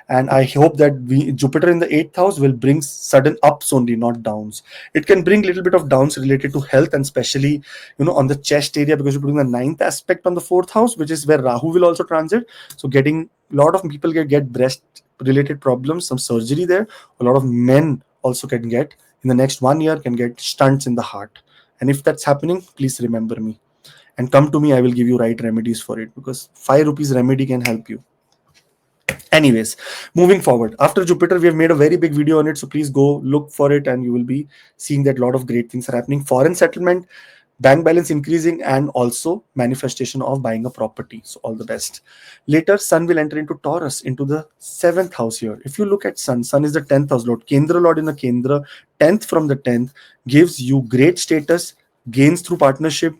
And I hope that Jupiter in the eighth house will bring sudden ups only, not downs. It can bring a little bit of downs related to health, and especially on the chest area, because you're putting the ninth aspect on the fourth house, which is where Rahu will also transit. So getting a lot of people get breast related problems, some surgery there. A lot of men also can get, in the next 1 year, can get stunts in the heart. And if that's happening, please remember me and come to me. I will give you right remedies for it, because 5 rupees remedy can help you. Anyways, moving forward, after Jupiter, we have made a very big video on it, so please go look for it, and you will be seeing that a lot of great things are happening. Foreign settlement, bank balance increasing, and also manifestation of buying a property. So all the best. Later, Sun will enter into Taurus, into the 7th house here. If you look at Sun is the 10th house lord. Kendra lord in the Kendra, 10th from the 10th, gives you great status, gains through partnership,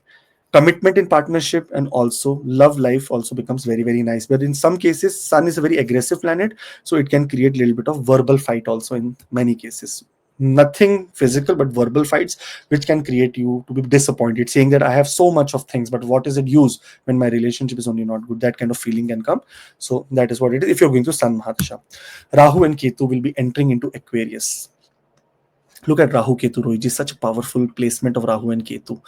commitment in partnership, and also love life also becomes very, very nice. But in some cases, Sun is a very aggressive planet, so it can create a little bit of verbal fight also in many cases. Nothing physical, but verbal fights, which can create you to be disappointed, saying that I have so much of things, but what is it use when my relationship is only not good? That kind of feeling can come. So that is what it is if you're going to Sun Mahadasha. Rahu and Ketu will be entering into Aquarius. Look at Rahu Ketu, Rohiji, such a powerful placement of Rahu and Ketu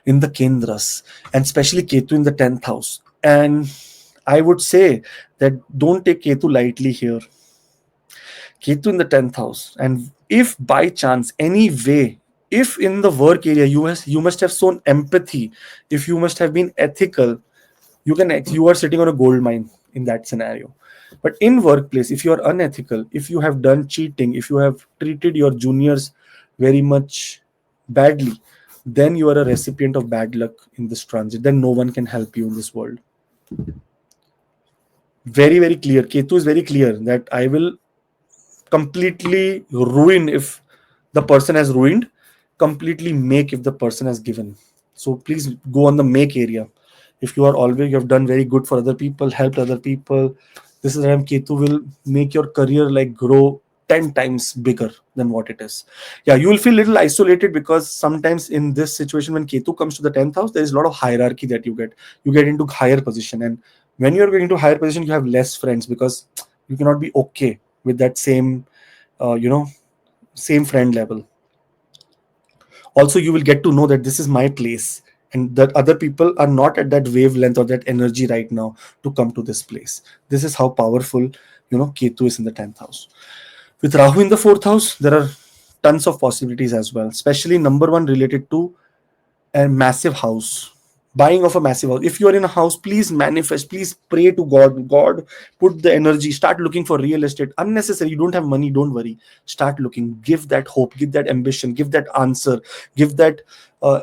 in the Kendras, and especially Ketu in the 10th house. And I would say that don't take Ketu lightly here. Ketu in the 10th house. And if by chance, any way, If in the work area you must have shown empathy, if you must have been ethical, you are sitting on a gold mine in that scenario. But in workplace, if you are unethical, if you have done cheating, if you have treated your juniors very much badly, then you are a recipient of bad luck in this transit. Then no one can help you in this world. Very, very clear. Ketu is very clear that I will completely ruin if the person has ruined, completely make if the person has given. So please go on the make area. If you are always, you have done very good for other people, helped other people, this is time Ketu will make your career like grow 10 times bigger than what it is. Yeah, you will feel little isolated because sometimes in this situation when Ketu comes to the 10th house, there is a lot of hierarchy that you get into higher position. And when you are getting to higher position, you have less friends because you cannot be okay with that same uh, you know same friend level. Also, you will get to know that this is my place and that other people are not at that wavelength or that energy right now to come to this place. This is how powerful Ketu is in the 10th house. With Rahu in the 4th house, there are tons of possibilities as well, especially number one related to a massive house, buying of a massive house. If you are in a house, please manifest, please pray to God, put the energy, start looking for real estate. Unnecessary, you don't have money, don't worry, start looking, give that hope, give that ambition, give that answer, give that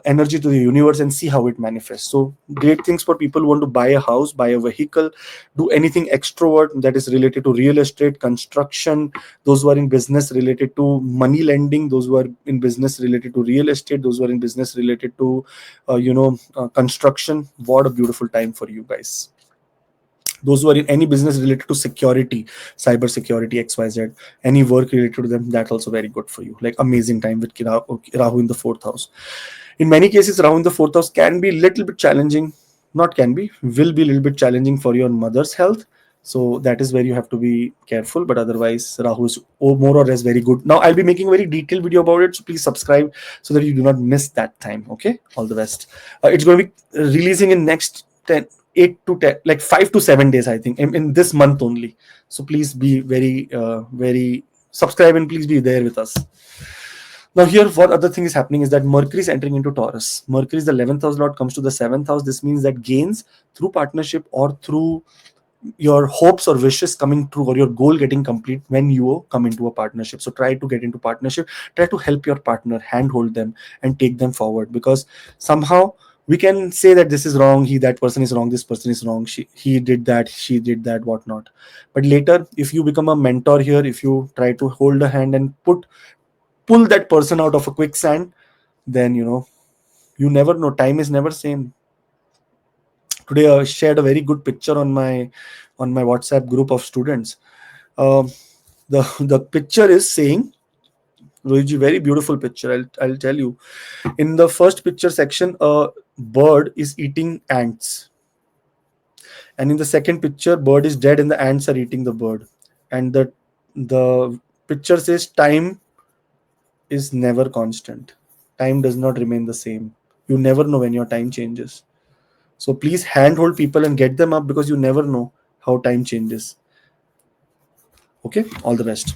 energy to the universe and see how it manifests. So great things for people who want to buy a house, buy a vehicle, do anything extrovert that is related to real estate, construction, those who are in business related to money lending, those who are in business related to real estate, those who are in business related to construction. What a beautiful time for you guys. Those who are in any business related to security, cyber security, XYZ, any work related to them, that's also very good for you. Like amazing time with Rahu in the 4th house. In many cases, Rahu in the 4th house can be a little bit challenging, not can be, will be a little bit challenging for your mother's health. So that is where you have to be careful. But otherwise, Rahu is more or less very good. Now, I'll be making a very detailed video about it. So please subscribe so that you do not miss that time. Okay. All the best. It's going to be releasing in next 10, 8 to 10, like 5 to 7 days, I think, in this month only. So please be very subscribe and please be there with us. Now, here, what other thing is happening is that Mercury is entering into Taurus. Mercury is the 11th house lord, comes to the 7th house. This means that gains through partnership or through your hopes or wishes coming true or your goal getting complete when you come into a partnership. So try to get into partnership, try to help your partner, handhold them and take them forward, because somehow we can say that this is wrong, that person is wrong, this person is wrong, he did that, she did that, whatnot. But later, if you become a mentor here, if you try to hold a hand and pull that person out of a quicksand, then you never know, time is never same. Today I shared a very good picture on my WhatsApp group of students. um, the picture is saying, Rohiji, very beautiful picture. I'll tell you. In the first picture section, a bird is eating ants, and in the second picture, bird is dead and the ants are eating the bird. And the picture says time is never constant. Time does not remain the same. You never know when your time changes. So please handhold people and get them up, because you never know how time changes. Okay, all the best.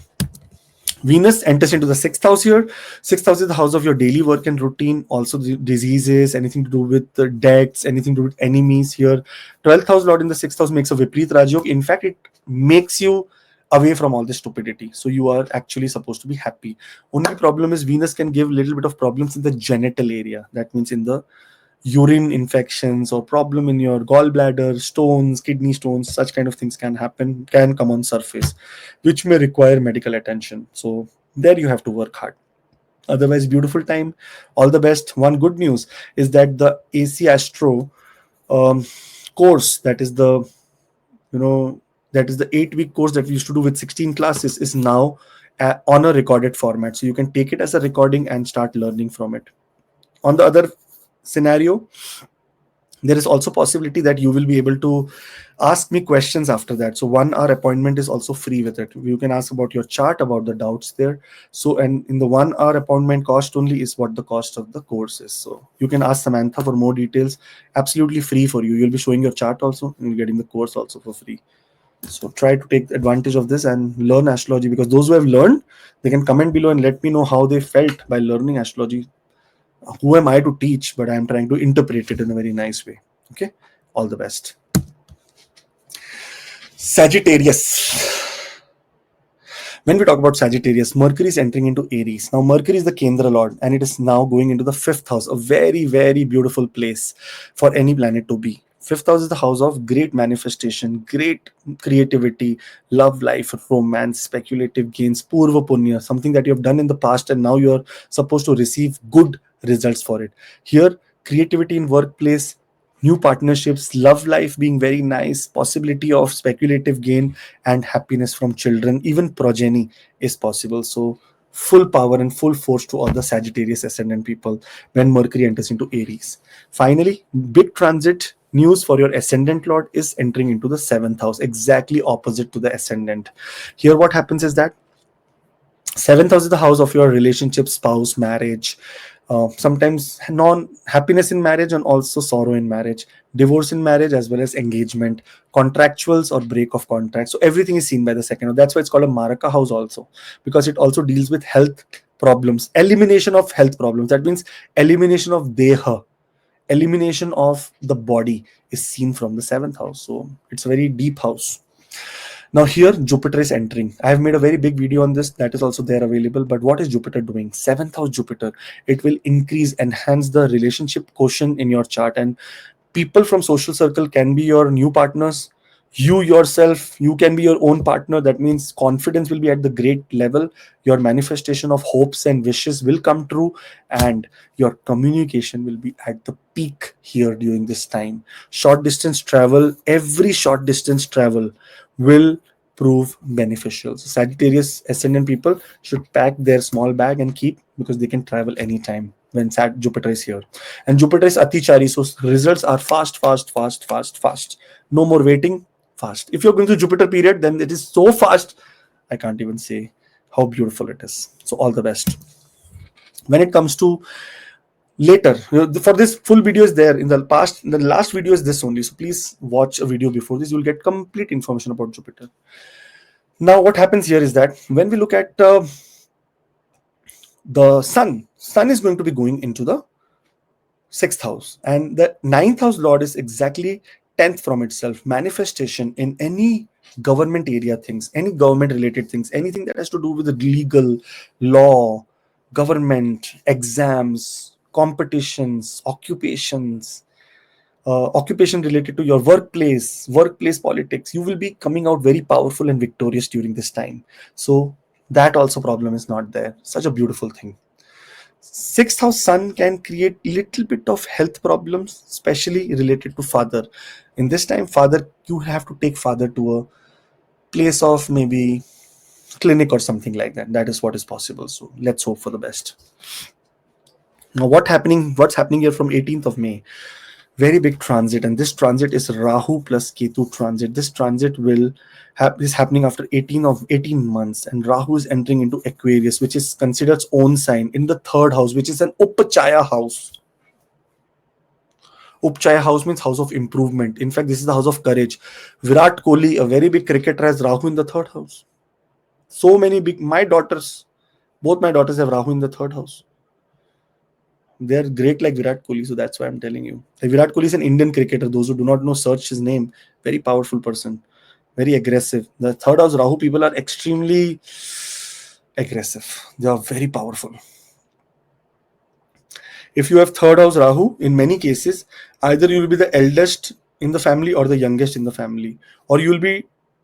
Venus enters into the 6th house here. 6th house is the house of your daily work and routine, also the diseases, anything to do with the debts, anything to do with enemies here. 12th house lord in the 6th house makes a Vipreet Rajyog. In fact, it makes you away from all this stupidity. So you are actually supposed to be happy. Only problem is Venus can give a little bit of problems in the genital area. That means in the urine infections or problem in your gallbladder, stones, kidney stones, such kind of things can happen, can come on surface, which may require medical attention. So there you have to work hard. Otherwise, beautiful time, all the best. One good news is that the AC Astro um, course, that is the you know that is the 8-week course that we used to do with 16 classes, is now on a recorded format, so you can take it as a recording and start learning from it. On the other scenario, there is also possibility that you will be able to ask me questions after that. So 1 hour appointment is also free with it. You can ask about your chart, about the doubts there. So, and in the 1 hour appointment cost only is what the cost of the course is. So you can ask Samantha for more details, absolutely free for you. You'll be showing your chart also and getting the course also for free. So try to take advantage of this and learn astrology, because those who have learned, they can comment below and let me know how they felt by learning astrology. Who am I to teach? But I'm trying to interpret it in a very nice way. Okay, all the best. Sagittarius. When we talk about Sagittarius, Mercury is entering into Aries. Now, Mercury is the Kendra Lord, and it is now going into the fifth house, a very, very beautiful place for any planet to be. Fifth house is the house of great manifestation, great creativity, love life, romance, speculative gains, purva punya, something that you have done in the past and now you are supposed to receive good results for it. Here, creativity in workplace, new partnerships, love life being very nice, possibility of speculative gain, and happiness from children, even progeny is possible. So, full power and full force to all the Sagittarius ascendant people when Mercury enters into Aries. Finally, big transit news for your ascendant lord is entering into the seventh house, exactly opposite to the ascendant. Here, what happens is that seventh house is the house of your relationship, spouse, marriage, sometimes non happiness in marriage and also sorrow in marriage, divorce in marriage, as well as engagement, contractuals or break of contract. So everything is seen by the second house. That's why it's called a maraka house also, because it also deals with health problems, elimination of health problems. That means elimination of deha, elimination of the body is seen from the seventh house. So it's a very deep house. Now here Jupiter is entering. I have made a very big video on this, that is also there available. But what is Jupiter doing? Seventh house Jupiter. It will increase, enhance the relationship quotient in your chart, and people from social circle can be your new partners. You yourself, you can be your own partner. That means confidence will be at the great level. Your manifestation of hopes and wishes will come true, and your communication will be at the peak here during this time. Short distance travel, every short distance travel will prove beneficial. So Sagittarius ascendant people should pack their small bag and keep, because they can travel anytime when Jupiter is here. And Jupiter is Atichari, so results are fast, fast, fast, fast, fast. No more waiting, fast. If you're going to Jupiter period, then it is so fast, I can't even say how beautiful it is. So all the best. When it comes to later, for this full video is there in the past, the last video is this only, so please watch a video before this, you'll get complete information about Jupiter. Now what happens here is that when we look at the sun is going to be going into the sixth house, and the ninth house lord is exactly 10th from itself. Manifestation in any government area things, any government related things, anything that has to do with the legal, law, government, exams, competitions, occupations, occupation related to your workplace politics, you will be coming out very powerful and victorious during this time. So that also problem is not there. Such a beautiful thing. Sixth house sun can create little bit of health problems, especially related to father. In this time, father, you have to take father to a place of maybe clinic or something like that. That is what is possible. So let's hope for the best. Now, what's happening here from 18th of May? Very big transit, and this transit is Rahu plus Ketu transit. This transit will is happening after 18 months, and Rahu is entering into Aquarius, which is considered its own sign in the third house, which is an Upachaya house. Upachaya house means house of improvement. In fact, this is the house of courage. Virat Kohli, a very big cricketer, has Rahu in the third house. So many big, both my daughters have Rahu in the third house. They're great like Virat Kohli, so that's why I'm telling you. Like Virat Kohli is an Indian cricketer. Those who do not know, search his name. Very powerful person, very aggressive. The third house Rahu people are extremely aggressive. They are very powerful. If you have third house Rahu, in many cases, either you will be the eldest in the family or the youngest in the family, or you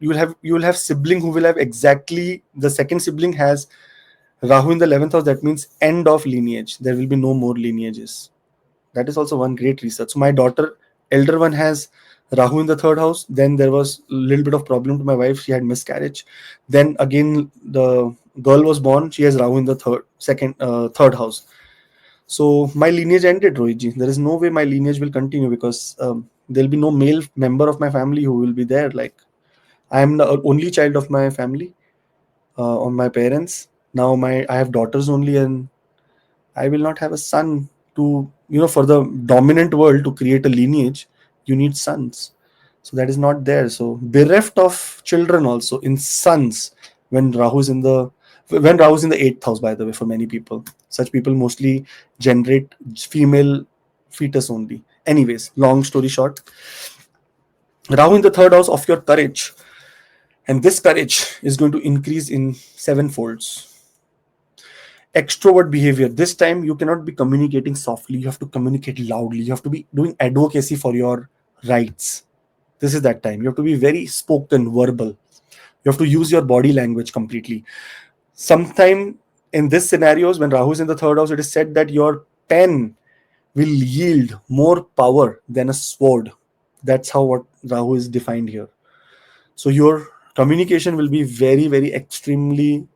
will have sibling who will have exactly the second sibling has Rahu in the 11th house. That means end of lineage. There will be no more lineages. That is also one great research. So my daughter, elder one, has Rahu in the third house. Then there was a little bit of problem to my wife. She had miscarriage. Then again, the girl was born. She has Rahu in the third house. So my lineage ended, Rohitji. There is no way my lineage will continue, because there'll be no male member of my family who will be there. Like, I am the only child of my family, on my parents. Now I have daughters only, and I will not have a son to, for the dominant world to create a lineage, you need sons. So that is not there. So bereft of children also in sons when Rahu is in the When Rahu is in the 8th house, by the way, for many people, such people mostly generate female fetus only. Anyways, long story short, Rahu in the 3rd house of your courage, and this courage is going to increase in 7 folds. Extrovert behavior. This time you cannot be communicating softly, you have to communicate loudly, you have to be doing advocacy for your rights. This is that time. You have to be very spoken, verbal. You have to use your body language completely. Sometime in this scenarios, when Rahu is in the 3rd house, it is said that your pen will yield more power than a sword. That's how what Rahu is defined here. So your communication will be very, very extremely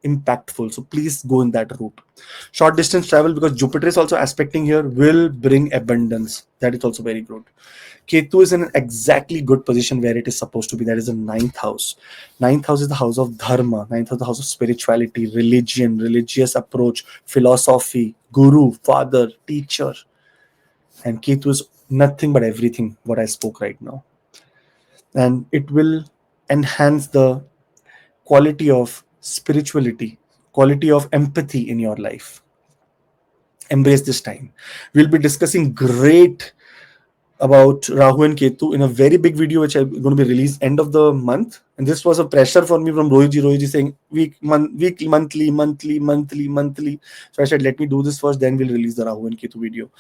impactful. So please go in that route. Short distance travel, because Jupiter is also aspecting here, will bring abundance. That is also very good. Ketu is in an exactly good position where it is supposed to be. That is the 9th house. 9th house is the house of dharma. 9th house is the house of spirituality, religion, religious approach, philosophy, guru, father, teacher. And Ketu is nothing but everything what I spoke right now. And it will enhance the quality of spirituality, quality of empathy in your life. Embrace this time. We'll be discussing great about Rahu and Ketu in a very big video, which I'm going to be released end of the month. And this was a pressure for me from Rohiji saying weekly, monthly. So I said, let me do this first, then we'll release the Rahu and Ketu video.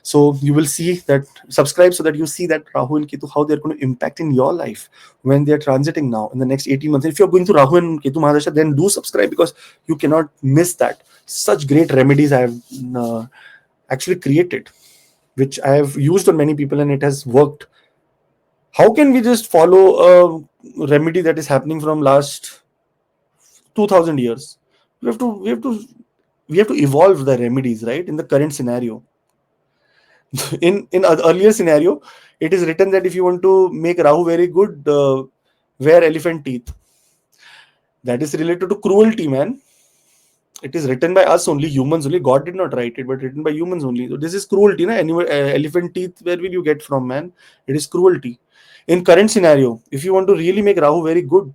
So you will see that, subscribe so that you see that Rahu and Ketu, how they're going to impact in your life when they're transiting now in the next 18 months. If you're going through Rahu and Ketu Mahadasha, then do subscribe, because you cannot miss that. Such great remedies I have actually created, which I have used on many people, and it has worked. How can we just follow a remedy that is happening from last 2000 years? We have to evolve the remedies, right? In the current scenario. In earlier scenario, it is written that if you want to make Rahu very good, wear elephant teeth. That is related to cruelty, man. It is written by us only, humans only. God did not write it, but written by humans only. So this is cruelty, na? Anyway, elephant teeth, where will you get from, man? It is cruelty. In current scenario, if you want to really make Rahu very good,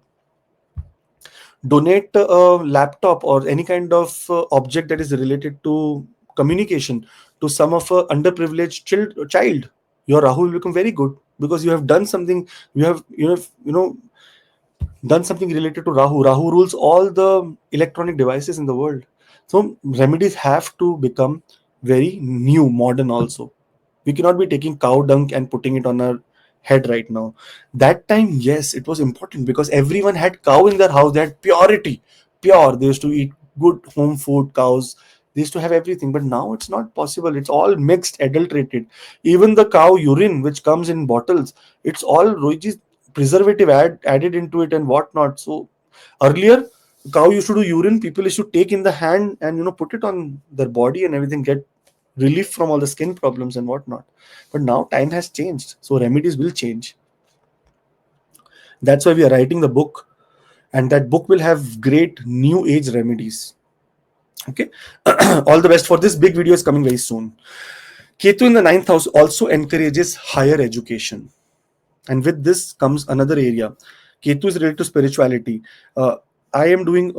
donate a laptop or any kind of object that is related to communication to some of a underprivileged child. Your Rahu will become very good, because you have done something. You have done something related to Rahu. Rahu rules all the electronic devices in the world. So remedies have to become very new, modern also. We cannot be taking cow dung and putting it on our head right now. That time, yes, it was important, because everyone had cow in their house. They had purity, pure. They used to eat good home food, cows. They used to have everything. But now it's not possible. It's all mixed, adulterated. Even the cow urine, which comes in bottles, it's all Roiji's preservative added into it and whatnot. So earlier, cow used to do urine. People used to take in the hand and put it on their body and everything, get relief from all the skin problems and whatnot. But now time has changed, so remedies will change. That's why we are writing the book, and that book will have great new age remedies. Okay. All the best for this big video is coming very soon. Ketu in the 9th house also encourages higher education, and with this comes another area. Ketu is related to spirituality. I am doing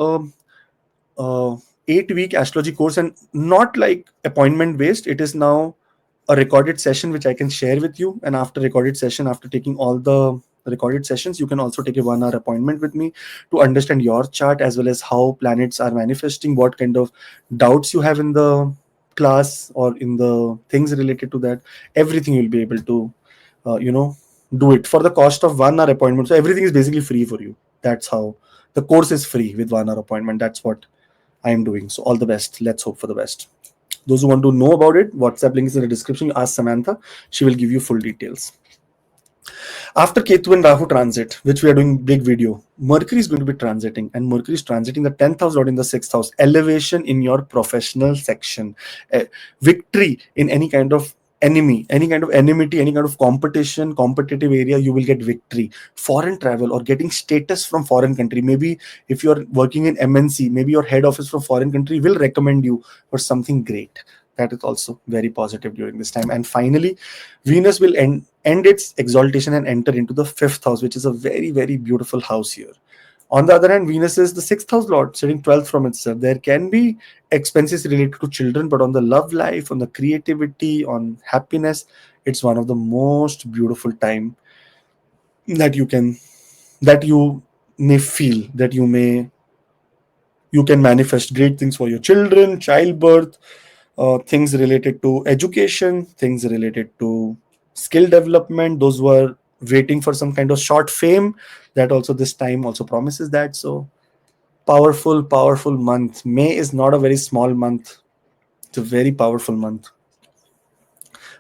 a 8-week astrology course, and not like appointment based. It is now a recorded session which I can share with you, and after recorded session, after taking all the recorded sessions, you can also take a 1-hour appointment with me to understand your chart, as well as how planets are manifesting, what kind of doubts you have in the class or in the things related to that. Everything you'll be able to do it for the cost of 1-hour appointment. So everything is basically free for you. That's how the course is free with 1-hour appointment. That's what I am doing. So all the best. Let's hope for the best. Those who want to know about it, WhatsApp link is in the description. You ask Samantha. She will give you full details. After Ketu and Rahu transit, which we are doing big video, Mercury is going to be transiting, and Mercury is transiting the 10th house, not in the 6th house. Elevation in your professional section, victory in any kind of enemy, any kind of enmity, any kind of competition, competitive area, you will get victory. Foreign travel or getting status from foreign country. Maybe if you're working in MNC, maybe your head office from foreign country will recommend you for something great. That is also very positive during this time. And finally, Venus will end its exaltation and enter into the 5th house, which is a very, very beautiful house here. On the other hand, Venus is the sixth house lord, sitting 12th from itself. There can be expenses related to children, but on the love life, on the creativity, on happiness, it's one of the most beautiful time that you can, that you may feel, that you can manifest great things for your children, childbirth, things related to education, things related to skill development. Those who are waiting for some kind of short fame, that also this time also promises that. So powerful, powerful month. May is not a very small month. It's a very powerful month.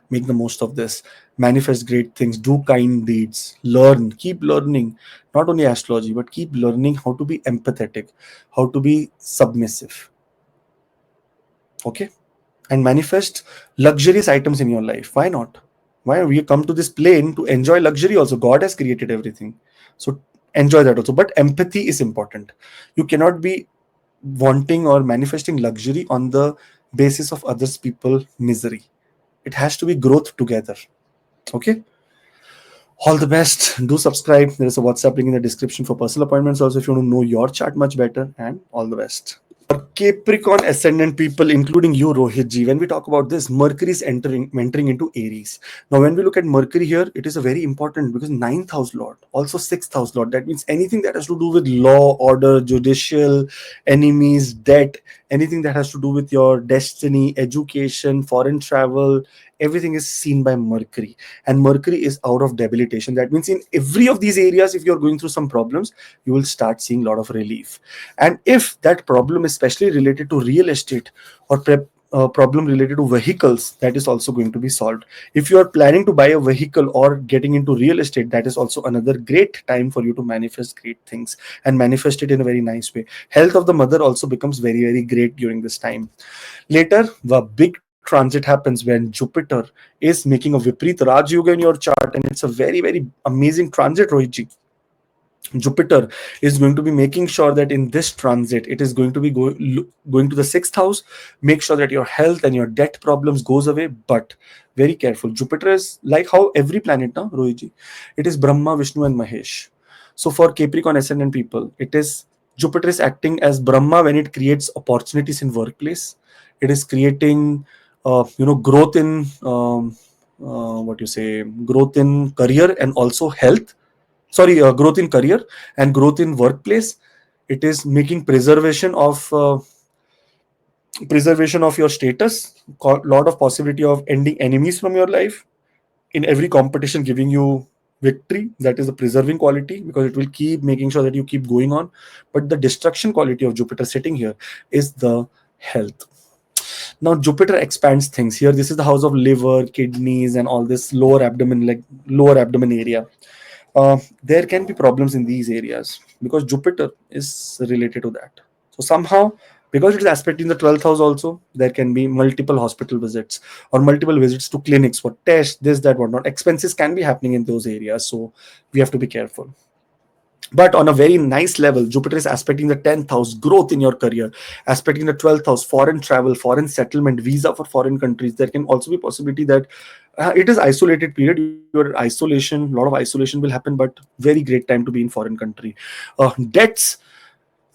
Make the most of this. Manifest great things. Do kind deeds. Learn. Keep learning. Not only astrology, but keep learning how to be empathetic, how to be submissive. Okay, and manifest luxurious items in your life. Why not? Why we come to this plane to enjoy luxury also? God has created everything. So enjoy that also. But empathy is important. You cannot be wanting or manifesting luxury on the basis of others people misery. It has to be growth together. Okay. All the best. Do subscribe. There is a WhatsApp link in the description for personal appointments. Also, if you want to know your chart much better, and all the best. Capricorn ascendant people, including you, Rohit ji, when we talk about this, Mercury is entering into Aries. Now, when we look at Mercury here, it is a very important because ninth house lord, also sixth house lord. That means anything that has to do with law, order, judicial, enemies, debt, anything that has to do with your destiny, education, foreign travel, everything is seen by Mercury. And Mercury is out of debilitation. That means in every of these areas, if you're going through some problems, you will start seeing a lot of relief. And if that problem is especially related to real estate or problem related to vehicles, that is also going to be solved. If you are planning to buy a vehicle or getting into real estate, that is also another great time for you to manifest great things and manifest it in a very nice way. Health of the mother also becomes very, very great during this time. Later, the big transit happens when Jupiter is making a Viprit Raj Yoga in your chart, and it's a very, very amazing transit, Rohitji. Jupiter is going to be making sure that in this transit, it is going to be going to the sixth house. Make sure that your health and your debt problems goes away, but very careful. Jupiter is like how every planet now, Rohiji, it is Brahma, Vishnu, and Mahesh. So for Capricorn ascendant people, it is Jupiter is acting as Brahma when it creates opportunities in workplace. It is creating, growth in what you say, growth in career and also health. Sorry, growth in career and growth in workplace. It is making preservation of your status, lot of possibility of ending enemies from your life, in every competition giving you victory. That is the preserving quality, because it will keep making sure that you keep going on. But the destruction quality of Jupiter sitting here is the health. Now Jupiter expands things here. This is the house of liver, kidneys, and all this lower abdomen, like lower abdomen area. There can be problems in these areas because Jupiter is related to that. So somehow, because it is aspecting the 12th house also, there can be multiple hospital visits or multiple visits to clinics for tests, this, that, whatnot. Expenses can be happening in those areas. So we have to be careful. But on a very nice level, Jupiter is aspecting the 10th house, growth in your career, aspecting the 12th house, foreign travel, foreign settlement, visa for foreign countries. There can also be possibility that it is isolated period. Your isolation, a lot of isolation will happen, but very great time to be in foreign country. Debts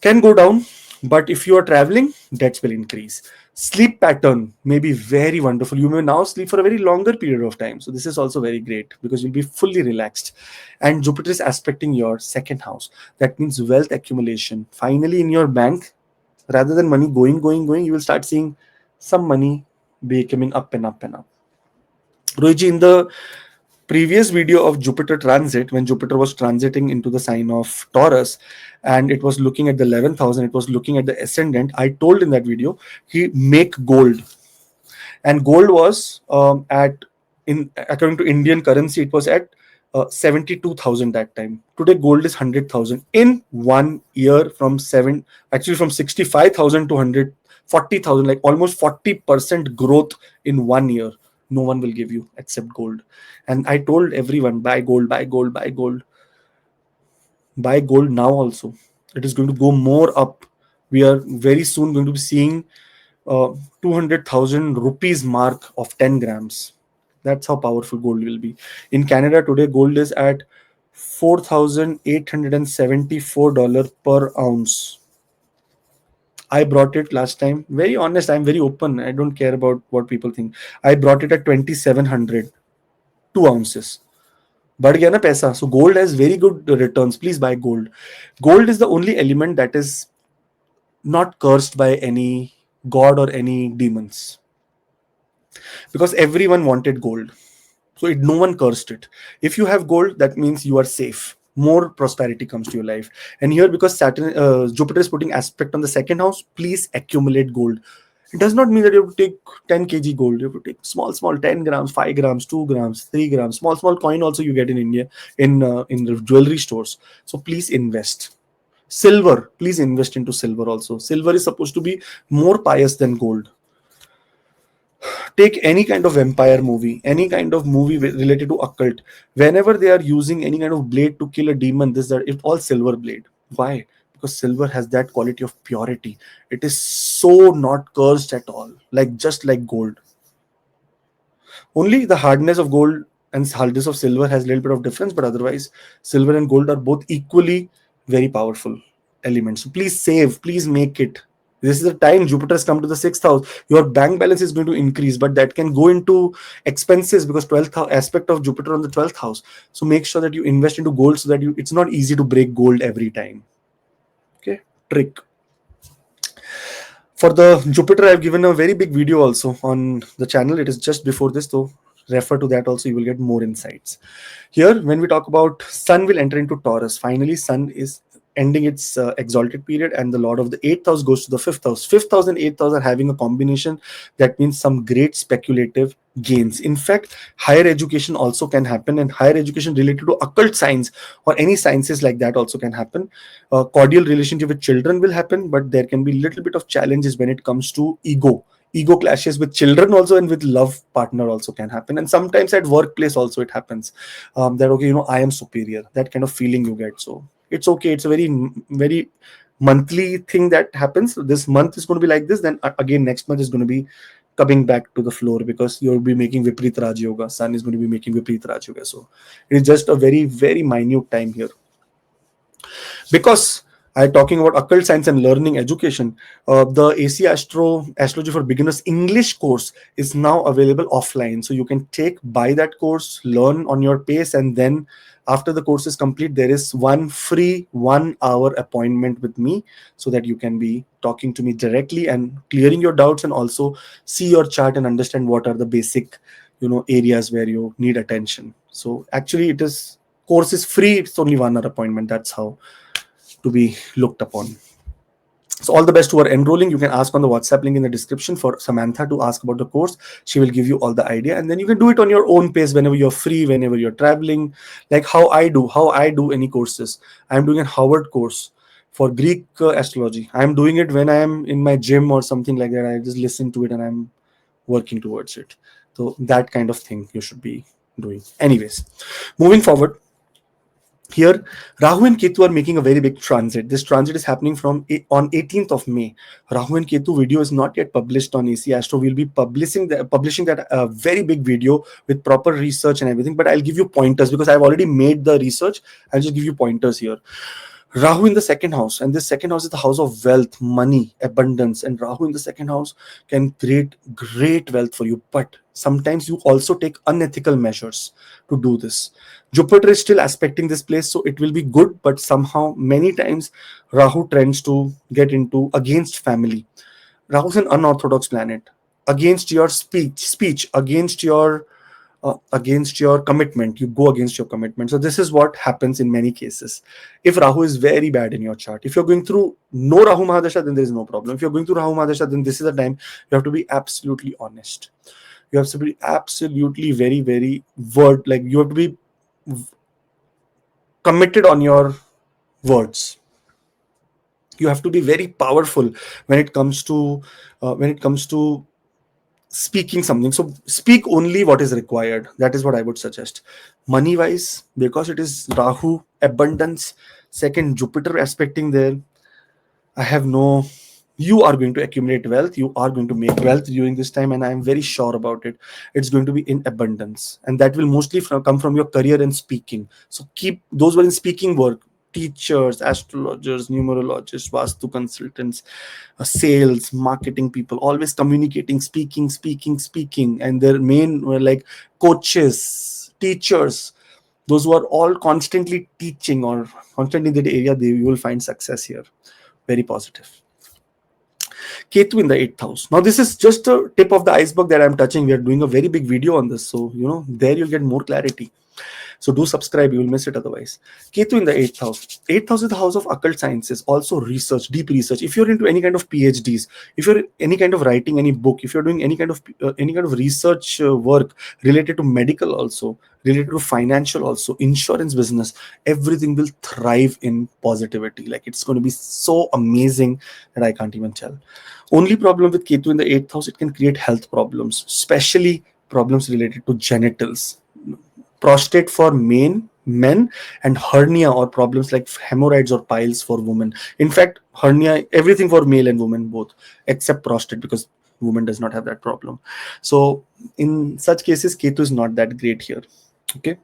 can go down, but if you are traveling, debts will increase. Sleep pattern may be very wonderful. You may now sleep for a very longer period of time. So this is also very great because you'll be fully relaxed. And Jupiter is aspecting your second house. That means wealth accumulation. Finally, in your bank, rather than money going, you will start seeing some money becoming up and up and up. Rohiji, in the previous video of Jupiter transit, when Jupiter was transiting into the sign of Taurus and it was looking at the 11th house and it was looking at the ascendant, I told in that video, he make gold. And gold was at, in according to Indian currency, it was at 72,000 that time. Today, gold is 100,000 in 1 year, from 65,000 to 140,000, like almost 40% growth in 1 year. No one will give you except gold. And I told everyone, buy gold, buy gold, buy gold. Buy gold now also. It is going to go more up. We are very soon going to be seeing 200,000 rupees mark of 10 grams. That's how powerful gold will be. In Canada today, gold is at $4,874 per ounce. I brought it last time. Very honest, I'm very open. I don't care about what people think. I brought it at 2,700, 2 ounces. बढ़ गया ना पैसा. So gold has very good returns. Please buy gold. Gold is the only element that is not cursed by any god or any demons, because everyone wanted gold. So no one cursed it. If you have gold, that means you are safe. More prosperity comes to your life. And here, because Jupiter is putting aspect on the second house, please accumulate gold. It does not mean that you have to take 10 kg gold. You have to take small 10 grams, 5 grams, 2 grams, 3 grams. Small coin also you get in India in the jewelry stores. So please invest. Silver, please invest into silver also. Silver is supposed to be more pious than gold. Take any kind of vampire movie, any kind of movie related to occult. Whenever they are using any kind of blade to kill a demon, this that it's all silver blade. Why? Because silver has that quality of purity. It is so not cursed at all, like just like gold. Only the hardness of gold and hardness of silver has a little bit of difference, but otherwise silver and gold are both equally very powerful elements. So please save, please make it. This is the time Jupiter has come to the sixth house. Your bank balance is going to increase, but that can go into expenses because 12th aspect of Jupiter on the 12th house. So make sure that you invest into gold so that it's not easy to break gold every time. Okay, trick. For the Jupiter, I've given a very big video also on the channel. It is just before this, so refer to that also. You will get more insights. Here, when we talk about Sun will enter into Taurus, finally Sun is ending its exalted period, and the Lord of the 8th house goes to the 5th house. 5th house and 8th house are having a combination that means some great speculative gains. In fact, higher education also can happen, and higher education related to occult science or any sciences like that also can happen. Cordial relationship with children will happen, but there can be little bit of challenges when it comes to ego clashes with children also, and with love partner also can happen. And sometimes at workplace also it happens, that okay, I am superior, that kind of feeling you get. So it's okay, it's a very monthly thing that happens. This month is going to be like this, then again next month is going to be coming back to the floor, because you'll be making Viprit Raj Yoga. Sun is going to be making Viprit Raj Yoga. So it is just a very minute time here. Because I'm talking about occult science and learning education, the AC Astrology for Beginners English course is now available offline. So you can buy that course, learn on your pace, and then after the course is complete, there is one free 1 hour appointment with me, so that you can be talking to me directly and clearing your doubts, and also see your chart and understand what are the basic areas where you need attention. So actually course is free. It's only 1 hour appointment. That's how to be looked upon. So all the best who are enrolling. You can ask on the WhatsApp link in the description for Samantha to ask about the course. She will give you all the idea, and then you can do it on your own pace whenever you're free, whenever you're traveling. Like how I do any courses. I'm doing a Howard course for Greek astrology. I'm doing it when I'm in my gym or something like that. I just listen to it and I'm working towards it. So that kind of thing you should be doing. Anyways, moving forward. Here, Rahu and Ketu are making a very big transit. This transit is happening on 18th of May. Rahu and Ketu video is not yet published on AC Astro. We'll be publishing that very big video with proper research and everything. But I'll give you pointers because I've already made the research. I'll just give you pointers here. Rahu in the second house, and this second house is the house of wealth, money, abundance, and Rahu in the second house can create great wealth for you. But sometimes you also take unethical measures to do this. Jupiter is still aspecting this place, so it will be good, but somehow many times Rahu tends to get into against family. Rahu is an unorthodox planet, against your speech, against your commitment. You go against your commitment. So this is what happens in many cases. If Rahu is very bad in your chart, if you're going through no Rahu Mahadasha, then there is no problem. If you're going through Rahu Mahadasha, then this is the time you have to be absolutely honest. You have to be absolutely very like you have to be committed on your words. You have to be very powerful when it comes to speaking something. So speak only what is required. That is what I would suggest. Money wise, because it is Rahu, abundance, second Jupiter aspecting there, I have no You are going to accumulate wealth, you are going to make wealth during this time, and I am very sure about it. It's going to be in abundance, and that will mostly come from your career in speaking. So keep those who are in speaking work, teachers, astrologers, numerologists, vastu consultants, sales, marketing people, always communicating, speaking, and their main were like coaches, teachers, those who are all constantly teaching or constantly in that area, they you will find success here. Very positive. Ketu in the 8th house. Now, this is just a tip of the iceberg that I'm touching. We are doing a very big video on this. So, there you'll get more clarity. So do subscribe, you will miss it otherwise. Ketu in the 8th house. 8th house is the house of occult sciences, also research, deep research. If you're into any kind of PhDs, if you're any kind of writing any book, if you're doing any kind of research work related to medical also, related to financial also, insurance business, everything will thrive in positivity. Like it's going to be so amazing that I can't even tell. Only problem with Ketu in the 8th house, it can create health problems, especially problems related to genitals, prostate for men, and hernia or problems like hemorrhoids or piles for women. In fact, hernia, everything for male and women both, except prostate, because woman does not have that problem. So in such cases, Ketu is not that great here. Okay,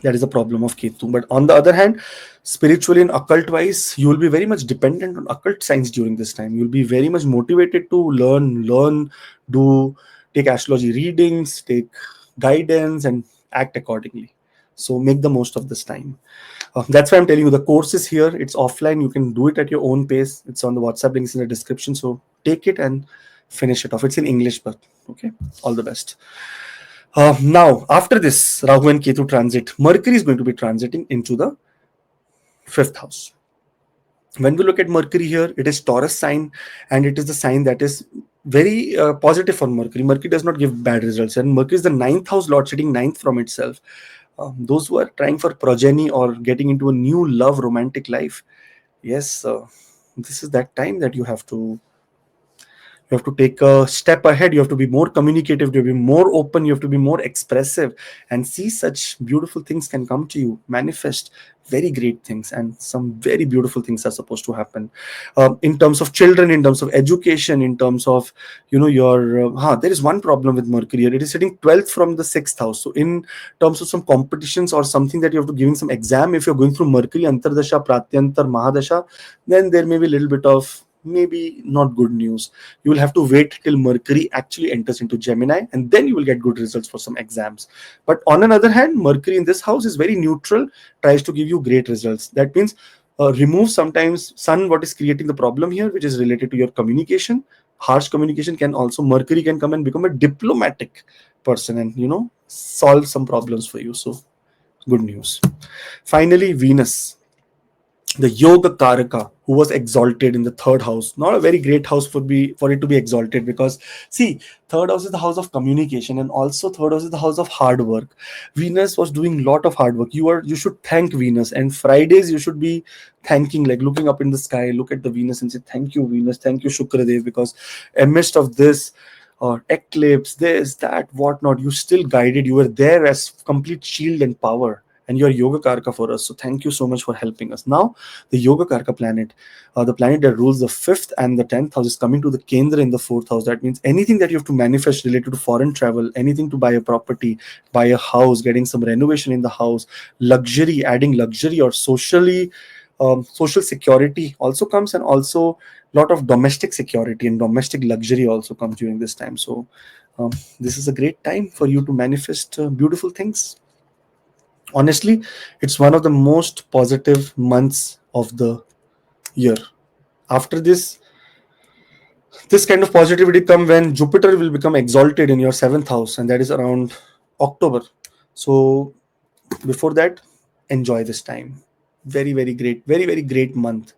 that is a problem of Ketu. But on the other hand, spiritually and occult wise, you will be very much dependent on occult science during this time. You'll be very much motivated to learn, do, take astrology readings, take guidance, and act accordingly. So make the most of this time. That's why I'm telling you the course is here. It's offline. You can do it at your own pace. It's on the WhatsApp links in the description. So take it and finish it off. It's in English, but okay. All the best. Now, after this Rahu and Ketu transit, Mercury is going to be transiting into the 5th house. When we look at Mercury here, it is Taurus sign, and it is the sign that is very positive for Mercury. Mercury does not give bad results, and Mercury is the 9th house lord, sitting 9th from itself. Those who are trying for progeny or getting into a new love romantic life, yes, this is that time that you have to take a step ahead. You have to be more communicative, you have to be more open, you have to be more expressive, and see such beautiful things can come to you, manifest very great things, and some very beautiful things are supposed to happen, in terms of children, in terms of education, in terms of your there is one problem with Mercury here. It is sitting 12th from the 6th house. So in terms of some competitions or something that you have to give in some exam, if you're going through Mercury Antardasha, Pratyantar, Mahadasha, then there may be a little bit of maybe not good news. You will have to wait till Mercury actually enters into Gemini, and then you will get good results for some exams. But on another hand, Mercury in this house is very neutral, tries to give you great results. That means remove sometimes Sun, what is creating the problem here, which is related to your communication. Harsh communication can also, Mercury can come and become a diplomatic person and solve some problems for you. So good news. Finally, Venus, the yoga karaka, who was exalted in the 3rd house. Not a very great house for it to be exalted, because see, 3rd house is the house of communication, and also 3rd house is the house of hard work. Venus was doing a lot of hard work. You should thank Venus, and Fridays you should be thanking, like looking up in the sky, look at the Venus and say thank you Venus, thank you Shukradev, because amidst of this eclipse, this, that, whatnot, you still guided, you were there as complete shield and power, and you're yoga karka for us. So thank you so much for helping us. Now the yoga karka planet, the planet that rules the 5th and the 10th house, is coming to the kendra in the 4th house. That means anything that you have to manifest related to foreign travel, anything to buy a property, buy a house, getting some renovation in the house, luxury, adding luxury, or social security also comes, and also a lot of domestic security and domestic luxury also comes during this time. So this is a great time for you to manifest beautiful things. Honestly, it's one of the most positive months of the year. After this kind of positivity come when Jupiter will become exalted in your 7th house, and that is around October. So before that, enjoy this time. Very, very great, very, very great month.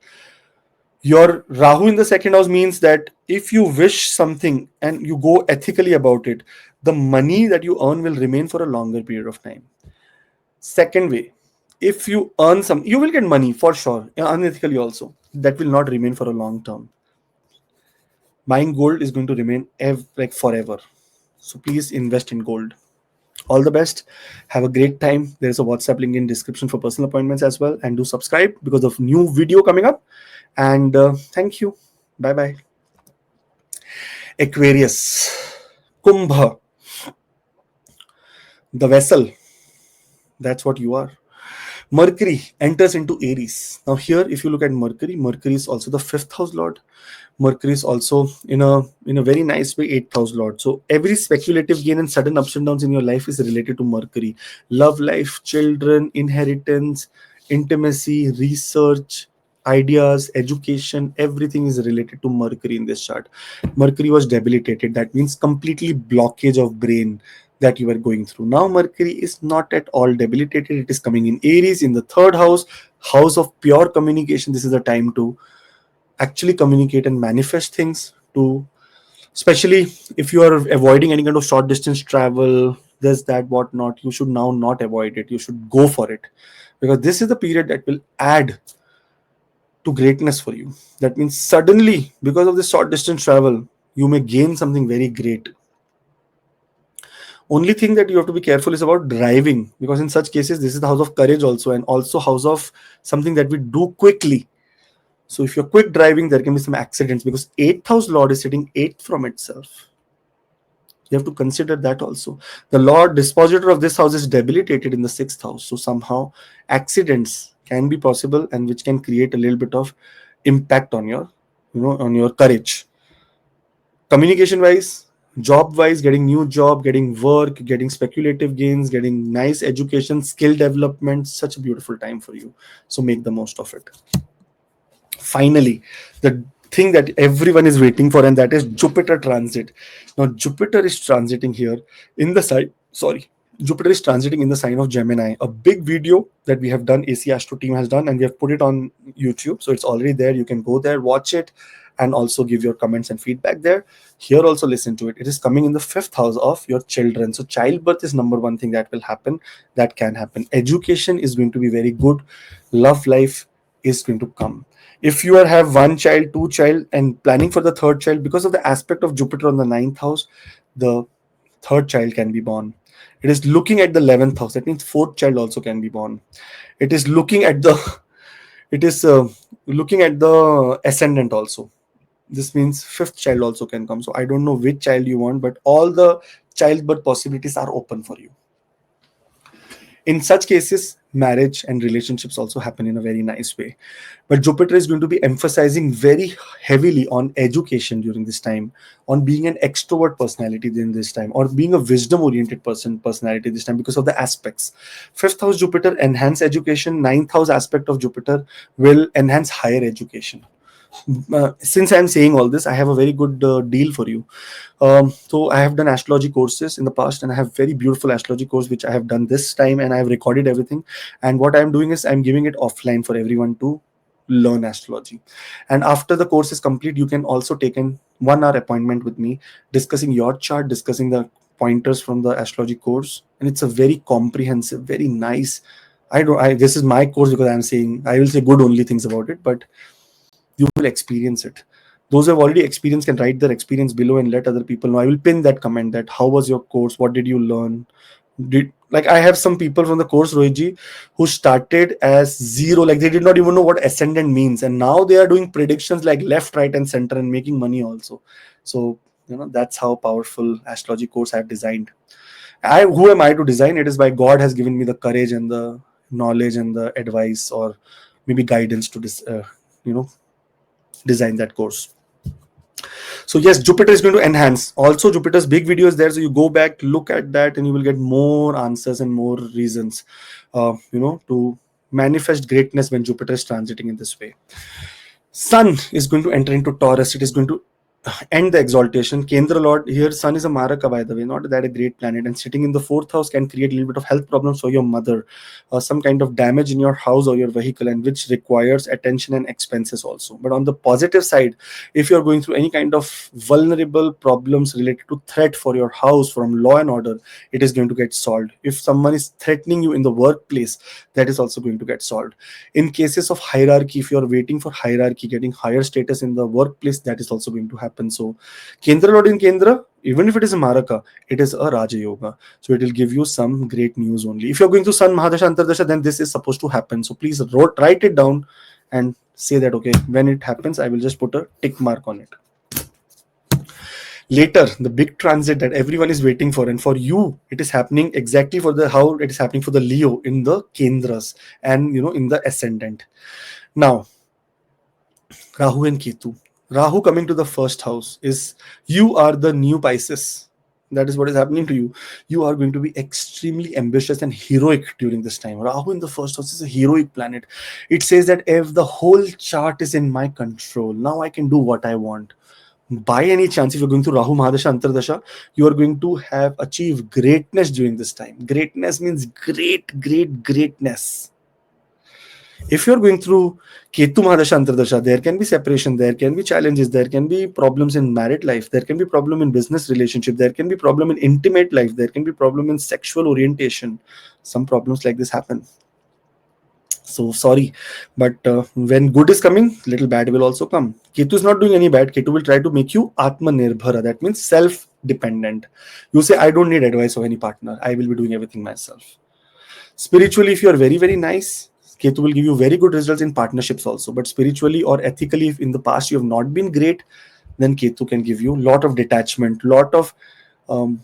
Your Rahu in the 2nd house means that if you wish something and you go ethically about it, the money that you earn will remain for a longer period of time. Second way, if you earn some, you will get money for sure, unethically also. That will not remain for a long term. Buying gold is going to remain like forever. So please invest in gold. All the best. Have a great time. There's a WhatsApp link in description for personal appointments as well. And do subscribe because of new video coming up. And thank you. Bye bye. Aquarius, Kumbha, the vessel. That's what you are. Mercury enters into Aries. Now, here, if you look at Mercury, Mercury is also the fifth house lord. Mercury is also in a very nice way eighth house lord. So every speculative gain and sudden ups and downs in your life is related to Mercury. Love life, children, inheritance, intimacy, research, ideas, education, everything is related to Mercury in this chart. Mercury was debilitated. That means completely blockage of brain that you are going through. Now Mercury is not at all debilitated. It is coming in Aries in the third house, house of pure communication. This is the time to actually communicate and manifest things, to especially if you are avoiding any kind of short distance travel, this that what not, you should now not avoid it, you should go for it, because this is the period that will add to greatness for you. That means suddenly, because of this short distance travel, you may gain something very great. Only thing that you have to be careful is about driving, because in such cases this is the house of courage also, and also house of something that we do quickly. So if you're quick driving, there can be some accidents, because eighth house lord is sitting eighth from itself. You have to consider that also. The lord dispositor of this house is debilitated in the sixth house, so somehow accidents can be possible, and which can create a little bit of impact on your, on your courage. Communication wise, job wise, getting new job, getting work, getting speculative gains, getting nice education, skill development, such a beautiful time for you. So make the most of it. Finally, the thing that everyone is waiting for, and that is Jupiter transit. Now Jupiter is transiting here in the sign, sorry, Jupiter is transiting in the sign of Gemini. A big video that we have done, AC Astro team has done, and we have put it on YouTube, so it's already there. You can go there, watch it, and also give your comments and feedback there. Here also listen to it. It is coming in the fifth house of your children. So childbirth is number one thing that will happen, that can happen. Education is going to be very good. Love life is going to come. If you have one child, two child, and planning for the third child, because of the aspect of Jupiter on the ninth house, the third child can be born. It is looking at the 11th house. That means fourth child also can be born. It is looking at the it is looking at the ascendant also. This means fifth child also can come. So I don't know which child you want, but all the childbirth possibilities are open for you. In such cases, marriage and relationships also happen in a very nice way. But Jupiter is going to be emphasizing very heavily on education during this time, on being an extrovert personality during this time, or being a wisdom oriented personality this time, because of the aspects. Fifth house Jupiter enhance education, ninth house aspect of Jupiter will enhance higher education. Since I'm saying all this, I have a very good deal for you. So I have done astrology courses in the past, and I have very beautiful astrology course which I have done this time, and I have recorded everything. And what I'm doing is I'm giving it offline for everyone to learn astrology. And after the course is complete, you can also take an 1 hour appointment with me, discussing your chart, discussing the pointers from the astrology course, and it's a very comprehensive, very nice. This is my course, because I'm saying, I will say good only things about it, but you will experience it. Those who have already experienced can write their experience below and let other people know. I will pin that comment, that how was your course, what did you learn. Like, I have some people from the course, Rohitji, who started as zero, like they did not even know what ascendant means, and now they are doing predictions like left, right, and center, and making money also. So that's how powerful astrology course I have designed. Who am I to design? It is by God has given me the courage and the knowledge and the advice, or maybe guidance to this you know design that course. So yes, Jupiter is going to enhance. Also, Jupiter's big video is there, so you go back, look at that, and you will get more answers and more reasons, to manifest greatness when Jupiter is transiting in this way. Sun is going to enter into Taurus. It is going to end the exaltation. Kendra Lord, here Sun is a Maraka, by the way, not that a great planet, and sitting in the fourth house can create a little bit of health problems for your mother, some kind of damage in your house or your vehicle, and which requires attention and expenses also. But on the positive side, if you're going through any kind of vulnerable problems related to threat for your house from law and order, it is going to get solved. If someone is threatening you in the workplace, that is also going to get solved. In cases of hierarchy, if you're waiting for hierarchy, getting higher status in the workplace, that is also going to happen. So Kendra Lord in Kendra, even if it is a Maraka, it is a Raja Yoga. So it will give you some great news only. If you're going to Sun Mahadasha Antardasha, then this is supposed to happen. So please write it down and say that okay, when it happens, I will just put a tick mark on it. Later, the big transit that everyone is waiting for, and for you it is happening exactly for the how it is happening for the Leo in the kendras, and in the ascendant. Now, Rahu and Ketu. Rahu coming to the first house is, you are the new Pisces. That is what is happening to you. You are going to be extremely ambitious and heroic during this time. Rahu in the first house is a heroic planet. It says that if the whole chart is in my control, now I can do what I want. By any chance, if you're going through Rahu Mahadasha Antardasha, you are going to have achieved greatness during this time. Greatness means greatness. If you're going through Ketu Mahadasha Antardasha, there can be separation, there can be challenges, there can be problems in married life, there can be problem in business relationship, there can be problem in intimate life, there can be problem in sexual orientation. Some problems like this happen. So sorry, but when good is coming, little bad will also come. Ketu is not doing any bad. Ketu will try to make you Atma Nirbhara. That means self-dependent. You say, I don't need advice of any partner. I will be doing everything myself. Spiritually, if you are very nice, Ketu will give you very good results in partnerships also. But spiritually or ethically, if in the past you have not been great, then Ketu can give you lot of detachment, lot of um,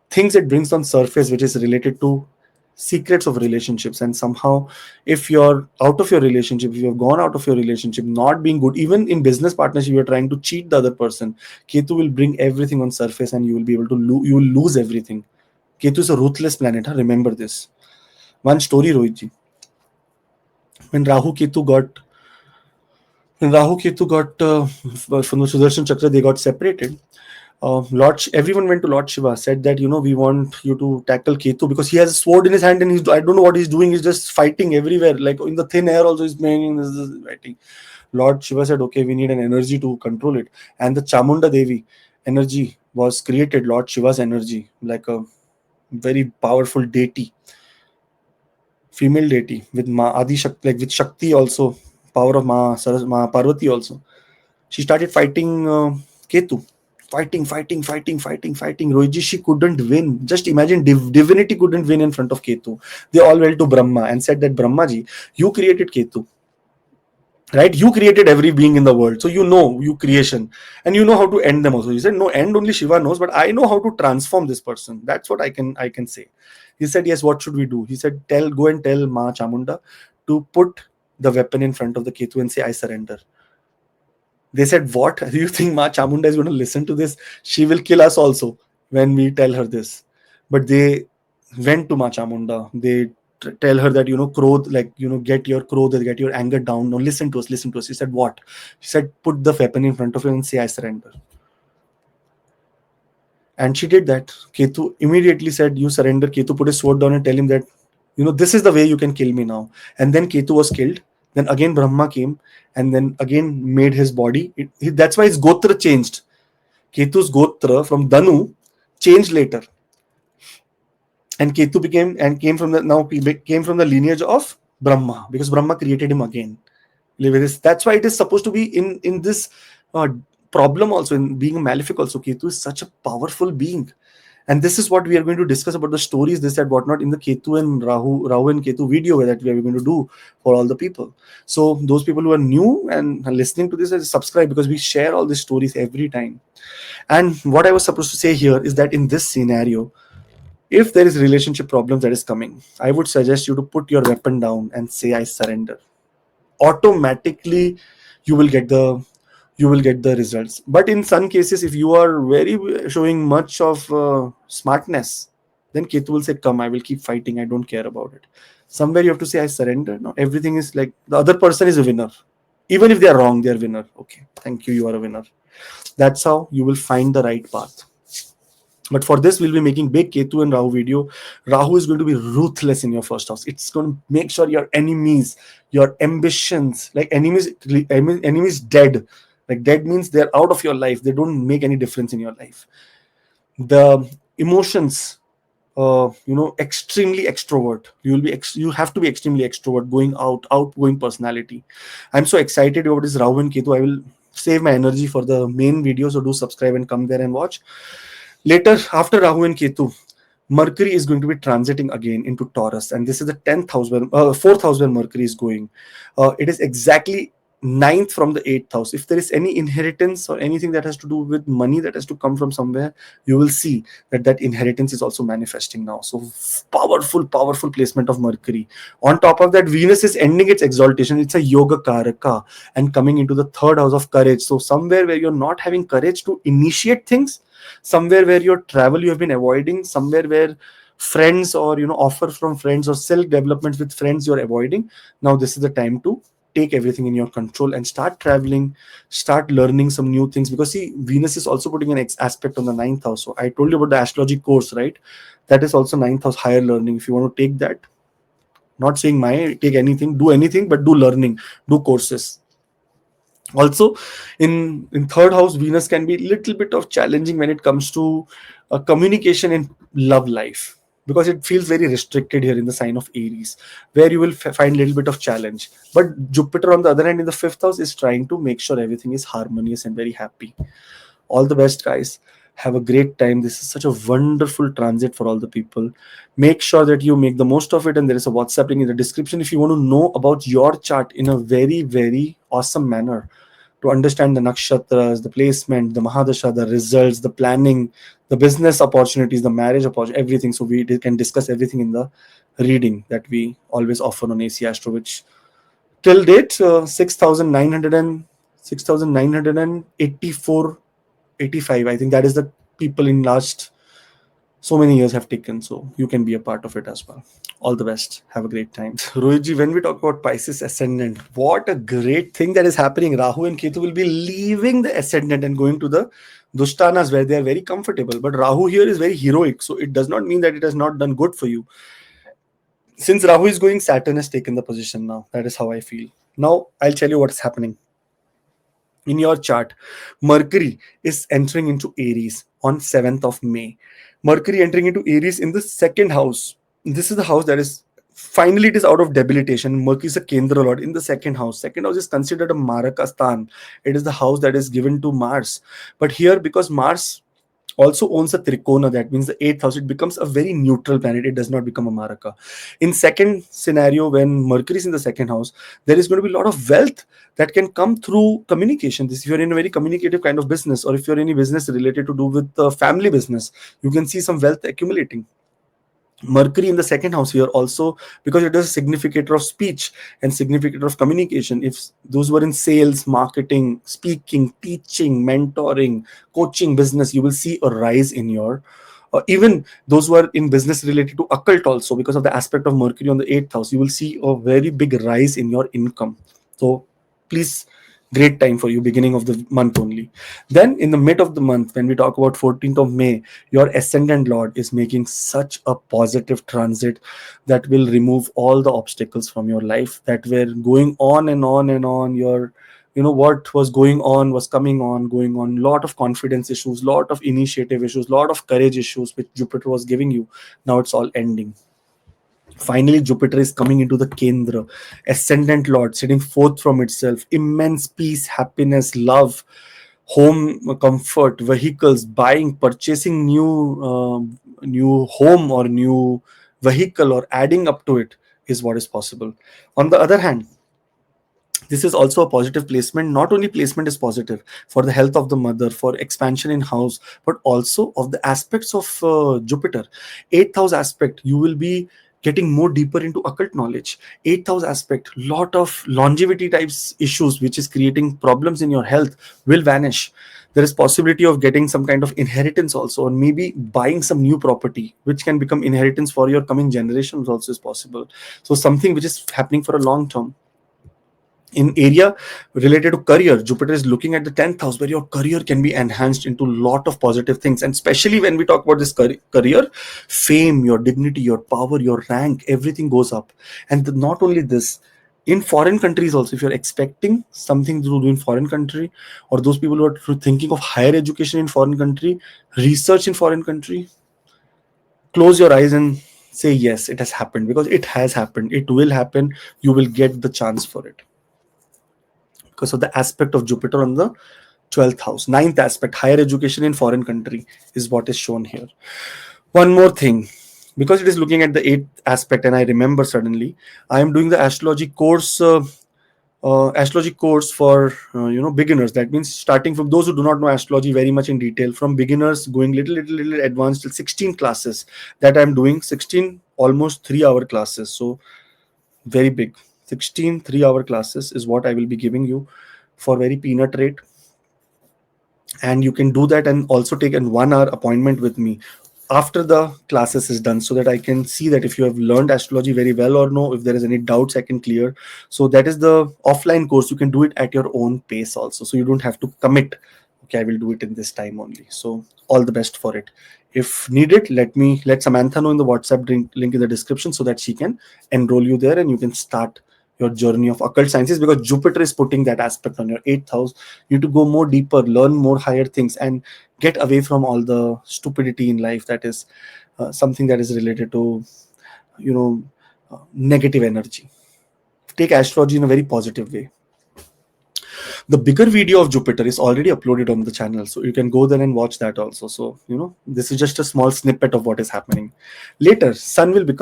things it brings on surface, which is related to secrets of relationships. And somehow, if you're out of your relationship, if you have gone out of your relationship, not being good, even in business partnership, you're trying to cheat the other person, Ketu will bring everything on surface, and you will be able to you will lose everything. Ketu is a ruthless planet. Huh? Remember this. One story, Rohitji. When Rahu Ketu got from the Sudarshan Chakra, they got separated. Everyone went to Lord Shiva, said that we want you to tackle Ketu because he has a sword in his hand, and I don't know what he's doing. He's just fighting everywhere, like in the thin air. Also, he's making this fighting. Lord Shiva said, "Okay, we need an energy to control it," and the Chamunda Devi energy was created. Lord Shiva's energy, like a very powerful deity, female deity with Ma Adi Shakti, like with Shakti also, power of Ma Parvati also. She started fighting Ketu. Fighting. Rohiji, she couldn't win. Just imagine, divinity couldn't win in front of Ketu. They all went to Brahma and said that Brahmaji, you created Ketu, right? You created every being in the world, so you creation, and you know how to end them also. He said, no, end only Shiva knows, but I know how to transform this person. That's what I can say. He said, yes, what should we do? He said, go and tell Ma Chamunda to put the weapon in front of the Ketu and say, I surrender. They said, what? Do you think Ma Chamunda is going to listen to this? She will kill us also when we tell her this. But they went to Ma Chamunda. They tell her that, Krodh, like, get your Krodh, get your anger down. No, listen to us, listen to us. She said, what? She said, put the weapon in front of you and say, I surrender. And she did that. Ketu immediately said, you surrender. Ketu put his sword down and tell him that, this is the way you can kill me now. And then Ketu was killed. Then again Brahma came and then again made his body. That's why his Gotra changed. Ketu's Gotra from Danu changed later. And Ketu came from the lineage of Brahma, because Brahma created him again. That's why it is supposed to be in this problem also, in being a malefic also. Ketu is such a powerful being. And this is what we are going to discuss about the stories, this and whatnot, in the Ketu and Rahu and Ketu video that we are going to do for all the people. So those people who are new and are listening to this, subscribe, because we share all these stories every time. And what I was supposed to say here is that in this scenario, if there is relationship problems that is coming, I would suggest you to put your weapon down and say, I surrender. Automatically, you will get the results. But in some cases, if you are very showing much of smartness, then Ketu will say, come, I will keep fighting, I don't care about it. Somewhere you have to say, I surrender. No, everything is like the other person is a winner. Even if they are wrong, they are winner. Okay, thank you, you are a winner. That's how you will find the right path. But for this, we'll be making big Ketu and Rahu video. Rahu is going to be ruthless in your first house. It's going to make sure your enemies, your ambitions, like enemies dead. Like dead means they're out of your life. They don't make any difference in your life. The emotions, extremely extrovert. You have to be extremely extrovert, outgoing personality. I'm so excited about this Rahu and Ketu. I will save my energy for the main video. So do subscribe and come there and watch. Later, after Rahu and Ketu, Mercury is going to be transiting again into Taurus, and this is the 10th house where 4th house where Mercury is going. It is exactly ninth from the eighth house. If there is any inheritance or anything that has to do with money that has to come from somewhere, you will see that that inheritance is also manifesting now. So powerful placement of Mercury. On top of that, Venus is ending its exaltation. It's a yoga karaka and coming into the third house of courage. So somewhere where you're not having courage to initiate things, somewhere where your travel you have been avoiding, somewhere where friends or offer from friends or self development with friends you're avoiding, now this is the time to take everything in your control and start traveling, start learning some new things. Because see, Venus is also putting an aspect on the ninth house. So I told you about the astrology course, right? That is also ninth house, higher learning. If you want to take that, not saying my take anything, do anything, but do learning, do courses. Also, in third house, Venus can be little bit of challenging when it comes to communication in love life, because it feels very restricted here in the sign of Aries, where you will find a little bit of challenge. But Jupiter on the other hand in the fifth house is trying to make sure everything is harmonious and very happy. All the best, guys. Have a great time. This is such a wonderful transit for all the people. Make sure that you make the most of it, and there is a WhatsApp link in the description if you want to know about your chart in a very awesome manner, to understand the nakshatras, the placement, the mahadasha, the results, the planning, the business opportunities, the marriage opportunity, everything. So we can discuss everything in the reading that we always offer on AC Astro, which till date 6,984, 85. I think that is the people in last so many years have taken. So you can be a part of it as well. All the best. Have a great time. Rohitji, when we talk about Pisces ascendant, what a great thing that is happening. Rahu and Ketu will be leaving the ascendant and going to the Dushtanas where they are very comfortable. But Rahu here is very heroic. So it does not mean that it has not done good for you. Since Rahu is going, Saturn has taken the position now. That is how I feel. Now I'll tell you what's happening. In your chart, Mercury is entering into Aries on 7th of May. Mercury entering into Aries in the second house. This is the house that is finally it is out of debilitation. Mercury is a Kendra Lord in the second house. Second house is considered a Marakastan. It is the house that is given to Mars. But here, because Mars also owns a trikona, that means the eighth house, it becomes a very neutral planet. It does not become a maraka. In second scenario, when Mercury is in the second house, there is going to be a lot of wealth that can come through communication. This, if you're in a very communicative kind of business, or if you're in any business related to do with the family business, you can see some wealth accumulating. Mercury in the second house here also, because it is a significator of speech and significator of communication. If those were in sales, marketing, speaking, teaching, mentoring, coaching business, you will see a rise in your even those who are in business related to occult also, because of the aspect of Mercury on the eighth house, you will see a very big rise in your income. So please, great time for you, beginning of the month only. Then in the mid of the month, when we talk about 14th of May, your ascendant lord is making such a positive transit that will remove all the obstacles from your life that were going on and on and on. Your, what was going on was coming on, going on. Lot of confidence issues, lot of initiative issues, lot of courage issues which Jupiter was giving you. Now it's all ending. Finally, Jupiter is coming into the Kendra, ascendant lord, sitting forth from itself. Immense peace, happiness, love, home comfort, vehicles, buying, purchasing new home or new vehicle, or adding up to it is what is possible. On the other hand, this is also a positive placement. Not only placement is positive for the health of the mother, for expansion in house, but also of the aspects of Jupiter. Eighth house aspect, you will be getting more deeper into occult knowledge. Eighth house aspect, lot of longevity types issues which is creating problems in your health will vanish. There is possibility of getting some kind of inheritance also, or maybe buying some new property which can become inheritance for your coming generations also is possible. So something which is happening for a long term. In area related to career, Jupiter is looking at the 10th house, where your career can be enhanced into a lot of positive things. And especially when we talk about this career, fame, your dignity, your power, your rank, everything goes up. And not only this, in foreign countries also, if you're expecting something to do in foreign country, or those people who are thinking of higher education in foreign country, research in foreign country, close your eyes and say yes, it has happened, because it has happened, it will happen. You will get the chance for it because of the aspect of Jupiter on the 12th house. Ninth aspect, higher education in foreign country, is what is shown here. One more thing, because it is looking at the eighth aspect, and I remember suddenly I am doing the astrology course astrology course for beginners. That means starting from those who do not know astrology very much in detail, from beginners going little advanced till 16 classes that I'm doing. 16 almost 3 hour classes, so very big. 16 3 hour classes is what I will be giving you for very peanut rate. And you can do that and also take an 1 hour appointment with me after the classes is done, so that I can see that if you have learned astrology very well or no, if there is any doubts I can clear. So that is the offline course. You can do it at your own pace also, so you don't have to commit, okay, I will do it in this time only. So all the best for it. If needed, let Samantha know in the WhatsApp link in the description, so that she can enroll you there and you can start your journey of occult sciences, because Jupiter is putting that aspect on your 8th house. You need to go more deeper, learn more higher things, and get away from all the stupidity in life that is something that is related to negative energy. Take astrology in a very positive way. The bigger video of Jupiter is already uploaded on the channel, so you can go there and watch that also. So this is just a small snippet of what is happening. Later, Sun will be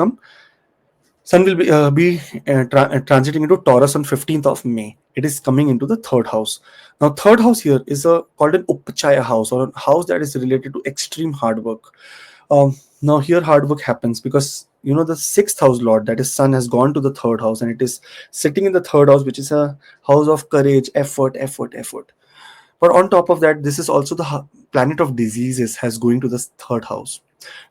transiting into Taurus on 15th of May. It is coming into the third house. Now, third house here is called an Upachaya house, or a house that is related to extreme hard work. Now, here hard work happens because the sixth house lord, that is Sun, has gone to the third house, and it is sitting in the third house, which is a house of courage, effort. But on top of that, this is also the planet of diseases has going to the third house.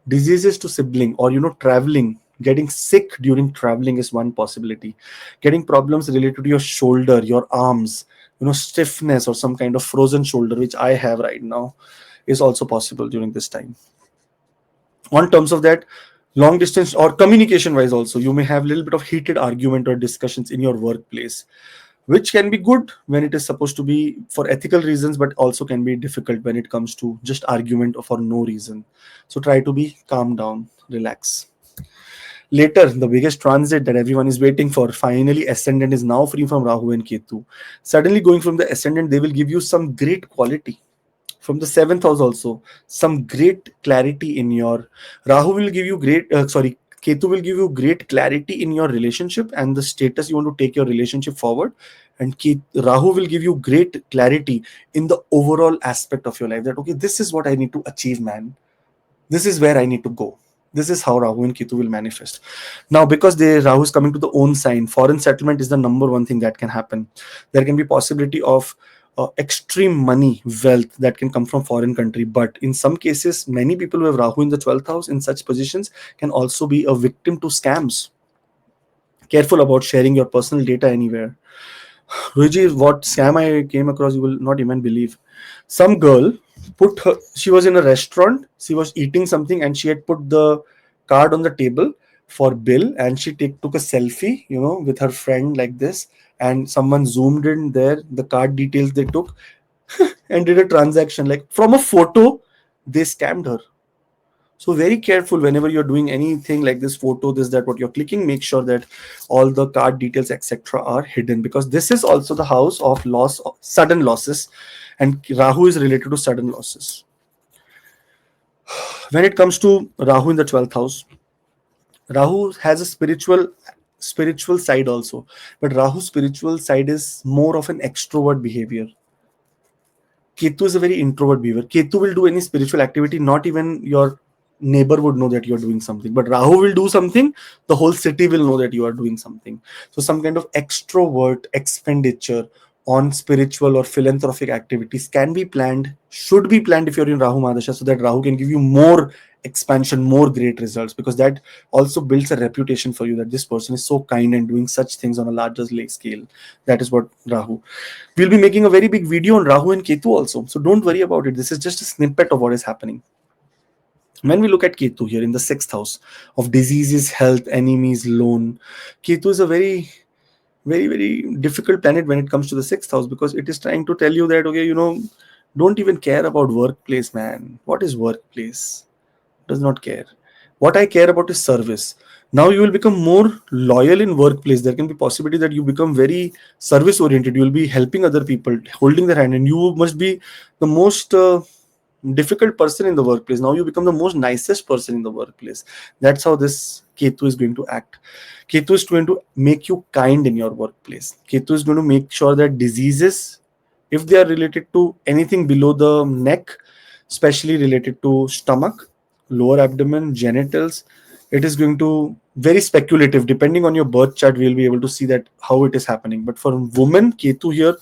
Diseases to sibling, or traveling, getting sick during traveling is one possibility. Getting problems related to your shoulder, your arms, stiffness, or some kind of frozen shoulder, which I have right now, is also possible during this time. On terms of that, long distance or communication wise also, you may have a little bit of heated argument or discussions in your workplace, which can be good when it is supposed to be for ethical reasons, but also can be difficult when it comes to just argument or for no reason. So try to be calm down, relax. Later, the biggest transit that everyone is waiting for, finally ascendant is now free from Rahu and Ketu. Suddenly going from the ascendant, they will give you some great quality. From the seventh house also, some great clarity in your Rahu will give you Ketu will give you great clarity in your relationship and the status you want to take your relationship forward. And Rahu will give you great clarity in the overall aspect of your life, that okay, this is what I need to achieve, man. This is where I need to go. This is how Rahu and Ketu will manifest. Now, because Rahu is coming to the own sign, foreign settlement is the number one thing that can happen. There can be possibility of extreme money, wealth that can come from foreign country. But in some cases, many people who have Rahu in the 12th house in such positions can also be a victim to scams. Careful about sharing your personal data anywhere. Ruji, what scam I came across, you will not even believe. Some girl she was in a restaurant, she was eating something, and she had put the card on the table for bill, and she took a selfie, with her friend like this, and someone zoomed in there, the card details they took, and did a transaction. Like from a photo, they scammed her. So very careful whenever you're doing anything like this photo, this, that, what you're clicking, make sure that all the card details, etc. are hidden, because this is also the house of loss, sudden losses, and Rahu is related to sudden losses. When it comes to Rahu in the 12th house, Rahu has a spiritual side also, but Rahu's spiritual side is more of an extrovert behavior. Ketu is a very introvert behavior. Ketu will do any spiritual activity, not even your neighbor would know that you're doing something. But Rahu will do something, the whole city will know that you are doing something. So some kind of extrovert expenditure on spiritual or philanthropic activities can be planned, should be planned if you're in Rahu Mahadasha, so that Rahu can give you more expansion, more great results, because that also builds a reputation for you that this person is so kind and doing such things on a larger scale. That is what Rahu. We'll be making a very big video on Rahu and Ketu also, so don't worry about it. This is just a snippet of what is happening. When we look at Ketu here in the 6th house of diseases, health, enemies, loan, Ketu is a very, very, very difficult planet when it comes to the 6th house, because it is trying to tell you that, okay, don't even care about workplace, man. What is workplace? Does not care. What I care about is service. Now you will become more loyal in workplace. There can be possibility that you become very service oriented. You will be helping other people, holding their hand, and you must be the most difficult person in the workplace. Now you become the most nicest person in the workplace. That's how this Ketu is going to act. Ketu is going to make you kind in your workplace. Ketu is going to make sure that diseases, if they are related to anything below the neck, especially related to stomach, lower abdomen, genitals, it is going to very speculative. Depending on your birth chart, we will be able to see that how it is happening. But for women, Ketu here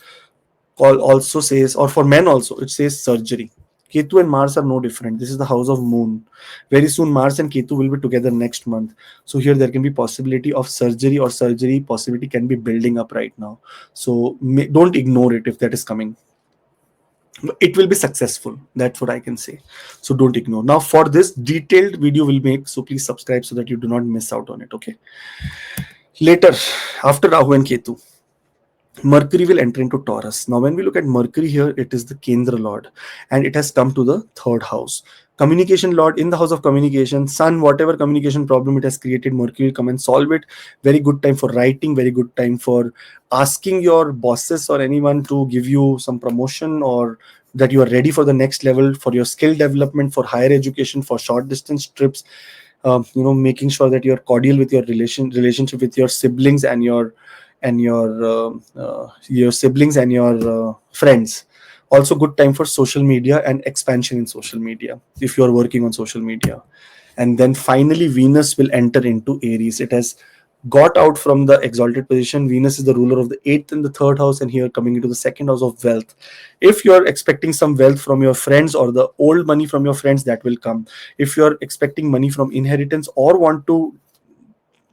also says, or for men also, it says surgery. Ketu and Mars are no different. This is the house of moon. Very soon, Mars and Ketu will be together next month. So here there can be possibility of surgery, or surgery possibility can be building up right now. So don't ignore it if that is coming. It will be successful. That's what I can say. So don't ignore. Now for this detailed video will make, so please subscribe so that you do not miss out on it. Okay. Later, after Rahu and Ketu, Mercury will enter into Taurus. Now, when we look at Mercury here, it is the Kendra Lord and it has come to the third house. Communication Lord in the house of communication, Sun, whatever communication problem it has created, Mercury will come and solve it. Very good time for writing, very good time for asking your bosses or anyone to give you some promotion, or that you are ready for the next level, for your skill development, for higher education, for short distance trips. Making sure that you're cordial with your relationship with your siblings and your siblings and your friends. Also good time for social media and expansion in social media if you are working on social media. And then finally Venus will enter into Aries. It has got out from the exalted position. Venus is the ruler of the eighth and the third house, and here coming into the second house of wealth. If you're expecting some wealth from your friends or the old money from your friends, that will come. If you're expecting money from inheritance or want to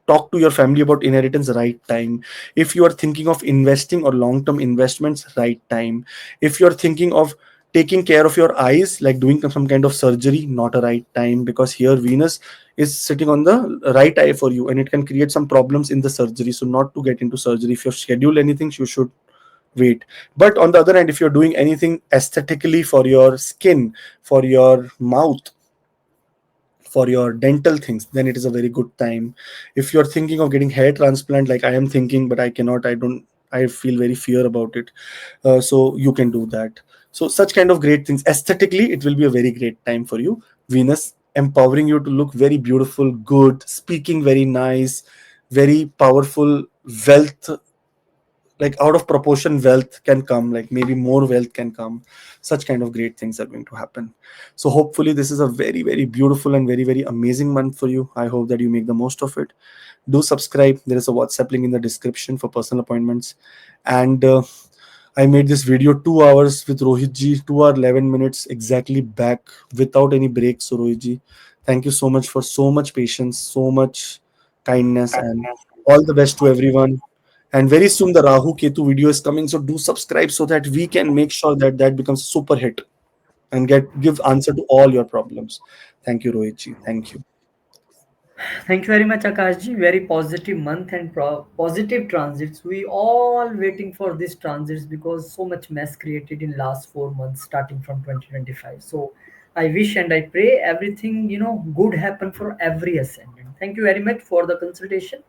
talk to your family about inheritance, right time. If you are thinking of investing or long term investments, right time. If you're thinking of taking care of your eyes, like doing some kind of surgery, not a right time, because here Venus is sitting on the right eye for you and it can create some problems in the surgery. So not to get into surgery. If you've scheduled anything, you should wait. But on the other hand, if you're doing anything aesthetically for your skin, for your mouth, for your dental things, then it is a very good time. If you're thinking of getting hair transplant, like I am thinking, but I cannot, I feel very fear about it. So you can do that. So such kind of great things, aesthetically it will be a very great time for you. Venus empowering you to look very beautiful, good, speaking very nice, very powerful. Wealth, like out of proportion wealth can come, like maybe more wealth can come. Such kind of great things are going to happen. So hopefully this is a very very beautiful and very very amazing month for you. I hope that you make the most of it. Do subscribe. There is a WhatsApp link in the description for personal appointments. And I made this video 2 hours with Rohit ji, 2 hour 11 minutes exactly back without any breaks. So Rohit ji, thank you so much for so much patience, so much kindness, and all the best to everyone. And very soon the Rahu Ketu video is coming. So do subscribe so that we can make sure that that becomes super hit and give answer to all your problems. Thank you, Rohit ji. Thank you. Thank you very much, Akashji. Very positive month and positive transits. We all waiting for these transits because so much mess created in last 4 months, starting from 2025. So I wish and I pray everything good happen for every ascendant. Thank you very much for the consultation.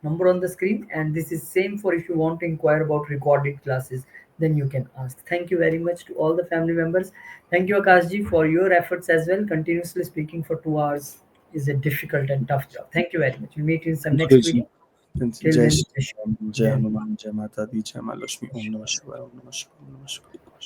Number on the screen, and this is same for if you want to inquire about recorded classes. Then you can ask. Thank you very much to all the family members. Thank you, Akashji, for your efforts as well. Continuously speaking for 2 hours is a difficult and tough job. Thank you very much. We'll meet in some Thank you, next Rohit ji. video. Till Jai then, Shri Ram, Jai Jai Hanuman. Hanuman, Jai Mata Di, Jai Ma Lakshmi, Om Namah Shivaya, Om Namah Shivaya, Om Namah Shivaya.